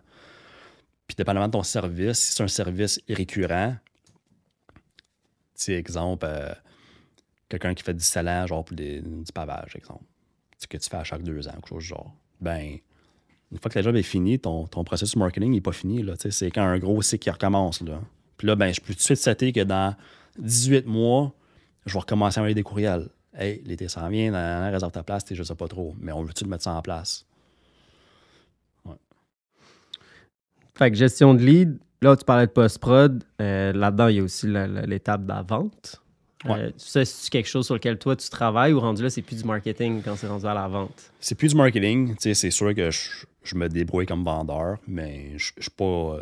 [SPEAKER 1] Puis, dépendamment de ton service, si c'est un service récurrent, tu sais, exemple, quelqu'un qui fait du scellant, genre pour du pavage, exemple, que tu fais à chaque 2 ans, quelque chose du genre. Ben, une fois que la job est finie, ton processus marketing n'est pas fini. Là, c'est quand un gros cycle qui recommence. Là. Puis là, ben, je peux tout de suite setter que dans 18 mois, je vais recommencer à envoyer des courriels. Hey, l'été s'en vient, réserve ta place, je sais pas trop, mais on veut-tu le mettre ça en place? Ouais.
[SPEAKER 2] Fait que gestion de lead, là, tu parlais de post-prod. Là-dedans, il y a aussi l'étape de la vente.
[SPEAKER 1] Ouais.
[SPEAKER 2] Ça, c'est quelque chose sur lequel toi, tu travailles ou rendu là, c'est plus du marketing quand c'est rendu à la vente?
[SPEAKER 1] C'est plus du marketing. C'est sûr que je me débrouille comme vendeur, mais je suis pas...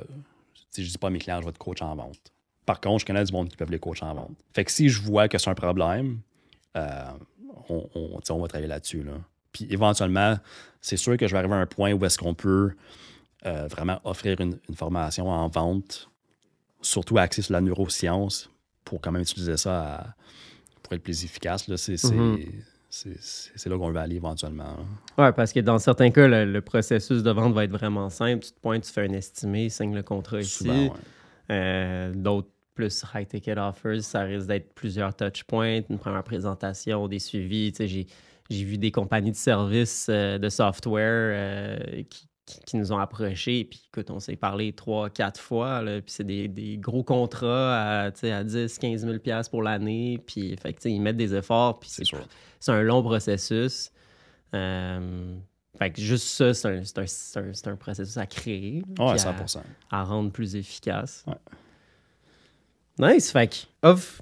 [SPEAKER 1] je dis pas à mes clients, je vais être coach en vente. Par contre, je connais du monde qui peut les coach en vente. Fait que si je vois que c'est un problème, on va travailler là-dessus. Là. Puis éventuellement, c'est sûr que je vais arriver à un point où est-ce qu'on peut vraiment offrir une formation en vente, surtout axée sur la neuroscience, pour quand même utiliser ça pour être plus efficace. Là. C'est là qu'on va aller éventuellement.
[SPEAKER 2] Oui, parce que dans certains cas, le processus de vente va être vraiment simple. Tu te pointes, tu fais un estimé, signe le contrat ici.
[SPEAKER 1] Souvent,
[SPEAKER 2] D'autres plus high-ticket offers, ça risque d'être plusieurs touchpoints, une première présentation, des suivis. J'ai vu des compagnies de services de software qui nous ont approchés. Puis écoute, on s'est parlé 3-4 fois. Là, puis c'est des gros contrats à 10 15 000 $ pour l'année. Puis fait que, ils mettent des efforts. Puis c'est un long processus. Fait que juste ça, c'est un processus à créer.
[SPEAKER 1] Ouais, 100%.
[SPEAKER 2] À rendre plus efficace.
[SPEAKER 1] Ouais.
[SPEAKER 2] Nice. Fait que offre,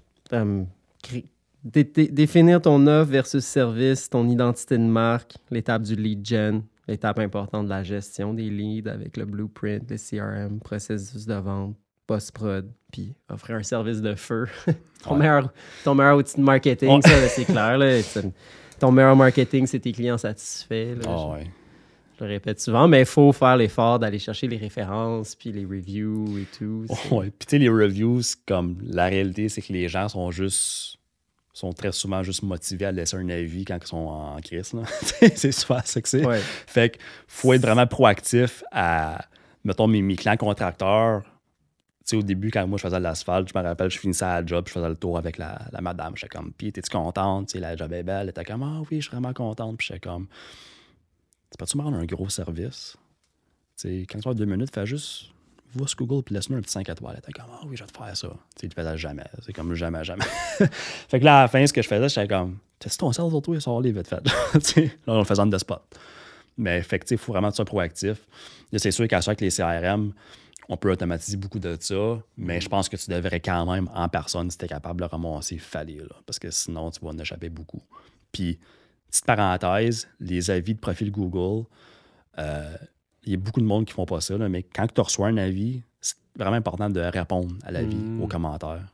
[SPEAKER 2] définir ton offre versus service, ton identité de marque, l'étape du lead gen, l'étape importante de la gestion des leads avec le blueprint, le CRM, processus de vente, post-prod, puis offrir un service de feu. ton meilleur outil de marketing, ça, là, c'est clair. Là, ton meilleur marketing, c'est tes clients satisfaits. Là, je le répète souvent, mais il faut faire l'effort d'aller chercher les références, puis les reviews et tout.
[SPEAKER 1] Oui, puis tu sais, les reviews, comme la réalité, c'est que les gens sont très souvent juste motivés à laisser un avis quand ils sont en crise. Là. C'est souvent ça que c'est.
[SPEAKER 2] Ouais.
[SPEAKER 1] Fait qu'il faut être vraiment proactif à, mettons, mes clients contracteurs. Tu sais, au début, quand moi, je faisais de l'asphalte, je me rappelle, je finissais à la job, je faisais le tour avec la madame. J'étais comme, puis, t'es-tu contente? Tu sais, la job est belle. Elle était comme, ah oui, je suis vraiment contente. Puis j'étais comme, tu peux-tu me rendre un gros service? Tu sais, quand tu as 2 minutes, fais juste, va sur Google puis laisse-moi un petit 5 étoiles. Elle était comme, ah oui, je vais te faire ça. Tu sais, tu faisais jamais. C'est comme jamais. Fait que là, à la fin, ce que je faisais, j'étais comme, t'as-tu ton sel autour et sort les vite fait. Là, on le faisait en de spot. Mais fait que, tu sais, il faut vraiment être proactif. Là, c'est sûr qu'à ça, avec les CRM, on peut automatiser beaucoup de ça, mais je pense que tu devrais quand même, en personne, si tu es capable de le ramasser, fallait, là, parce que sinon, tu vas en échapper beaucoup. Puis, petite parenthèse, les avis de profil Google, il y a beaucoup de monde qui font pas ça, là, mais quand tu reçois un avis, vraiment important de répondre à l'avis, aux commentaires.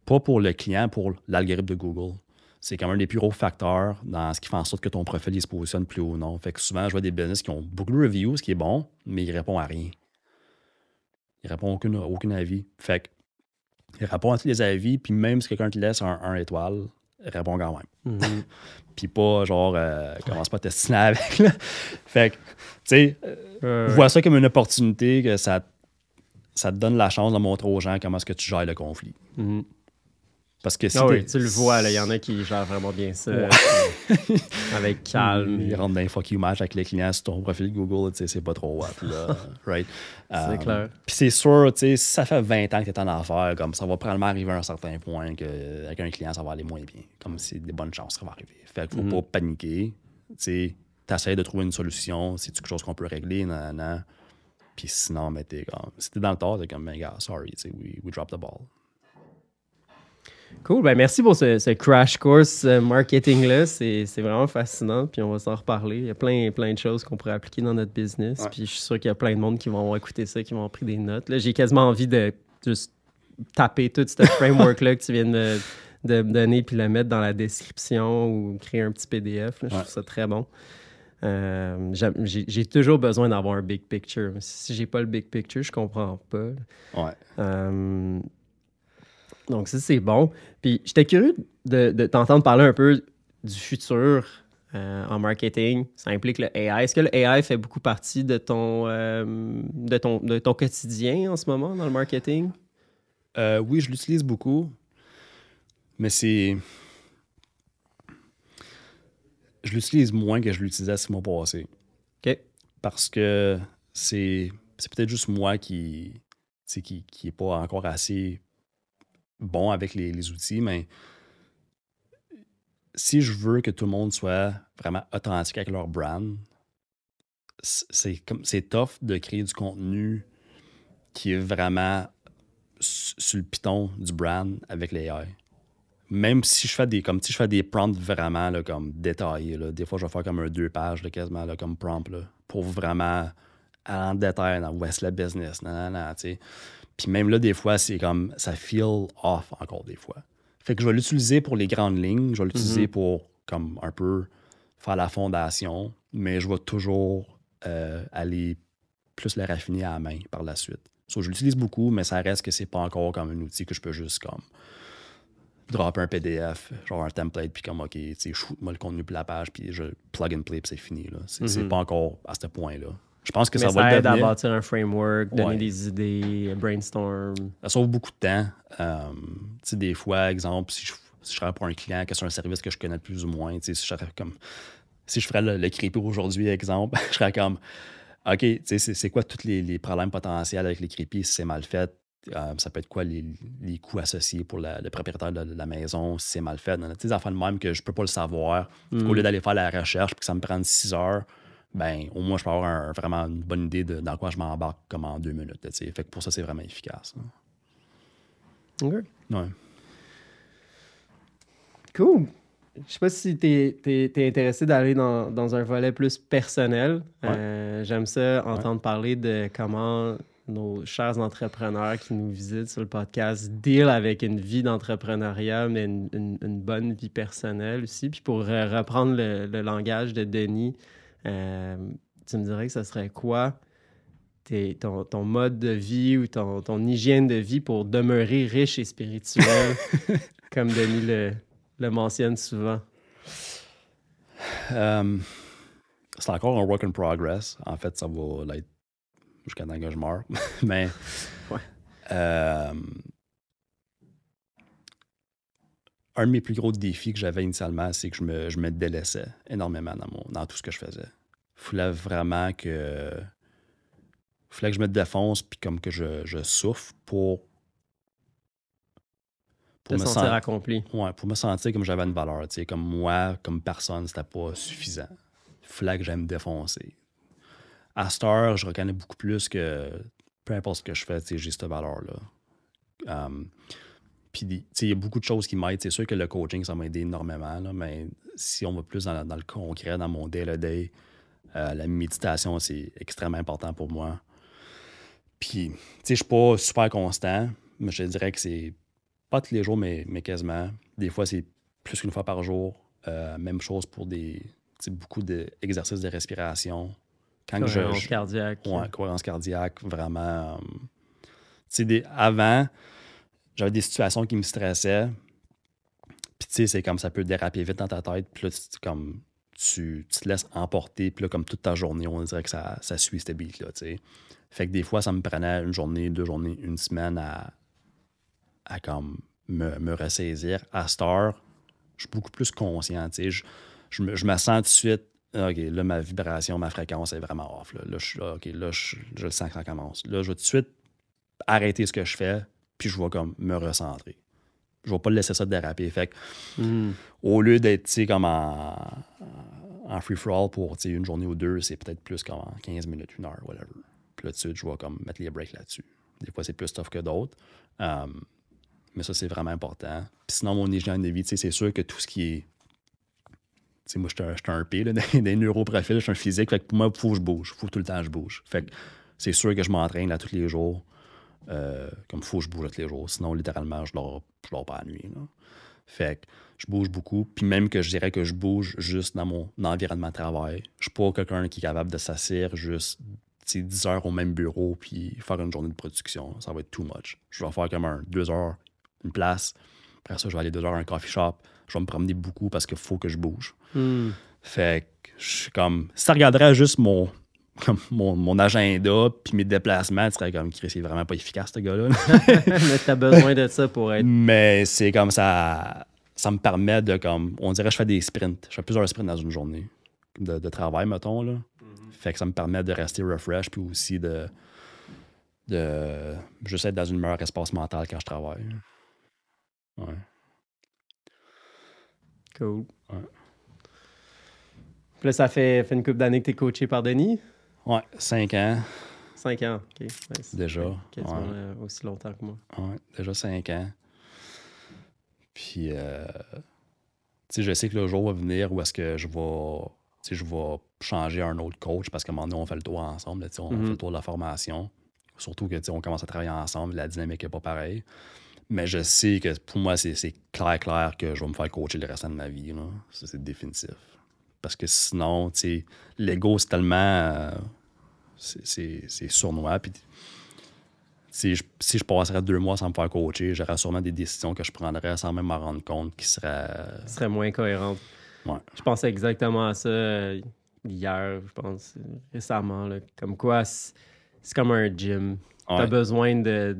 [SPEAKER 1] Pas pour le client, pour l'algorithme de Google. C'est quand même un des plus gros facteurs dans ce qui fait en sorte que ton profil il se positionne plus haut ou non. Fait que souvent, je vois des business qui ont beaucoup de reviews, ce qui est bon, mais il répond à rien. Il répond à aucun avis. Fait que il répond à tous les avis, puis même si quelqu'un te laisse un 1 étoile, il répond quand même. Puis pas genre, commence pas à t'estimer avec. Là. Fait que, tu sais, vois ça comme une opportunité que ça te donne la chance de montrer aux gens comment est-ce que tu gères le conflit. Parce que si
[SPEAKER 2] oui, tu le vois, il y en a qui gèrent vraiment bien ça. Avec calme.
[SPEAKER 1] Ils rentrent dans un fuck you match avec les clients sur ton profil Google, tu sais, c'est pas trop what, là. Right?
[SPEAKER 2] C'est clair.
[SPEAKER 1] Puis c'est sûr, tu sais, si ça fait 20 ans que tu es en affaires, comme ça va probablement arriver à un certain point qu'avec un client, ça va aller moins bien. Comme c'est des bonnes chances que ça va arriver. Fait qu'il faut pas paniquer. Tu sais, t'essayes de trouver une solution. C'est quelque chose qu'on peut régler, non. Puis sinon, mais t'es comme, si t'es dans le tort, t'es comme, gars, sorry, tu sais, we dropped the ball.
[SPEAKER 2] Cool. Ben merci pour ce crash course marketing-là. C'est vraiment fascinant. Puis on va s'en reparler. Il y a plein de choses qu'on pourrait appliquer dans notre business.
[SPEAKER 1] Ouais.
[SPEAKER 2] Puis je suis sûr qu'il y a plein de monde qui vont écouter ça, qui vont prendre des notes. Là, j'ai quasiment envie de juste taper tout ce framework-là que tu viens de me donner puis le mettre dans la description ou créer un petit PDF. Là. Je trouve ça très bon. J'ai toujours besoin d'avoir un big picture. Si j'ai pas le big picture, je comprends pas.
[SPEAKER 1] Ouais.
[SPEAKER 2] Donc, ça, c'est bon. Puis, j'étais curieux de t'entendre parler un peu du futur en marketing. Ça implique le AI. Est-ce que le AI fait beaucoup partie de ton quotidien en ce moment dans le marketing?
[SPEAKER 1] Oui, je l'utilise beaucoup, mais c'est... Je l'utilise moins que je l'utilisais 6 mois passés.
[SPEAKER 2] OK.
[SPEAKER 1] Parce que c'est peut-être juste moi qui est pas encore assez bon avec les outils, mais si je veux que tout le monde soit vraiment authentique avec leur brand, c'est tough de créer du contenu qui est vraiment sur le piton du brand avec les AI. Même si je fais des prompts vraiment là, comme détaillés, là, des fois je vais faire comme un 2 pages là, quasiment là, comme prompt là, pour vraiment aller en détail dans West la business, tu sais. Puis même là, des fois, c'est comme ça feel off encore des fois. Fait que je vais l'utiliser pour les grandes lignes, je vais l'utiliser pour comme un peu faire la fondation, mais je vais toujours aller plus le raffiner à la main par la suite. So, je l'utilise beaucoup, mais ça reste que c'est pas encore comme un outil que je peux juste comme dropper un PDF, genre un template, puis comme, OK, tu sais, shoot-moi le contenu pour la page, puis je plug and play, puis c'est fini. Là. C'est pas encore à ce point-là. Je pense que
[SPEAKER 2] mais
[SPEAKER 1] ça va le
[SPEAKER 2] aide
[SPEAKER 1] devenir.
[SPEAKER 2] à bâtir un framework, donner des idées, brainstorm.
[SPEAKER 1] Ça sauve beaucoup de temps. Tu sais, des fois, exemple, si je travaille pour un client, que c'est un service que je connais plus ou moins, tu sais, si je ferais le creepy aujourd'hui, exemple, je serais comme, OK, tu sais, c'est quoi tous les problèmes potentiels avec les creepy si c'est mal fait? Ça peut être quoi les coûts associés pour le propriétaire de la maison si c'est mal fait? Des affaires de même que je peux pas le savoir. Au lieu d'aller faire la recherche et que ça me prenne 6 heures, ben au moins je peux avoir vraiment une bonne idée de dans quoi je m'embarque comme en 2 minutes. Fait que pour ça, c'est vraiment efficace.
[SPEAKER 2] OK.
[SPEAKER 1] Ouais.
[SPEAKER 2] Cool. Je sais pas si t'es intéressé d'aller dans un volet plus personnel. J'aime ça, entendre parler de comment nos chers entrepreneurs qui nous visitent sur le podcast deal avec une vie d'entrepreneuriat, mais une bonne vie personnelle aussi. Puis pour reprendre le langage de Denis, tu me dirais que ce serait quoi ton mode de vie ou ton hygiène de vie pour demeurer riche et spirituel, comme Denis le mentionne souvent?
[SPEAKER 1] C'est encore un work in progress. En fait, ça va l'être jusqu'à temps que je meure. Mais un de mes plus gros défis que j'avais initialement, c'est que je me délaissais énormément dans tout ce que je faisais. Il fallait vraiment que je me défonce puis comme que je souffre pour
[SPEAKER 2] me sentir accompli.
[SPEAKER 1] Ouais, pour me sentir comme j'avais une valeur. Comme moi, comme personne, c'était pas suffisant. Il fallait que j'aille me défoncer. À cette heure, je reconnais beaucoup plus que peu importe ce que je fais, j'ai cette valeur-là. Puis, il y a beaucoup de choses qui m'aident. C'est sûr que le coaching, ça m'a aidé énormément, là, mais si on va plus dans le concret, dans mon day-to-day, la méditation, c'est extrêmement important pour moi. Puis, tu sais, je suis pas super constant, mais je te dirais que c'est pas tous les jours, mais quasiment. Des fois, c'est plus qu'une fois par jour. Même chose pour beaucoup d'exercices de respiration.
[SPEAKER 2] Cohérence cardiaque.
[SPEAKER 1] Ouais, cohérence cardiaque, vraiment. Tu sais, avant, j'avais des situations qui me stressaient. Puis, tu sais, c'est comme ça peut déraper vite dans ta tête. Puis là, tu te laisses emporter. Puis là, comme toute ta journée, on dirait que ça suit ce beat-là, tu sais. Fait que des fois, ça me prenait une journée, 2 journées, une semaine à comme me ressaisir. À cette heure, je suis beaucoup plus conscient, tu sais. Je me sens tout de suite, OK, là, ma vibration, ma fréquence est vraiment off. Là, OK, là, je le sens que ça commence. Là, je vais tout de suite arrêter ce que je fais, puis je vais comme me recentrer. Je vais pas laisser ça déraper. Fait que, au lieu d'être, tu sais, comme en free-for-all pour, tu sais, une journée ou deux, c'est peut-être plus comme en 15 minutes, 1 heure, whatever. Puis là, dessus, je vais comme mettre les breaks là-dessus. Des fois, c'est plus tough que d'autres. Mais ça, c'est vraiment important. Puis sinon, mon hygiène de vie, tu sais, c'est sûr que tout ce qui est... Tu sais, moi, je suis un P, là, des neuroprofils, je suis un physique. Fait que pour moi, il faut que je bouge. Il faut que tout le temps que je bouge. Fait que c'est sûr que je m'entraîne là tous les jours. Comme il faut que je bouge là tous les jours. Sinon, littéralement, je dors pas la nuit, là. Fait que je bouge beaucoup. Puis même que je dirais que je bouge juste dans mon environnement de travail. Je suis pas quelqu'un qui est capable de s'asseoir juste 10 heures au même bureau puis faire une journée de production. Ça va être too much. Je vais faire comme 2 heures, une place. Après ça, je vais aller 2 heures à un coffee shop. Je vais me promener beaucoup parce qu'il faut que je bouge. Fait que je suis comme... Si ça regarderait juste mon agenda puis mes déplacements, tu serais comme, Chris, il est vraiment pas efficace, ce gars-là.
[SPEAKER 2] Mais t'as besoin de ça pour être...
[SPEAKER 1] Mais c'est comme ça me permet de, comme, on dirait que je fais des sprints. Je fais plusieurs sprints dans une journée de travail, mettons, là. Fait que ça me permet de rester refresh puis aussi de juste être dans une meilleure espace mental quand je travaille. Ouais.
[SPEAKER 2] Cool.
[SPEAKER 1] Ouais.
[SPEAKER 2] Puis là, ça fait une couple d'années que t'es coaché par Denis?
[SPEAKER 1] Ouais, 5 ans.
[SPEAKER 2] 5 ans, OK. Nice.
[SPEAKER 1] Déjà.
[SPEAKER 2] Quasiment aussi longtemps que moi.
[SPEAKER 1] Ouais, déjà 5 ans. Puis, tu sais, je sais que le jour va venir où est-ce que je vais changer un autre coach parce qu'à un moment donné, on fait le tour ensemble. Là, on fait le tour de la formation. Surtout que, on commence à travailler ensemble, la dynamique n'est pas pareille. Mais je sais que pour moi, c'est clair que je vais me faire coacher le restant de ma vie. Là. Ça, c'est définitif. Parce que sinon, tu sais, l'ego, c'est tellement... c'est sournois. Puis, si je passerais 2 mois sans me faire coacher, j'aurais sûrement des décisions que je prendrais sans même m'en rendre compte qui
[SPEAKER 2] seraient moins cohérentes.
[SPEAKER 1] Ouais.
[SPEAKER 2] Je pensais exactement à ça hier, je pense, récemment. Là. Comme quoi, c'est comme un gym.
[SPEAKER 1] Ouais.
[SPEAKER 2] T'as besoin de...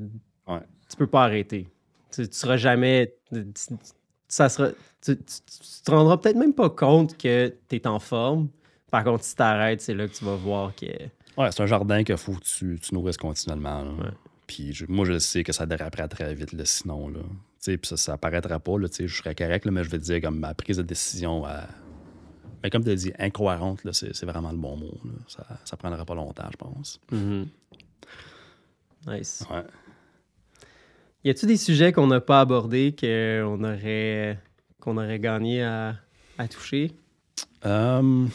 [SPEAKER 1] Ouais.
[SPEAKER 2] Tu peux pas arrêter. Tu seras jamais... Tu te rendras peut-être même pas compte que tu es en forme. Par contre, si tu arrêtes, c'est là que tu vas voir que...
[SPEAKER 1] Ouais, c'est un jardin qu'il faut que tu nourrisses continuellement. Là.
[SPEAKER 2] Ouais.
[SPEAKER 1] Puis moi, je sais que ça déraperait très vite, là, sinon. Là. Puis ça paraîtrait pas. Là, je serais correct, là, mais je vais te dire, comme ma prise de décision, mais comme tu as dit, incohérente, là, c'est vraiment le bon mot. Là. Ça prendrait pas longtemps, je pense.
[SPEAKER 2] Mm-hmm. Nice.
[SPEAKER 1] Ouais.
[SPEAKER 2] Y a-tu des sujets qu'on n'a pas abordés qu'on aurait gagné à toucher?
[SPEAKER 1] Je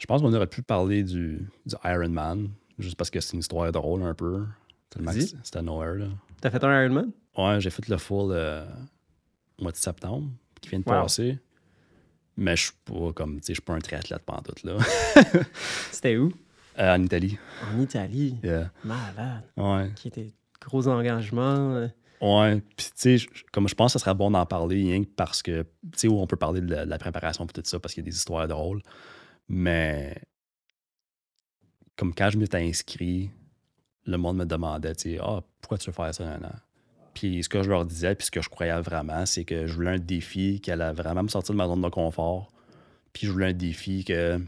[SPEAKER 1] pense qu'on aurait pu parler du Iron Man, juste parce que c'est une histoire drôle un peu. Tellement que c'était nowhere. Là.
[SPEAKER 2] T'as fait un Ironman?
[SPEAKER 1] Ouais, j'ai fait le full au mois de septembre, qui vient de passer. Mais je suis pas comme, tu sais, je suis pas un triathlète pantoute, là.
[SPEAKER 2] C'était où?
[SPEAKER 1] En Italie.
[SPEAKER 2] En Italie?
[SPEAKER 1] Yeah.
[SPEAKER 2] Malade.
[SPEAKER 1] Ouais.
[SPEAKER 2] Qui était gros engagement.
[SPEAKER 1] Ouais, puis tu sais, comme je pense que ça serait bon d'en parler, rien que parce que, tu sais, où on peut parler de la préparation et tout ça, parce qu'il y a des histoires drôles. Mais, comme quand je m'étais inscrit, le monde me demandait, tu sais, pourquoi tu veux faire ça? Non? Puis ce que je leur disais, puis ce que je croyais vraiment, c'est que je voulais un défi qui allait vraiment me sortir de ma zone de confort. Puis je voulais un défi que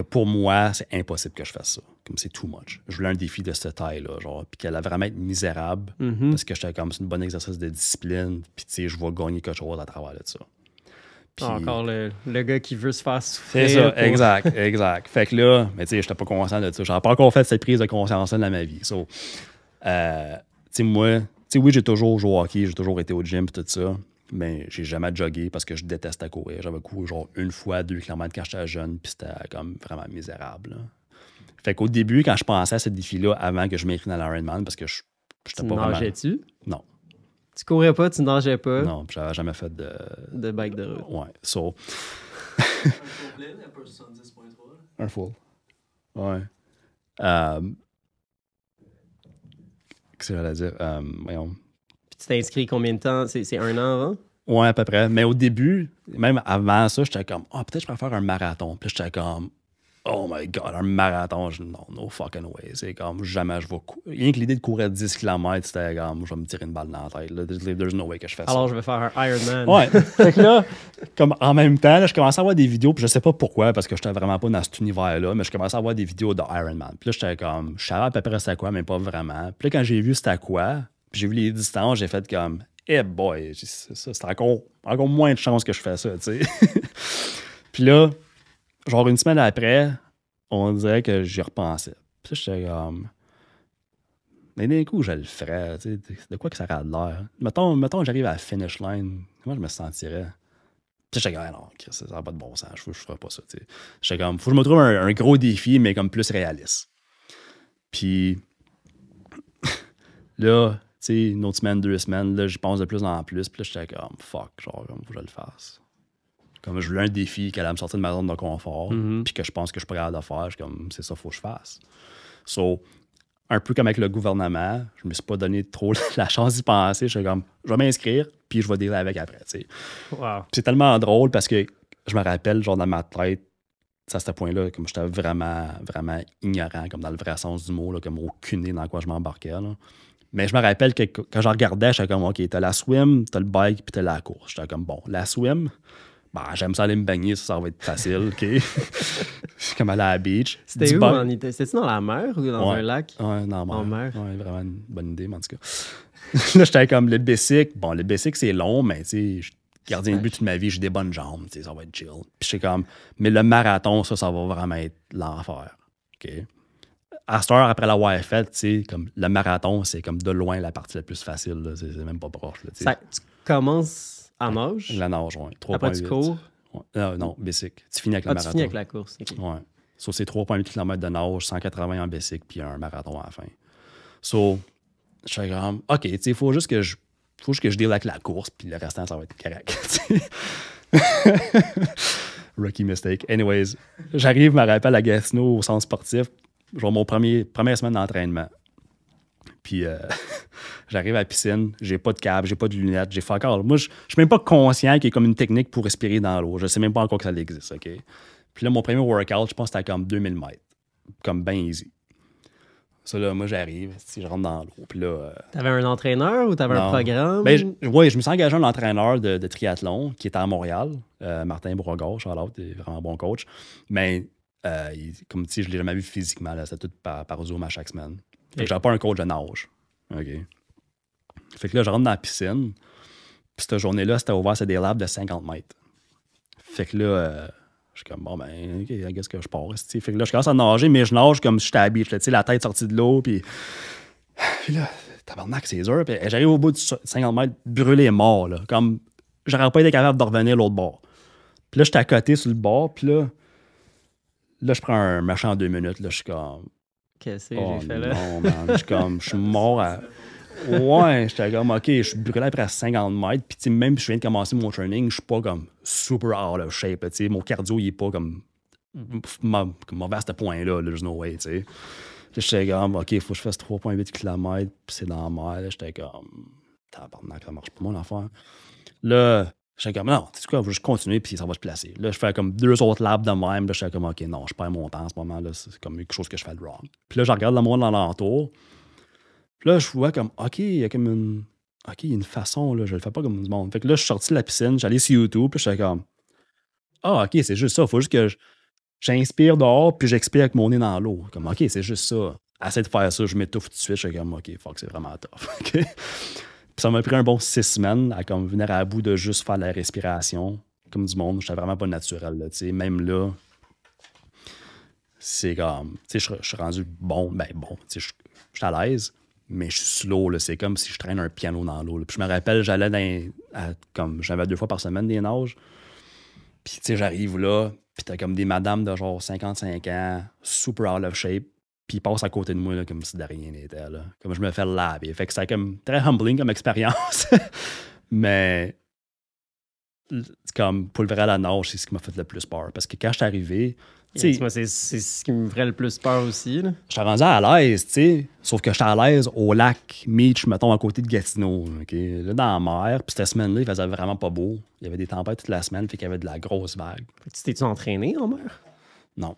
[SPEAKER 1] pour moi, c'est impossible que je fasse ça. Comme c'est too much. Je voulais un défi de cette taille-là, genre, puis qu'elle allait vraiment être misérable, parce que j'étais comme, c'est un bon exercice de discipline, puis tu sais, je vais gagner quelque chose à travers de ça.
[SPEAKER 2] Puis, encore le gars qui veut se faire souffrir.
[SPEAKER 1] C'est ça, exact. Fait que là, mais tu sais, j'étais pas conscient de ça. J'avais pas encore fait cette prise de conscience-là dans ma vie. So, tu sais, moi, tu sais, oui, j'ai toujours joué au hockey, j'ai toujours été au gym et tout ça, mais j'ai jamais jogué parce que je détestais courir. J'avais couru genre 1 fois 2 km quand j'étais jeune, puis c'était comme vraiment misérable. Là. Fait qu'au début, quand je pensais à ce défi-là, avant que je m'inscrive dans l'Ironman, parce que je n'étais pas vraiment...
[SPEAKER 2] nageais-tu?
[SPEAKER 1] Non.
[SPEAKER 2] Tu courais pas, tu nageais pas?
[SPEAKER 1] Non, j'avais jamais fait de...
[SPEAKER 2] De bike de route.
[SPEAKER 1] Ouais, so...
[SPEAKER 3] Un full plein, un peu 70.3.
[SPEAKER 1] Un full. Ouais. Qu'est-ce que j'allais dire? Voyons.
[SPEAKER 2] Puis tu t'es inscrit combien de temps? C'est 1 an avant?
[SPEAKER 1] Ouais, à peu près. Mais au début, même avant ça, j'étais comme, peut-être je préfère faire un marathon. Puis j'étais comme, oh my God, un marathon. Non, no fucking way. C'est comme, jamais je vais courir. Rien que l'idée de courir 10 km, c'était comme, je vais me tirer une balle dans la tête. Là. There's no way que je fais ça.
[SPEAKER 2] Alors, je vais faire un Ironman.
[SPEAKER 1] Ouais. Fait que là, comme en même temps, là, je commençais à voir des vidéos, puis je sais pas pourquoi, parce que j'étais vraiment pas dans cet univers-là, mais je commençais à voir des vidéos de Ironman. Puis là, j'étais comme, je savais à peu près c'était quoi, mais pas vraiment. Puis là, quand j'ai vu c'était quoi, puis j'ai vu les distances, j'ai fait comme, boy, c'est encore moins de chance que je fais ça, tu sais. Puis là, genre une semaine après, on dirait que j'y repensais. Puis j'étais comme, mais d'un coup, je le ferais, tu sais, de quoi que ça a de l'air. Mettons que j'arrive à la finish line, comment je me sentirais? Puis j'étais comme, non, ça n'a pas de bon sens, je ferais pas ça, tu sais. J'étais comme, faut que je me trouve un gros défi, mais comme plus réaliste. Puis là, tu sais, une autre semaine, 2 semaines, là, j'y pense de plus en plus. Puis là, j'étais comme, fuck, genre, faut que je le fasse. Comme je voulais un défi qui allait me sortir de ma zone de confort, puis que je pense que je suis pas capable de faire, je suis comme, c'est ça, faut que je fasse. So, un peu comme avec le gouvernement, je me suis pas donné trop la chance d'y penser. Je suis comme, je vais m'inscrire, puis je vais dealer avec après, tu sais.
[SPEAKER 2] Wow.
[SPEAKER 1] Puis c'est tellement drôle parce que je me rappelle, genre, dans ma tête, à ce point-là, comme j'étais vraiment, vraiment ignorant, comme dans le vrai sens du mot, là, comme aucune idée dans quoi je m'embarquais, là. Mais je me rappelle que quand je regardais, j'étais comme, OK, t'as la swim, t'as le bike, puis t'as la course. J'étais comme, bon, la swim, j'aime ça aller me baigner, ça va être facile, OK? C'est comme aller à la beach.
[SPEAKER 2] C'était où en Italie? C'était-tu dans la mer ou dans un lac?
[SPEAKER 1] Ouais, dans la mer.
[SPEAKER 2] En mer.
[SPEAKER 1] Ouais, vraiment une bonne idée, mais en tout cas. Là, j'étais comme, le basic. Bon, le basic, c'est long, mais tu sais, je suis gardien de but toute ma vie, j'ai des bonnes jambes, tu sais, ça va être chill. Puis j'étais comme, mais le marathon, ça va vraiment être l'enfer, OK? À cette heure, après l'avoir fait, tu sais, comme le marathon, c'est comme de loin la partie la plus facile. Là. C'est même pas proche. Là,
[SPEAKER 2] tu commences en nage?
[SPEAKER 1] La nage, oui.
[SPEAKER 2] Après, tu cours?
[SPEAKER 1] Ouais. Non, basic. Tu finis avec le marathon.
[SPEAKER 2] Tu finis avec la course. Okay.
[SPEAKER 1] Ouais. So, c'est 3,8 km de nage, 180 en basic, puis un marathon à la fin. So, je suis comme, OK, tu sais, il faut juste que je deal avec la course, puis le restant, ça va être correct. Rookie mistake. Anyways, j'arrive, je me rappelle, à Gatineau, au centre sportif, genre mon première semaine d'entraînement. Puis j'arrive à la piscine, j'ai pas de câble, j'ai pas de lunettes, j'ai fait encore. Moi, je suis même pas conscient qu'il y a comme une technique pour respirer dans l'eau. Je sais même pas encore que ça existe, OK? Puis là, mon premier workout, je pense que c'était comme 2000 mètres. Comme bien easy. Ça, là, moi, j'arrive, je rentre dans l'eau. Puis là.
[SPEAKER 2] T'avais un entraîneur ou t'avais un programme?
[SPEAKER 1] Ben, oui, je me suis engagé un entraîneur de triathlon qui était à Montréal, Martin Bourgard, Charlotte, il est vraiment bon coach. Mais, comme tu sais, je l'ai jamais vu physiquement, c'était tout par Zoom à chaque semaine. Fait que j'avais pas un coach de nage. OK. Fait que là, je rentre dans la piscine. Puis cette journée-là, c'était ouvert, c'est des laps de 50 mètres. Fait que là, je suis comme, bon, ben, OK, qu'est-ce que je pars? Fait que là, je commence à nager, mais je nage comme si j'étais à la beach, tu sais, la tête sortie de l'eau, puis là, tabarnak, c'est dur. Puis j'arrive au bout de 50 mètres, brûlé mort, là. Comme, j'aurais pas été capable de revenir l'autre bord. Puis là, j'étais à côté sur le bord, puis là, je prends un machin en 2 minutes, là, je suis comme...
[SPEAKER 2] Qu'est-ce que j'ai fait là?
[SPEAKER 1] Non, man, je suis mort à... Ouais, j'étais comme, OK, je suis brûlé après 50 mètres, puis même si je viens de commencer mon training, je suis pas comme super out of shape, tu sais, mon cardio, il est pas comme mauvais à ce point-là, there's no way, tu sais. J'étais comme, OK, il faut que je fasse 3,8 km, puis c'est dans la mer, là, j'étais comme, tabarnak, ça marche pas, mon affaire. Là, j'étais comme, non, tu sais quoi, je vais juste continuer, puis ça va se placer. Là, je fais comme 2 autres laps de même, là, j'étais comme, OK, non, je perds mon temps en ce moment, là, c'est comme quelque chose que je fais de wrong. Puis là, je regarde le monde dans l'entour. Puis là, je vois comme, OK, il y a comme une... OK, il y a une façon, là, je le fais pas comme du monde. Fait que là, je suis sorti de la piscine, j'allais sur YouTube, puis j'étais comme, OK, c'est juste ça, il faut juste que j'inspire dehors, puis j'expire avec mon nez dans l'eau. Comme, OK, c'est juste ça. Essaye de faire ça, je m'étouffe tout de suite, j'étais comme, OK, fuck, c'est vraiment tough. OK? Puis ça m'a pris un bon 6 semaines à comme venir à bout de juste faire de la respiration, comme du monde. J'étais vraiment pas naturel, là, tu sais. Même là, c'est comme, tu sais, je suis rendu bon, tu sais, je suis à l'aise. Mais je suis slow, là. C'est comme si je traîne un piano dans l'eau. Puis je me rappelle, j'allais comme j'avais 2 fois par semaine des nages. Puis tu sais, j'arrive là, puis t'as comme des madames de genre 55 ans, super out of shape. Puis il passe à côté de moi là, comme si de rien n'était. Là. Comme je me fais laver. Fait que c'était comme très humbling comme expérience. Mais comme pour le vrai à la nage, c'est ce qui m'a fait le plus peur. Parce que quand je suis arrivé,
[SPEAKER 2] Moi, c'est ce qui me ferait le plus peur aussi. Là.
[SPEAKER 1] j'étais rendu à l'aise, tu sais. Sauf que j'étais à l'aise au lac Meach, mettons, à côté de Gatineau. Okay? Là, dans la mer. Puis cette semaine-là, il faisait vraiment pas beau. Il y avait des tempêtes toute la semaine, fait qu'il y avait de la grosse vague.
[SPEAKER 2] Tu t'es-tu entraîné en mer?
[SPEAKER 1] Non.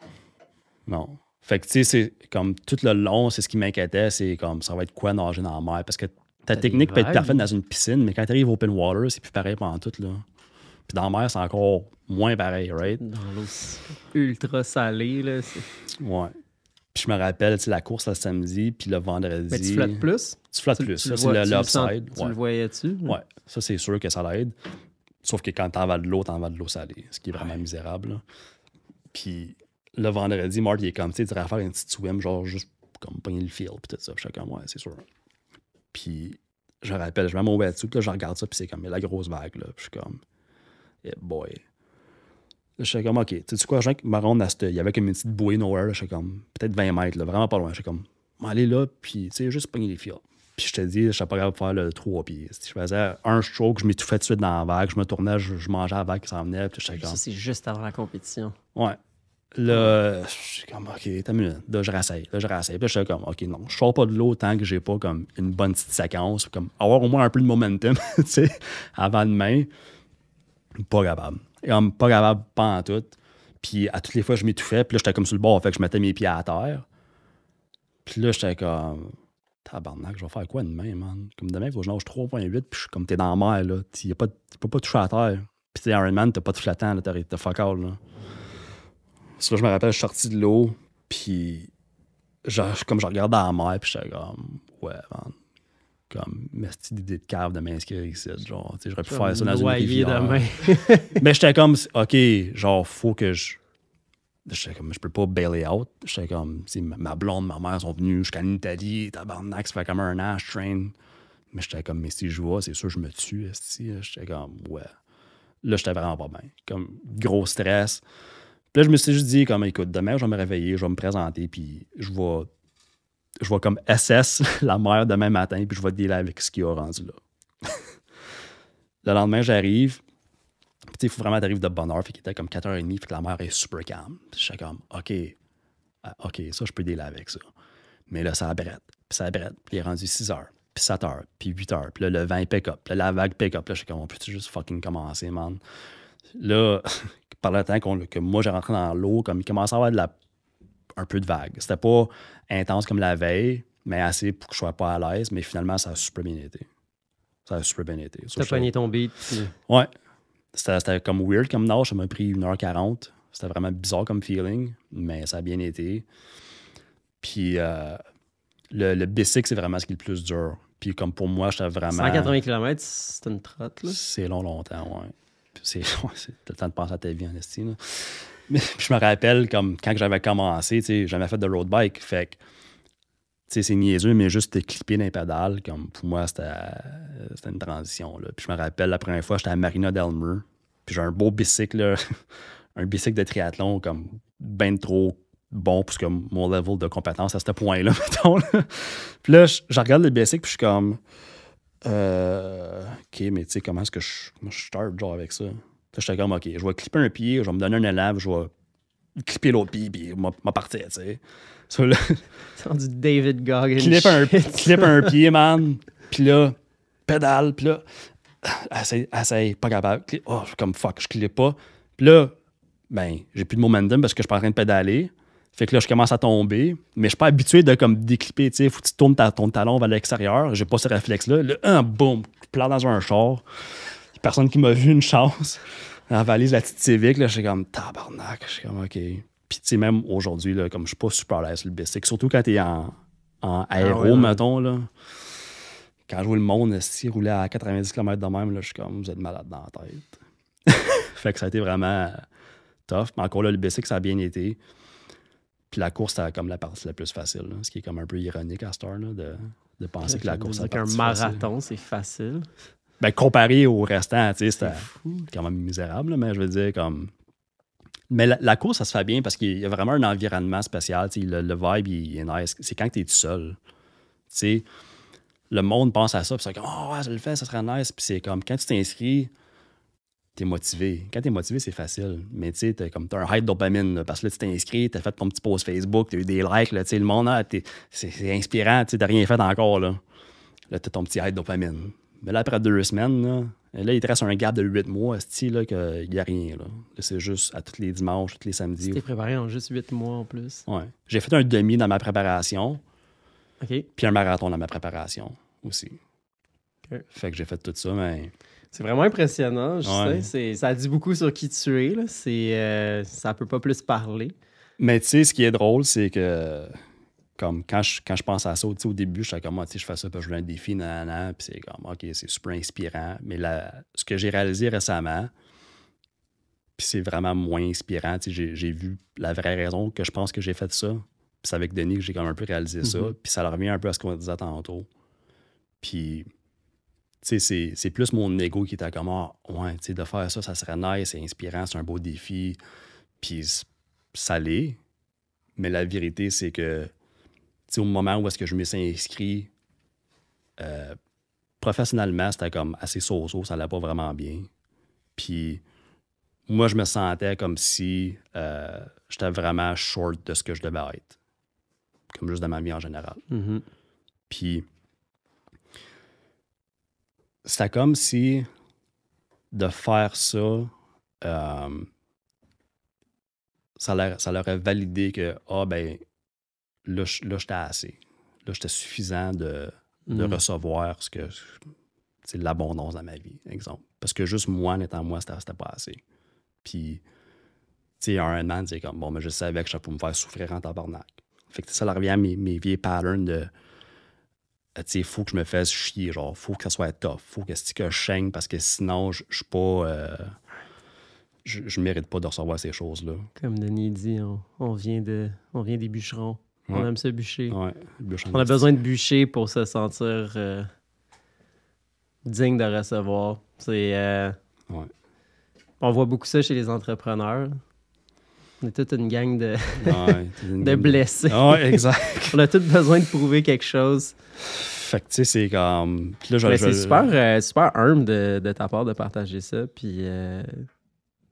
[SPEAKER 1] Fait que, tu sais, c'est comme tout le long, c'est ce qui m'inquiétait, c'est comme ça va être quoi nager dans la mer. Parce que ta technique peut être parfaite dans une piscine, mais quand tu arrives open water, c'est plus pareil pendant tout, là. Puis dans la mer, c'est encore moins pareil, right?
[SPEAKER 2] Dans l'eau ultra salée, là.
[SPEAKER 1] Ouais. Puis je me rappelle, tu sais, la course le samedi, puis le vendredi.
[SPEAKER 2] Mais tu flottes plus?
[SPEAKER 1] Tu flottes plus. Ça, c'est l'upside.
[SPEAKER 2] Tu le voyais-tu?
[SPEAKER 1] Ouais. Ça, c'est sûr que ça l'aide. Sauf que quand t'en vas de l'eau salée, ce qui est vraiment misérable, là. Puis le vendredi, Mark, il est comme, tu sais, il dirait faire une petite swim, genre juste comme pogner le fil, puis tout ça. Puis je suis comme, ouais, c'est sûr. Puis je me rappelle, je mets mon wetsuit, puis là, je regarde ça, puis c'est comme, il y a la grosse vague, là. Puis je suis comme, yeah, boy. Là, je suis comme, OK, tu sais quoi, je me rends à il y avait comme une petite bouée nowhere, là, je suis comme, peut-être 20 mètres, là, vraiment pas loin. Je suis comme, aller là, puis, tu sais, juste pogner les fils. Puis je te dis, je suis pas capable de faire le 3 pieds. Je faisais un stroke, je m'étouffais tout de suite dans la vague, je me tournais, je mangeais la vague qui s'en venait, puis j'étais comme.
[SPEAKER 2] Ça, c'est juste avant la compétition.
[SPEAKER 1] Ouais. Là, je suis comme, OK, t'as une minute. Là, je rassaille. Puis là, j'étais comme, OK, non, je sors pas de l'eau tant que j'ai pas comme une bonne petite séquence, comme avoir au moins un peu de momentum, tu sais, avant demain. Pas capable. Comme pas capable, pas en tout. Puis à toutes les fois, je m'étouffais, puis là, j'étais comme sur le bord, fait que je mettais mes pieds à terre. Puis là, j'étais comme, tabarnak, je vais faire quoi demain, man? Comme demain, il faut que je nage 3,8, puis je suis comme, t'es dans la mer, là. Tu peux pas toucher à terre. Puis tu sais, Ironman, t'as pas de flottant, là, t'as fuck all, là. Parce que là, je me rappelle, je suis sorti de l'eau, puis comme je regardais dans la mer, puis j'étais comme, ouais, man. Comme, mais c'est une idée de cave de m'inscrire ici. Genre, tu sais, j'aurais pu faire ça dans une rivière.
[SPEAKER 2] Demain.
[SPEAKER 1] Mais j'étais comme, OK, genre, faut que j'étais comme, je peux pas bail out. J'étais comme, tu sais, ma blonde, ma mère sont venues jusqu'en Italie, tabarnak, ça fait comme un an, je train. Mais j'étais comme, mais si je vois, c'est sûr, je me tue. J'étais comme, ouais. Là, j'étais vraiment pas bien. Comme, gros stress. Puis là, je me suis juste dit, comme, écoute, demain, je vais me réveiller, je vais me présenter, puis je vais comme SS la mer demain matin, puis je vais dealer avec ce qu'il y a rendu là. Le lendemain, j'arrive, puis il faut vraiment t'arrives de bonne heure, fait qu'il était comme 4h30, fait que la mer est super calme. Puis je suis comme, OK, ça, je peux dealer avec ça. Mais là, ça brette, puis il est rendu 6h, puis 7h, puis 8h, puis là, le vent, il pick up, puis là, la vague pick up, là, je suis comme, on peut-tu juste fucking commencer, man? Là, par le temps que moi, j'ai rentré dans l'eau, comme il commençait à avoir un peu de vague. C'était pas intense comme la veille, mais assez pour que je sois pas à l'aise. Mais finalement, ça a super bien été.
[SPEAKER 2] T'as pogné ton beat. Puis...
[SPEAKER 1] Ouais. C'était comme weird comme nage. Ça m'a pris 1h40. C'était vraiment bizarre comme feeling, mais ça a bien été. Puis le bicycle, c'est vraiment ce qui est le plus dur. Puis comme pour moi, j'étais vraiment...
[SPEAKER 2] 180 km, c'est une trotte, là.
[SPEAKER 1] C'est longtemps, ouais. C'est le temps de penser à ta vie, en esti, là. Mais je me rappelle, comme quand j'avais commencé, tu sais, j'avais fait de road bike, fait que, tu sais, c'est niaiseux, mais juste clipper dans les pédales, comme pour moi, c'était une transition, là. Puis je me rappelle, la première fois, j'étais à Marina Delmer, puis j'ai un beau bicycle, là, un bicycle de triathlon, comme ben trop bon pour que mon level de compétence à ce point-là, mettons, là. Puis là, je regarde le bicycle, puis je suis comme, OK, mais tu sais, comment est-ce que je start, genre, avec ça? J'étais comme, OK, je vais clipper un pied, je vais me donner un élan, je vais clipper l'autre pied, puis m'a partir, tu sais. So, là,
[SPEAKER 2] c'est rendu David Goggins.
[SPEAKER 1] Clip un pied, man. Puis là, pédale, puis là, essaye, pas capable. Oh, je suis comme, fuck, je clippe pas. Puis là, ben, j'ai plus de momentum parce que je suis pas en train de pédaler. Fait que là, je commence à tomber, mais je suis pas habitué de comme déclipper, tu sais. Faut que tu tournes ton talon vers l'extérieur. J'ai pas ce réflexe-là. Là, boum, je plante dans un char. Personne qui m'a vu, une chance. En valise, la petite Civic, là, j'étais comme tabarnak. Je suis comme OK. Puis, tu sais, même aujourd'hui, là, comme je suis pas super à l'aise sur le bicycle, surtout quand t'es en aéro, mettons, là. Quand je vois le monde, si rouler à 90 km de même, là, je suis comme, vous êtes malade dans la tête. Fait que ça a été vraiment tough. Mais encore là, le bicycle, ça a bien été. Puis la course, c'était comme la partie la plus facile, là, ce qui est comme un peu ironique à cette heure, là, de penser que la course, c'est
[SPEAKER 2] un marathon, c'est facile.
[SPEAKER 1] Ben, comparé au restant, tu sais, c'était quand même misérable, là, mais je veux dire, comme Mais la course, ça se fait bien parce qu'il y a vraiment un environnement spécial. Le vibe, il est nice. C'est quand tu es tout seul. T'sais, le monde pense à ça, puis c'est comme, oh, ouais, je le fais, ça serait nice. Puis c'est comme, quand tu t'inscris, t'es motivé. Quand t'es motivé, c'est facile. Mais tu sais, t'as un high de dopamine, là, parce que là, tu t'es inscrit, t'as fait ton petit post Facebook, t'as eu des likes, là, le monde, là, c'est inspirant, t'as rien fait encore, là. Là, t'as ton petit high de dopamine. Mais là, après 2 semaines, là, il te reste un gap de 8 mois, qu'il n'y a rien, là. Là, c'est juste à tous les dimanches, tous les samedis.
[SPEAKER 2] Tu t'es préparé en juste 8 mois en plus.
[SPEAKER 1] Ouais. J'ai fait un demi dans ma préparation,
[SPEAKER 2] OK.
[SPEAKER 1] puis un marathon dans ma préparation aussi.
[SPEAKER 2] OK.
[SPEAKER 1] Fait que j'ai fait tout ça, mais...
[SPEAKER 2] C'est vraiment impressionnant,
[SPEAKER 1] Ouais.
[SPEAKER 2] ça dit beaucoup sur qui tu es, là. Ça peut pas plus parler.
[SPEAKER 1] Mais tu sais, ce qui est drôle, c'est que comme quand je pense à ça, au début, je suis comme, je fais ça parce que je veux un défi, nanana, puis c'est comme, OK, c'est super inspirant. Mais ce que j'ai réalisé récemment, puis c'est vraiment moins inspirant, j'ai vu la vraie raison que je pense que j'ai fait ça. Puis c'est avec Denis que j'ai comme un peu réalisé ça. Puis ça revient un peu à ce qu'on disait tantôt. Puis, tu sais, c'est plus mon ego qui était comme, ouais, tu sais, de faire ça, ça serait nice, c'est inspirant, c'est un beau défi. Puis ça l'est. Mais la vérité, c'est que, au moment où est-ce que je me suis inscrit, professionnellement, c'était comme assez so-so, ça allait pas vraiment bien. Puis moi, je me sentais comme si j'étais vraiment short de ce que je devais être. Comme juste dans ma vie en général.
[SPEAKER 2] Mm-hmm.
[SPEAKER 1] Puis c'était comme si de faire ça, ça leur a validé que, là, j'étais assez. Là, j'étais suffisant de recevoir l'abondance dans ma vie, exemple. Parce que juste moi, en étant moi, c'était pas assez. Puis, tu sais, un man, c'est comme, bon, mais je savais que je pouvais me faire souffrir en tabarnak. Fait que ça revient à mes vieilles patterns de, tu sais, il faut que je me fasse chier, genre, faut que ça soit tough, faut que je saigne parce que sinon, je suis pas... je mérite pas de recevoir ces choses-là.
[SPEAKER 2] Comme Denis dit, on vient des bûcherons.
[SPEAKER 1] Ouais.
[SPEAKER 2] On aime se bûcher.
[SPEAKER 1] Ouais,
[SPEAKER 2] on a besoin de bûcher pour se sentir digne de recevoir.
[SPEAKER 1] Ouais.
[SPEAKER 2] On voit beaucoup ça chez les entrepreneurs. On est toute une gang de,
[SPEAKER 1] de
[SPEAKER 2] blessés.
[SPEAKER 1] Ouais, exact.
[SPEAKER 2] On a tous besoin de prouver quelque chose.
[SPEAKER 1] Fait que, tu sais, c'est comme...
[SPEAKER 2] Là, c'est super humble de ta part de partager ça. Puis, je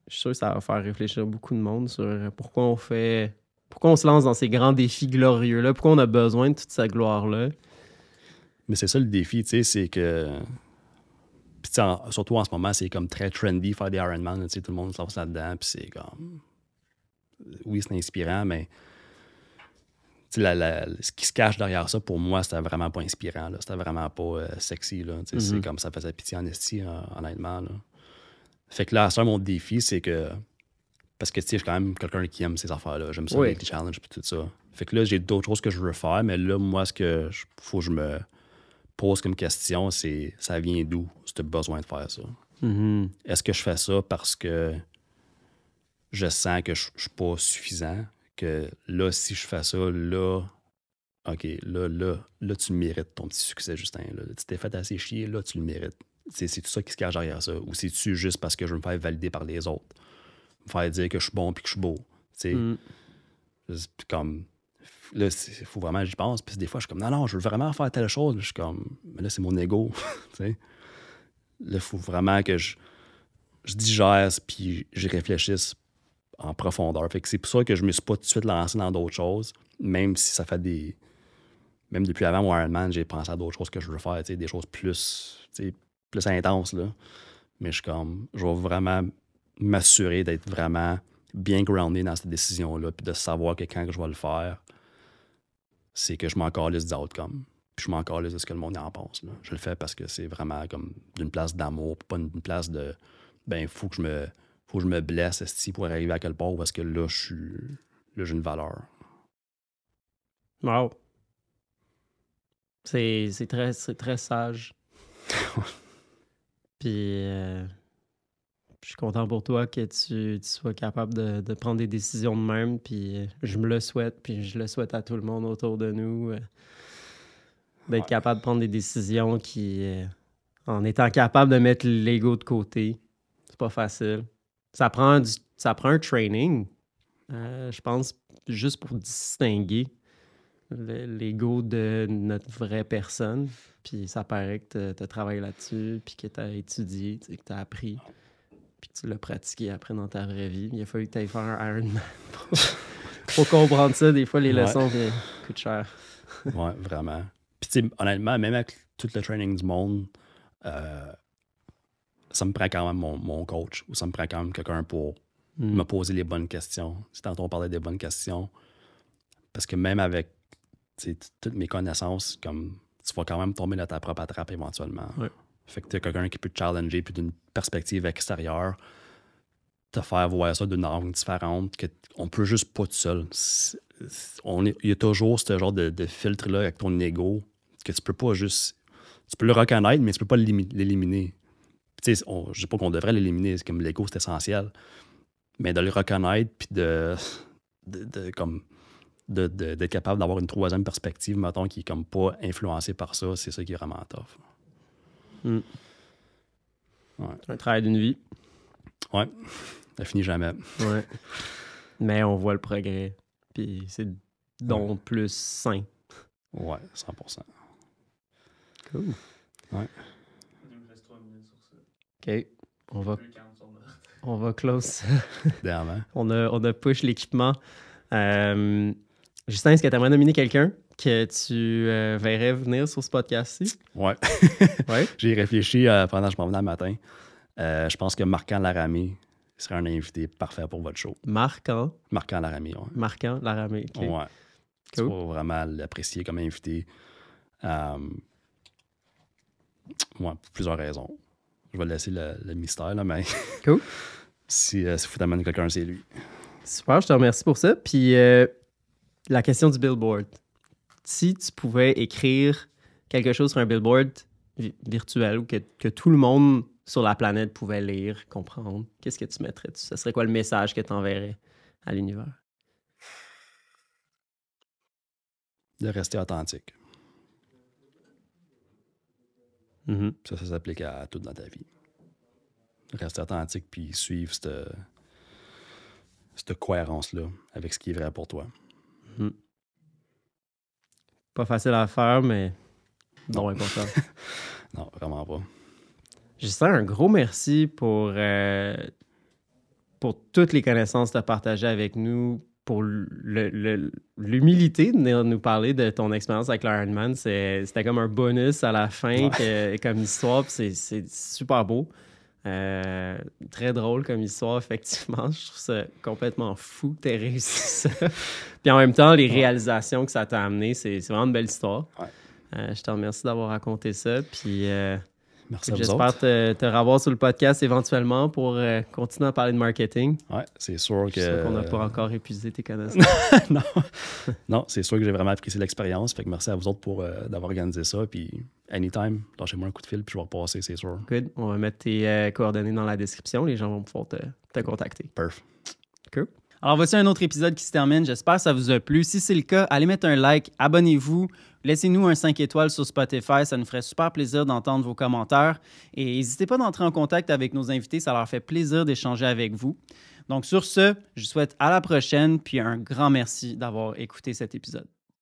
[SPEAKER 2] suis sûr que ça va faire réfléchir beaucoup de monde sur pourquoi on se lance dans ces grands défis glorieux-là, pourquoi on a besoin de toute cette gloire-là.
[SPEAKER 1] Mais c'est ça le défi, tu sais, c'est que... Puis, surtout en ce moment, c'est comme très trendy faire des Ironman, tu sais, tout le monde se lance là-dedans, puis c'est comme... Oui, c'est inspirant, mais... Tu sais, ce qui se cache derrière ça, pour moi, c'était vraiment pas inspirant, là. C'était vraiment pas sexy, là. Tu sais, c'est comme ça faisait pitié en esti, honnêtement, là. Fait que là, ça, mon défi, c'est que... Parce que, tu sais, je suis quand même quelqu'un qui aime ces affaires-là. J'aime ça, les challenges et tout ça. Fait que là, j'ai d'autres choses que je veux faire, mais là, moi, faut que je me pose comme question, c'est ça vient d'où, ce besoin de faire ça?
[SPEAKER 2] Mm-hmm.
[SPEAKER 1] Est-ce que je fais ça parce que je sens que je suis pas suffisant? Que là, si je fais ça, là, OK, là, tu le mérites, ton petit succès, Justin. Là, tu t'es fait assez chier, là, tu le mérites. C'est tout ça qui se cache derrière ça. Ou c'est-tu juste parce que je veux me faire valider par les autres? Me faire dire que je suis bon puis que je suis beau. Tu sais, comme... Là, il faut vraiment que j'y pense. Puis des fois, je suis comme, non, je veux vraiment faire telle chose. Je suis comme, mais là, c'est mon ego. Tu sais. Là, il faut vraiment que je digère puis j'y réfléchisse en profondeur. Fait que c'est pour ça que je me suis pas tout de suite lancé dans d'autres choses, même si ça fait des... Même depuis avant mon Ironman, j'ai pensé à d'autres choses que je veux faire, des choses plus intenses, là. Mais je suis comme, je vais vraiment m'assurer d'être vraiment bien groundé dans cette décision-là, puis de savoir que quand je vais le faire, c'est que je m'en calisse des outcomes. Puis je m'en calisse de ce que le monde en pense, là. Je le fais parce que c'est vraiment comme d'une place d'amour, pas une place de, faut que je me blesse pour arriver à quelque part où est-ce que là, j'ai une valeur.
[SPEAKER 2] Wow. C'est très sage. Puis, je suis content pour toi que tu sois capable de prendre des décisions de même. Puis, je me le souhaite. Puis, je le souhaite à tout le monde autour de nous. D'être capable de prendre des décisions qui, en étant capable de mettre l'ego de côté, c'est pas facile. Ça prend un training, je pense, juste pour distinguer l'ego de notre vraie personne. Puis ça paraît que tu as travaillé là-dessus, puis que tu as étudié, que tu as appris, puis que tu l'as pratiqué après dans ta vraie vie. Il a fallu que tu ailles faire un Ironman pour comprendre ça. Des fois, les leçons coûtent cher.
[SPEAKER 1] Ouais, vraiment. Puis tu sais, honnêtement, même avec tout le training du monde, ça me prend quand même mon coach, ou ça me prend quand même quelqu'un pour me poser les bonnes questions. Si tantôt on parlait des bonnes questions, parce que même avec toutes mes connaissances, comme tu vas quand même tomber dans ta propre trappe éventuellement.
[SPEAKER 2] Ouais.
[SPEAKER 1] Fait que tu as quelqu'un qui peut te challenger, puis d'une perspective extérieure, te faire voir ça d'une angle différente, qu'on peut juste pas tout seul. Il y a toujours ce genre de filtre-là avec ton ego, que tu peux pas juste... Tu peux le reconnaître, mais tu peux pas l'éliminer. Tu sais, je dis pas qu'on devrait l'éliminer, c'est comme l'ego, c'est essentiel. Mais de le reconnaître, puis d'être capable d'avoir une troisième perspective, mettons, qui est comme pas influencée par ça, c'est ça qui est vraiment tough. Ouais.
[SPEAKER 2] Un travail d'une vie.
[SPEAKER 1] Ouais, ça finit jamais.
[SPEAKER 2] Ouais. Mais on voit le progrès. Puis c'est donc plus sain.
[SPEAKER 1] Ouais, 100%.
[SPEAKER 2] Cool.
[SPEAKER 1] Ouais.
[SPEAKER 3] Il nous reste 3 minutes sur ça.
[SPEAKER 2] OK. On va close.
[SPEAKER 1] Dernièrement.
[SPEAKER 2] on a push l'équipement. Justin, est-ce que tu aimerais nominer quelqu'un que tu verrais venir sur ce podcast-ci?
[SPEAKER 1] Ouais.
[SPEAKER 2] Ouais.
[SPEAKER 1] J'y ai réfléchi pendant que je m'en venais le matin. Je pense que Marquand Laramie serait un invité parfait pour votre show.
[SPEAKER 2] Marquant
[SPEAKER 1] Laramie, ouais.
[SPEAKER 2] Marquant Laramie. OK.
[SPEAKER 1] Ouais. Tu
[SPEAKER 2] Cool.
[SPEAKER 1] vas vraiment l'apprécier comme invité. Ouais, pour plusieurs raisons. Je vais laisser le mystère, là, mais
[SPEAKER 2] Cool.
[SPEAKER 1] si vous t'amène quelqu'un, c'est lui.
[SPEAKER 2] Super, je te remercie pour ça. Puis la question du billboard. Si tu pouvais écrire quelque chose sur un billboard virtuel ou que tout le monde sur la planète pouvait lire, comprendre, qu'est-ce que tu mettrais dessus? Ça serait quoi le message que tu enverrais à l'univers?
[SPEAKER 1] De rester authentique.
[SPEAKER 2] Mm-hmm.
[SPEAKER 1] Ça s'applique à tout dans ta vie. Rester authentique puis suivre cette cohérence-là avec ce qui est vrai pour toi.
[SPEAKER 2] Mm. Pas facile à faire, mais non important.
[SPEAKER 1] Non, vraiment pas.
[SPEAKER 2] Justin, un gros merci pour toutes les connaissances que tu as partagées avec nous, pour l'humilité de venir nous parler de ton expérience avec l'Ironman. C'était comme un bonus à la fin, comme histoire, puis c'est super beau. Très drôle comme histoire, effectivement. Je trouve ça complètement fou que tu aies réussi ça. Puis en même temps, les réalisations que ça t'a amené, c'est vraiment une belle histoire.
[SPEAKER 1] Ouais.
[SPEAKER 2] Je te remercie d'avoir raconté ça. Puis
[SPEAKER 1] Merci à vous
[SPEAKER 2] j'espère
[SPEAKER 1] autres.
[SPEAKER 2] te revoir sur le podcast éventuellement pour continuer à parler de marketing.
[SPEAKER 1] Ouais, c'est sûr
[SPEAKER 2] Je suis sûr
[SPEAKER 1] que...
[SPEAKER 2] qu'on n'a pas encore épuisé tes connaissances.
[SPEAKER 1] non, c'est sûr que j'ai vraiment apprécié l'expérience. Fait que merci à vous autres pour d'avoir organisé ça. Puis anytime, lâchez-moi un coup de fil puis je vais repasser, c'est sûr.
[SPEAKER 2] Good. On va mettre tes coordonnées dans la description. Les gens vont pouvoir te contacter.
[SPEAKER 1] Perf.
[SPEAKER 2] Cool.
[SPEAKER 4] Alors, voici un autre épisode qui se termine. J'espère que ça vous a plu. Si c'est le cas, allez mettre un like, abonnez-vous, laissez-nous un 5 étoiles sur Spotify. Ça nous ferait super plaisir d'entendre vos commentaires. Et n'hésitez pas d'entrer en contact avec nos invités. Ça leur fait plaisir d'échanger avec vous. Donc, sur ce, je vous souhaite à la prochaine. Puis un grand merci d'avoir écouté cet épisode.